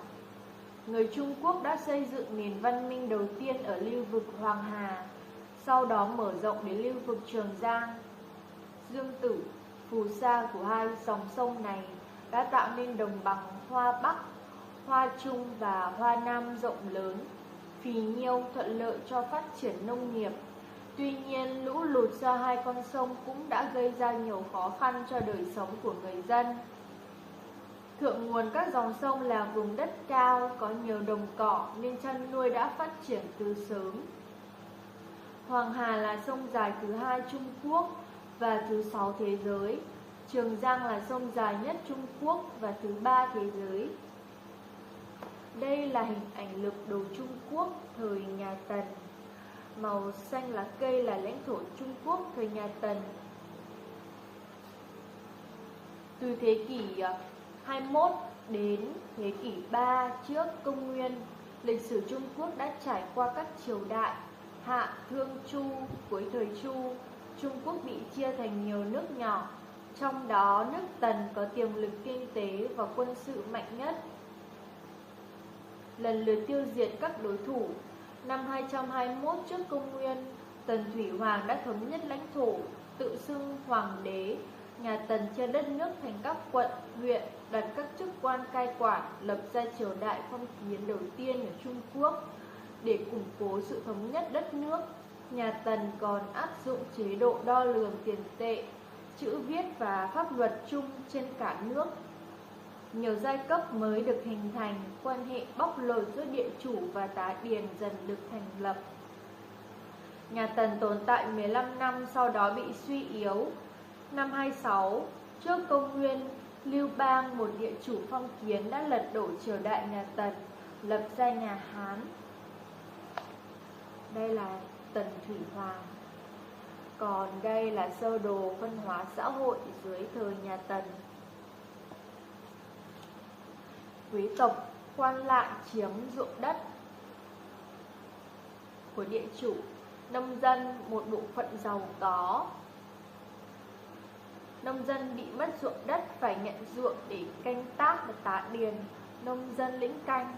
D: Người Trung Quốc đã xây dựng nền văn minh đầu tiên ở lưu vực Hoàng Hà, sau đó mở rộng đến lưu vực Trường Giang. Dương Tử, phù sa của hai dòng sông này đã tạo nên đồng bằng Hoa Bắc, Hoa Trung và Hoa Nam rộng lớn, phì nhiêu thuận lợi cho phát triển nông nghiệp. Tuy nhiên, lũ lụt do hai con sông cũng đã gây ra nhiều khó khăn cho đời sống của người dân. Thượng nguồn các dòng sông là vùng đất cao, có nhiều đồng cỏ nên chăn nuôi đã phát triển từ sớm. Hoàng Hà là sông dài thứ hai Trung Quốc và thứ 6 thế giới. Trường Giang là sông dài nhất Trung Quốc và thứ 3 thế giới. Đây là hình ảnh lược đồ Trung Quốc thời nhà Tần. Màu xanh lá cây là lãnh thổ Trung Quốc thời nhà Tần. Từ thế kỷ 21 đến thế kỷ 3 trước công nguyên, lịch sử Trung Quốc đã trải qua các triều đại Hạ, Thương, Chu. Cuối thời Chu, Trung Quốc bị chia thành nhiều nước nhỏ, trong đó nước Tần có tiềm lực kinh tế và quân sự mạnh nhất, lần lượt tiêu diệt các đối thủ. Năm 221 trước công nguyên, Tần Thủy Hoàng đã thống nhất lãnh thổ, tự xưng hoàng đế. Nhà Tần chia đất nước thành các quận, huyện, đặt các chức quan cai quản, lập ra triều đại phong kiến đầu tiên ở Trung Quốc. Để củng cố sự thống nhất đất nước, nhà Tần còn áp dụng chế độ đo lường tiền tệ, chữ viết và pháp luật chung trên cả nước. Nhiều giai cấp mới được hình thành, quan hệ bóc lột giữa địa chủ và tá điền dần được thành lập. Nhà Tần tồn tại 15 năm, sau đó bị suy yếu. Năm 26 trước công nguyên, Lưu Bang, một địa chủ phong kiến, đã lật đổ triều đại nhà Tần, lập ra nhà Hán. Đây là Tần Thủy Hoàng. Còn đây là sơ đồ phân hóa xã hội dưới thời nhà Tần. Quý tộc quan lại chiếm ruộng đất của địa chủ, nông dân một bộ phận giàu có. Nông dân bị mất ruộng đất phải nhận ruộng để canh tác và tá điền, nông dân lĩnh canh.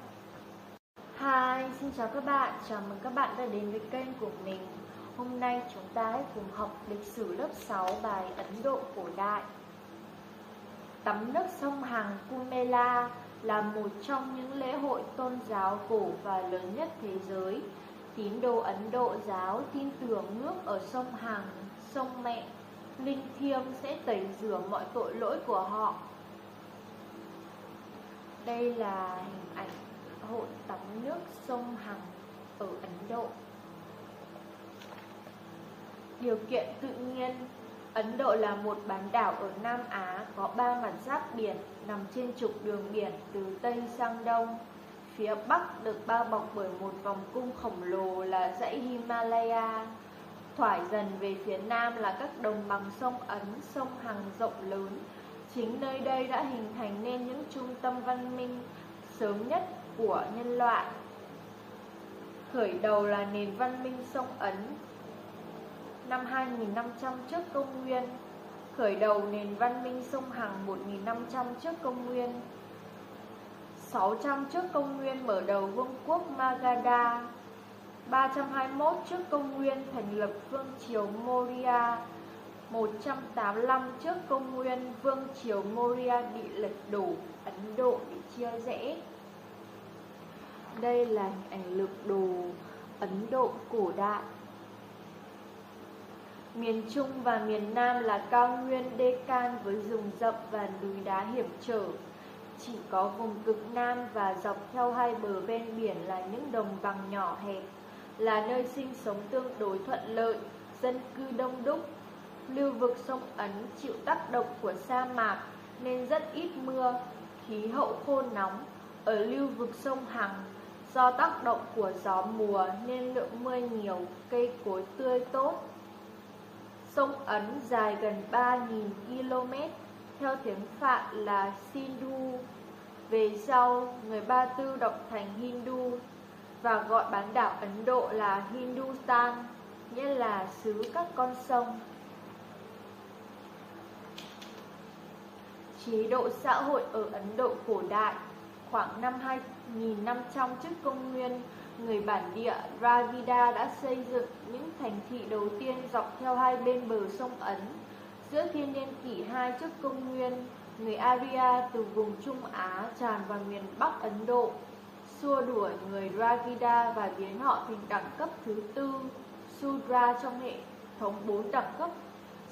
D: Hi, xin chào các bạn, chào mừng các bạn đã đến với kênh của mình. Hôm nay chúng ta hãy cùng học lịch sử lớp 6 bài Ấn Độ cổ đại. Tắm nước sông Hằng Kumela là một trong những lễ hội tôn giáo cổ và lớn nhất thế giới. Tín đồ Ấn Độ giáo tin tưởng nước ở sông Hằng, sông mẹ, linh thiêng sẽ tẩy rửa mọi tội lỗi của họ. Đây là hình ảnh hội tắm nước sông Hằng ở Ấn Độ. Điều kiện tự nhiên. Ấn Độ là một bán đảo ở Nam Á, có 3 mặt giáp biển, nằm trên trục đường biển từ Tây sang Đông. Phía Bắc được bao bọc bởi một vòng cung khổng lồ là dãy Himalaya. Thoải dần về phía Nam là các đồng bằng sông Ấn, sông Hằng rộng lớn. Chính nơi đây đã hình thành nên những trung tâm văn minh sớm nhất của nhân loại. Khởi đầu là nền văn minh sông Ấn. Năm 2500 trước công nguyên, khởi đầu nền văn minh sông Hằng 1500 trước công nguyên. 600 trước công nguyên mở đầu vương quốc Magadha. 321 trước công nguyên thành lập vương triều Maurya. 185 trước công nguyên vương triều Maurya bị lật đổ, Ấn Độ bị chia rẽ. Đây là hình ảnh lược đồ Ấn Độ cổ đại. Miền Trung và miền Nam là cao nguyên Deccan với rừng rậm và núi đá hiểm trở. Chỉ có vùng cực Nam và dọc theo hai bờ ven biển là những đồng bằng nhỏ hẹp, là nơi sinh sống tương đối thuận lợi, dân cư đông đúc. Lưu vực sông Ấn chịu tác động của sa mạc nên rất ít mưa, khí hậu khô nóng. Ở lưu vực sông Hằng, do tác động của gió mùa nên lượng mưa nhiều, cây cối tươi tốt. Sông Ấn dài gần 3.000 km, theo tiếng Phạn là Sindhu. Về sau, người Ba Tư đọc thành Hindu. và gọi bán đảo Ấn Độ là Hindustan, nghĩa là xứ các con sông. Chế độ xã hội ở Ấn Độ cổ đại, khoảng năm 2500 trước công nguyên, người bản địa Dravida đã xây dựng những thành thị đầu tiên dọc theo hai bên bờ sông Ấn. Giữa thiên niên kỷ 2 trước công nguyên, người Arya từ vùng Trung Á tràn vào miền Bắc Ấn Độ, xua đuổi người Dravida và biến họ thành đẳng cấp thứ tư, Sudra, trong hệ thống 4 đẳng cấp.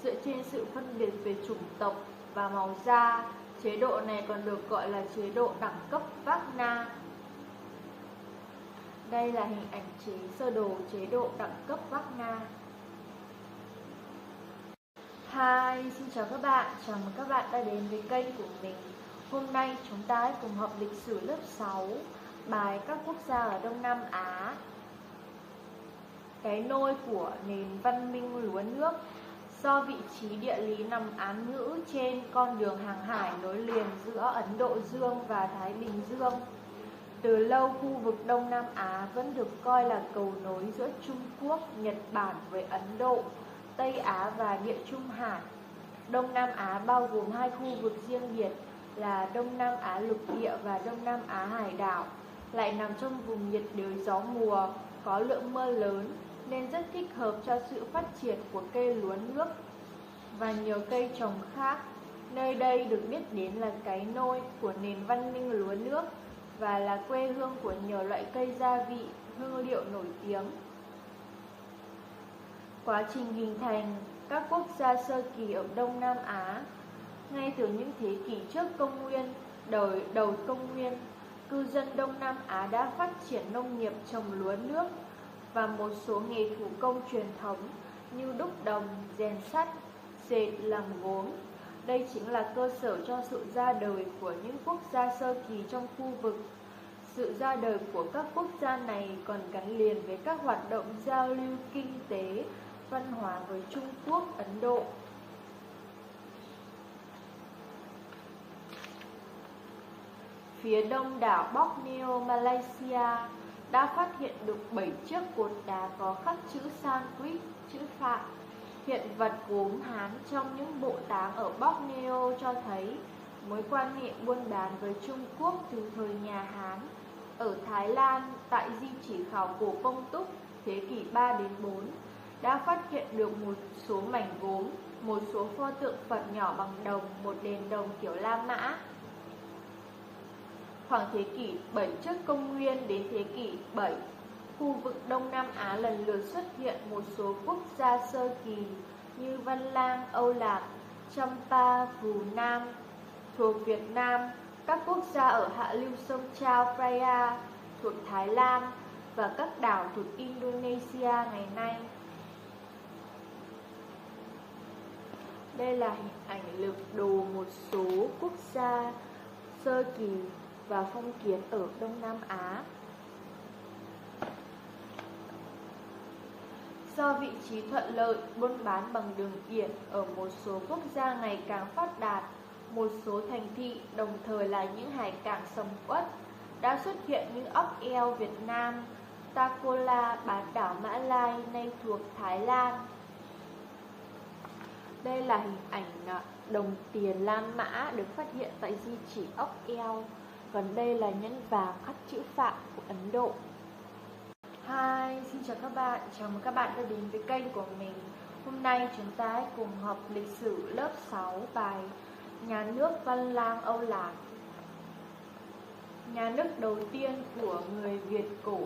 D: Dựa trên sự phân biệt về chủng tộc và màu da, chế độ này còn được gọi là chế độ đẳng cấp Varna. Đây là hình ảnh sơ đồ chế độ đẳng cấp Varna. Hi, xin chào các bạn, chào mừng các bạn đã đến với kênh của mình. Hôm nay chúng ta hãy cùng học lịch sử lớp 6, bài các quốc gia ở Đông Nam Á. Cái nôi của nền văn minh lúa nước. Do vị trí địa lý nằm án ngữ trên con đường hàng hải nối liền giữa Ấn Độ Dương và Thái Bình Dương, từ lâu khu vực Đông Nam Á vẫn được coi là cầu nối giữa Trung Quốc, Nhật Bản với Ấn Độ, Tây Á và Địa Trung Hải. Đông Nam Á bao gồm hai khu vực riêng biệt là Đông Nam Á lục địa và Đông Nam Á hải đảo, lại nằm trong vùng nhiệt đới gió mùa, có lượng mưa lớn nên rất thích hợp cho sự phát triển của cây lúa nước và nhiều cây trồng khác. Nơi đây được biết đến là cái nôi của nền văn minh lúa nước và là quê hương của nhiều loại cây gia vị, hương liệu nổi tiếng. Quá trình hình thành các quốc gia sơ kỳ ở Đông Nam Á. Ngay từ những thế kỷ trước công nguyên, đầu công nguyên, cư dân Đông Nam Á đã phát triển nông nghiệp trồng lúa nước và một số nghề thủ công truyền thống như đúc đồng, rèn sắt, dệt, làm gốm. Đây chính là cơ sở cho sự ra đời của những quốc gia sơ kỳ trong khu vực. Sự ra đời của các quốc gia này còn gắn liền với các hoạt động giao lưu kinh tế, văn hóa với Trung Quốc, Ấn Độ. Phía đông đảo Borneo, Malaysia đã phát hiện được 7 chiếc cột đá có khắc chữ Sanskrit, chữ Phạn. Hiện vật gốm Hán trong những bộ táng ở Borneo cho thấy mối quan hệ buôn bán với Trung Quốc từ thời nhà Hán. Ở Thái Lan, tại di chỉ khảo cổ Công Túc thế kỷ 3 đến 4, đã phát hiện được một số mảnh gốm, một số pho tượng Phật nhỏ bằng đồng, một đền đồng kiểu La Mã. Khoảng thế kỷ 7 trước công nguyên đến thế kỷ 7, khu vực Đông Nam Á lần lượt xuất hiện một số quốc gia sơ kỳ như Văn Lang, Âu Lạc, Champa, Phù Nam. Thuộc Việt Nam, các quốc gia ở hạ lưu sông Chao Phraya thuộc Thái Lan và các đảo thuộc Indonesia ngày nay. Đây là hình ảnh lược đồ một số quốc gia sơ kỳ và phong kiến ở Đông Nam Á. Do vị trí thuận lợi, buôn bán bằng đường biển ở một số quốc gia ngày càng phát đạt, một số thành thị, đồng thời là những hải cảng sầm uất, đã xuất hiện những ốc eo Việt Nam, Takola, bán đảo Mã Lai nay thuộc Thái Lan. Đây là hình ảnh đồng tiền La Mã được phát hiện tại di chỉ ốc eo. Còn đây là nhẫn vàng khắc chữ Phạn của Ấn Độ. Hi, xin chào các bạn, chào mừng các bạn đã đến với kênh của mình. Hôm nay chúng ta hãy cùng học lịch sử lớp 6, bài Nhà nước Văn Lang Âu Lạc. Nhà nước đầu tiên của người Việt cổ.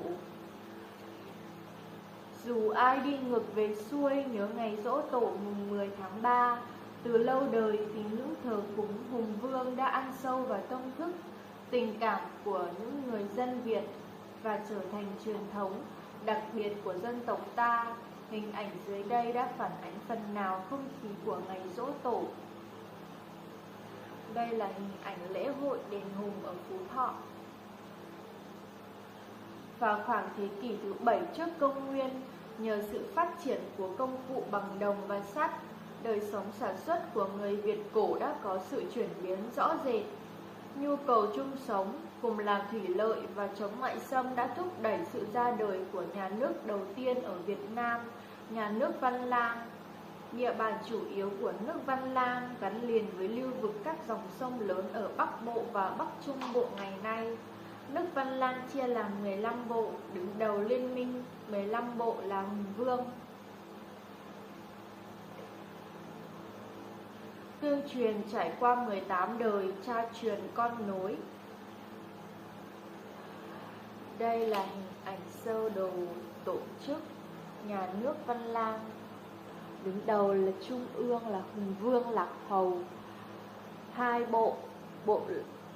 D: Dù ai đi ngược về xuôi nhớ ngày giỗ tổ mùng 10 tháng 3, từ lâu đời tín ngưỡng thờ cúng Hùng Vương đã ăn sâu vào tâm thức, tình cảm của những người dân Việt và trở thành truyền thống đặc biệt của dân tộc ta. Hình ảnh dưới đây đã phản ánh phần nào không khí của ngày giỗ tổ. Đây là hình ảnh lễ hội đền Hùng ở Phú Thọ. Vào khoảng thế kỷ thứ 7 trước công nguyên, nhờ sự phát triển của công cụ bằng đồng và sắt, đời sống sản xuất của người Việt cổ đã có sự chuyển biến rõ rệt. Nhu cầu chung sống, cùng làm thủy lợi và chống ngoại xâm đã thúc đẩy sự ra đời của nhà nước đầu tiên ở Việt Nam, nhà nước Văn Lang. Địa bàn chủ yếu của nước Văn Lang gắn liền với lưu vực các dòng sông lớn ở Bắc Bộ và Bắc Trung Bộ ngày nay. Nước Văn Lang chia làm 15 bộ, đứng đầu liên minh 15 bộ là Hùng Vương. Tương truyền trải qua 18 đời, cha truyền con nối. Đây là hình ảnh sơ đồ tổ chức nhà nước Văn Lang. Đứng đầu là Trung ương là Hùng Vương Lạc Hầu, hai bộ, bộ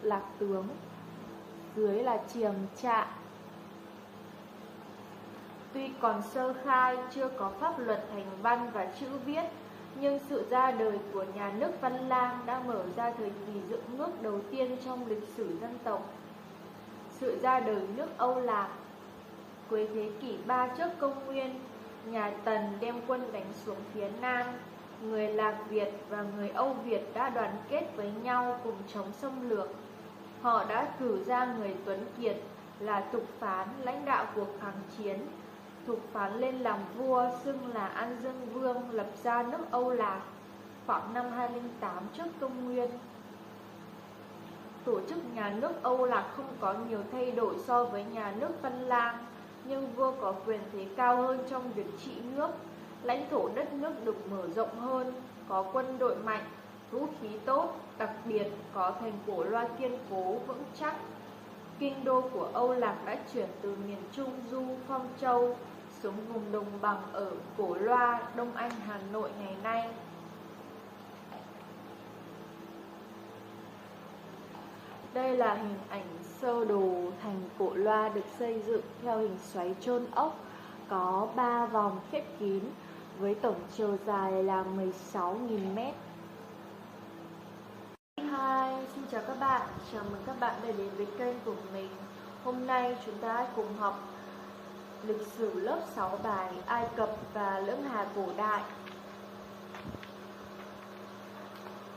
D: Lạc Tướng, dưới là Triềm Trạ. Tuy còn sơ khai, chưa có pháp luật thành văn và chữ viết, nhưng sự ra đời của nhà nước Văn Lang đã mở ra thời kỳ dựng nước đầu tiên trong lịch sử dân tộc. Sự ra đời nước Âu Lạc. Cuối thế kỷ 3 trước công nguyên, nhà Tần đem quân đánh xuống phía Nam. Người Lạc Việt và người Âu Việt đã đoàn kết với nhau cùng chống xâm lược. Họ đã cử ra người Tuấn Kiệt là Thục Phán lãnh đạo cuộc kháng chiến. Thục Phán lên làm vua, xưng là An Dương Vương, lập ra nước Âu Lạc khoảng năm 208 trước công nguyên. Tổ chức nhà nước Âu Lạc không có nhiều thay đổi so với nhà nước Văn Lang, nhưng vua có quyền thế cao hơn trong việc trị nước. Lãnh thổ đất nước được mở rộng hơn, có quân đội mạnh, vũ khí tốt, đặc biệt có thành Cổ Loa kiên cố vững chắc. Kinh đô của Âu Lạc đã chuyển từ miền Trung Du, Phong Châu xuống vùng đồng bằng ở Cổ Loa, Đông Anh, Hà Nội ngày nay. Đây là hình ảnh sơ đồ thành Cổ Loa được xây dựng theo hình xoáy chôn ốc, có 3 vòng khép kín với tổng chiều dài là 16.000 mét. Hi, xin chào các bạn, chào mừng các bạn đã đến với kênh của mình. Hôm nay chúng ta cùng học lịch sử lớp 6 bài Ai Cập và Lưỡng Hà cổ đại.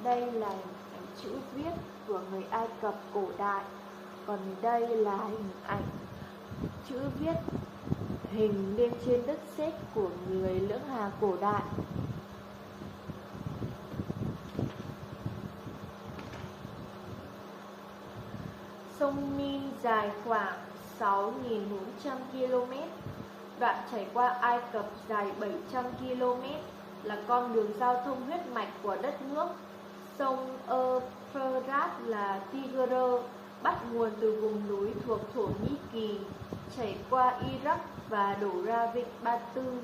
D: Đây là hình ảnh chữ viết của người Ai Cập cổ đại, còn đây là hình ảnh chữ viết hình lên trên đất sét của người Lưỡng Hà cổ đại. Sông Nin dài khoảng 6.400 km, đoạn chảy qua Ai Cập dài 700 km, là con đường giao thông huyết mạch của đất nước. Sông Euphrates là Tigris, bắt nguồn từ vùng núi thuộc Thổ Nhĩ Kỳ, chảy qua Iraq và đổ ra vịnh Ba Tư.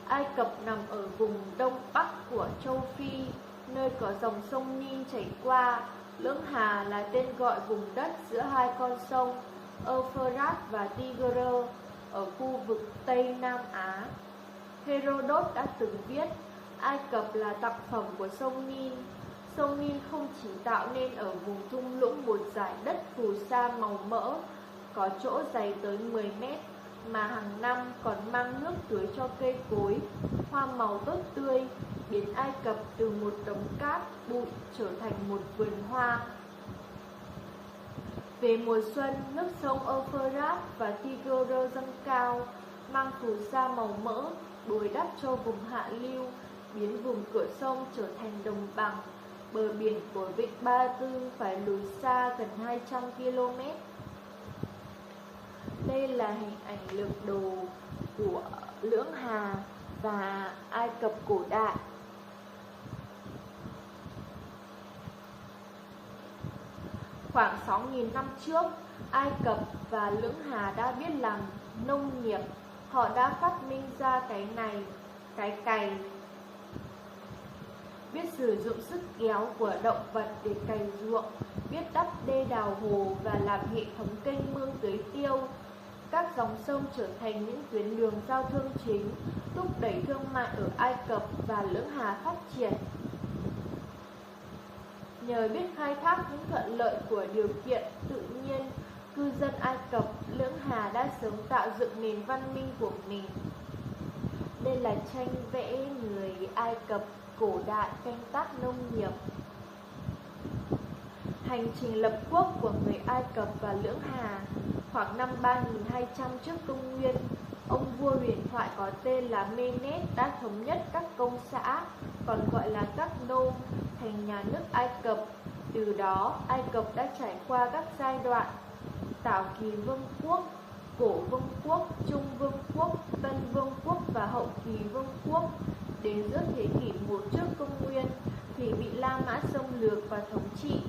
D: Ai Cập nằm ở vùng đông bắc của châu Phi, nơi có dòng sông Nin chảy qua. Lưỡng Hà là tên gọi vùng đất giữa hai con sông Euphrates và Tigris ở khu vực Tây Nam Á. Herodot đã từng viết, Ai Cập là tặng phẩm của sông Nin. Sông Nin không chỉ tạo nên ở vùng thung lũng một dải đất phù sa màu mỡ, có chỗ dày tới 10 mét, mà hàng năm còn mang nước tưới cho cây cối, hoa màu tốt tươi, biến Ai Cập từ một đống cát, bụi trở thành một vườn hoa. Về mùa xuân, nước sông Euphrates và Tigris dâng cao, mang phù sa màu mỡ, bồi đắp cho vùng hạ lưu, biến vùng cửa sông trở thành đồng bằng. Bờ biển của vịnh Ba Tư phải lùi xa gần 200 km. Đây là hình ảnh lược đồ của Lưỡng Hà và Ai Cập cổ đại. Khoảng 6.000 năm trước, Ai Cập và Lưỡng Hà đã biết làm nông nghiệp. Họ đã phát minh ra cái cày, biết sử dụng sức kéo của động vật để cày ruộng, biết đắp đê đào hồ và làm hệ thống kênh mương tưới tiêu. Các dòng sông trở thành những tuyến đường giao thương chính, thúc đẩy thương mại ở Ai Cập và Lưỡng Hà phát triển. Nhờ biết khai thác những thuận lợi của điều kiện tự nhiên, cư dân Ai Cập, Lưỡng Hà đã sớm tạo dựng nền văn minh của mình. Đây là tranh vẽ người Ai Cập cổ đại canh tác nông nghiệp. Hành trình lập quốc của người Ai Cập và Lưỡng Hà. Khoảng năm 3200 trước công nguyên, ông vua huyền thoại có tên là Menes đã thống nhất các công xã, còn gọi là các nôm, thành nhà nước Ai Cập. Từ đó, Ai Cập đã trải qua các giai đoạn: Tảo kỳ vương quốc, Cổ vương quốc, Trung vương quốc, Tân vương quốc và Hậu kỳ vương quốc. Đến giữa thế kỷ 1 trước công nguyên thì bị La Mã xâm lược và thống trị.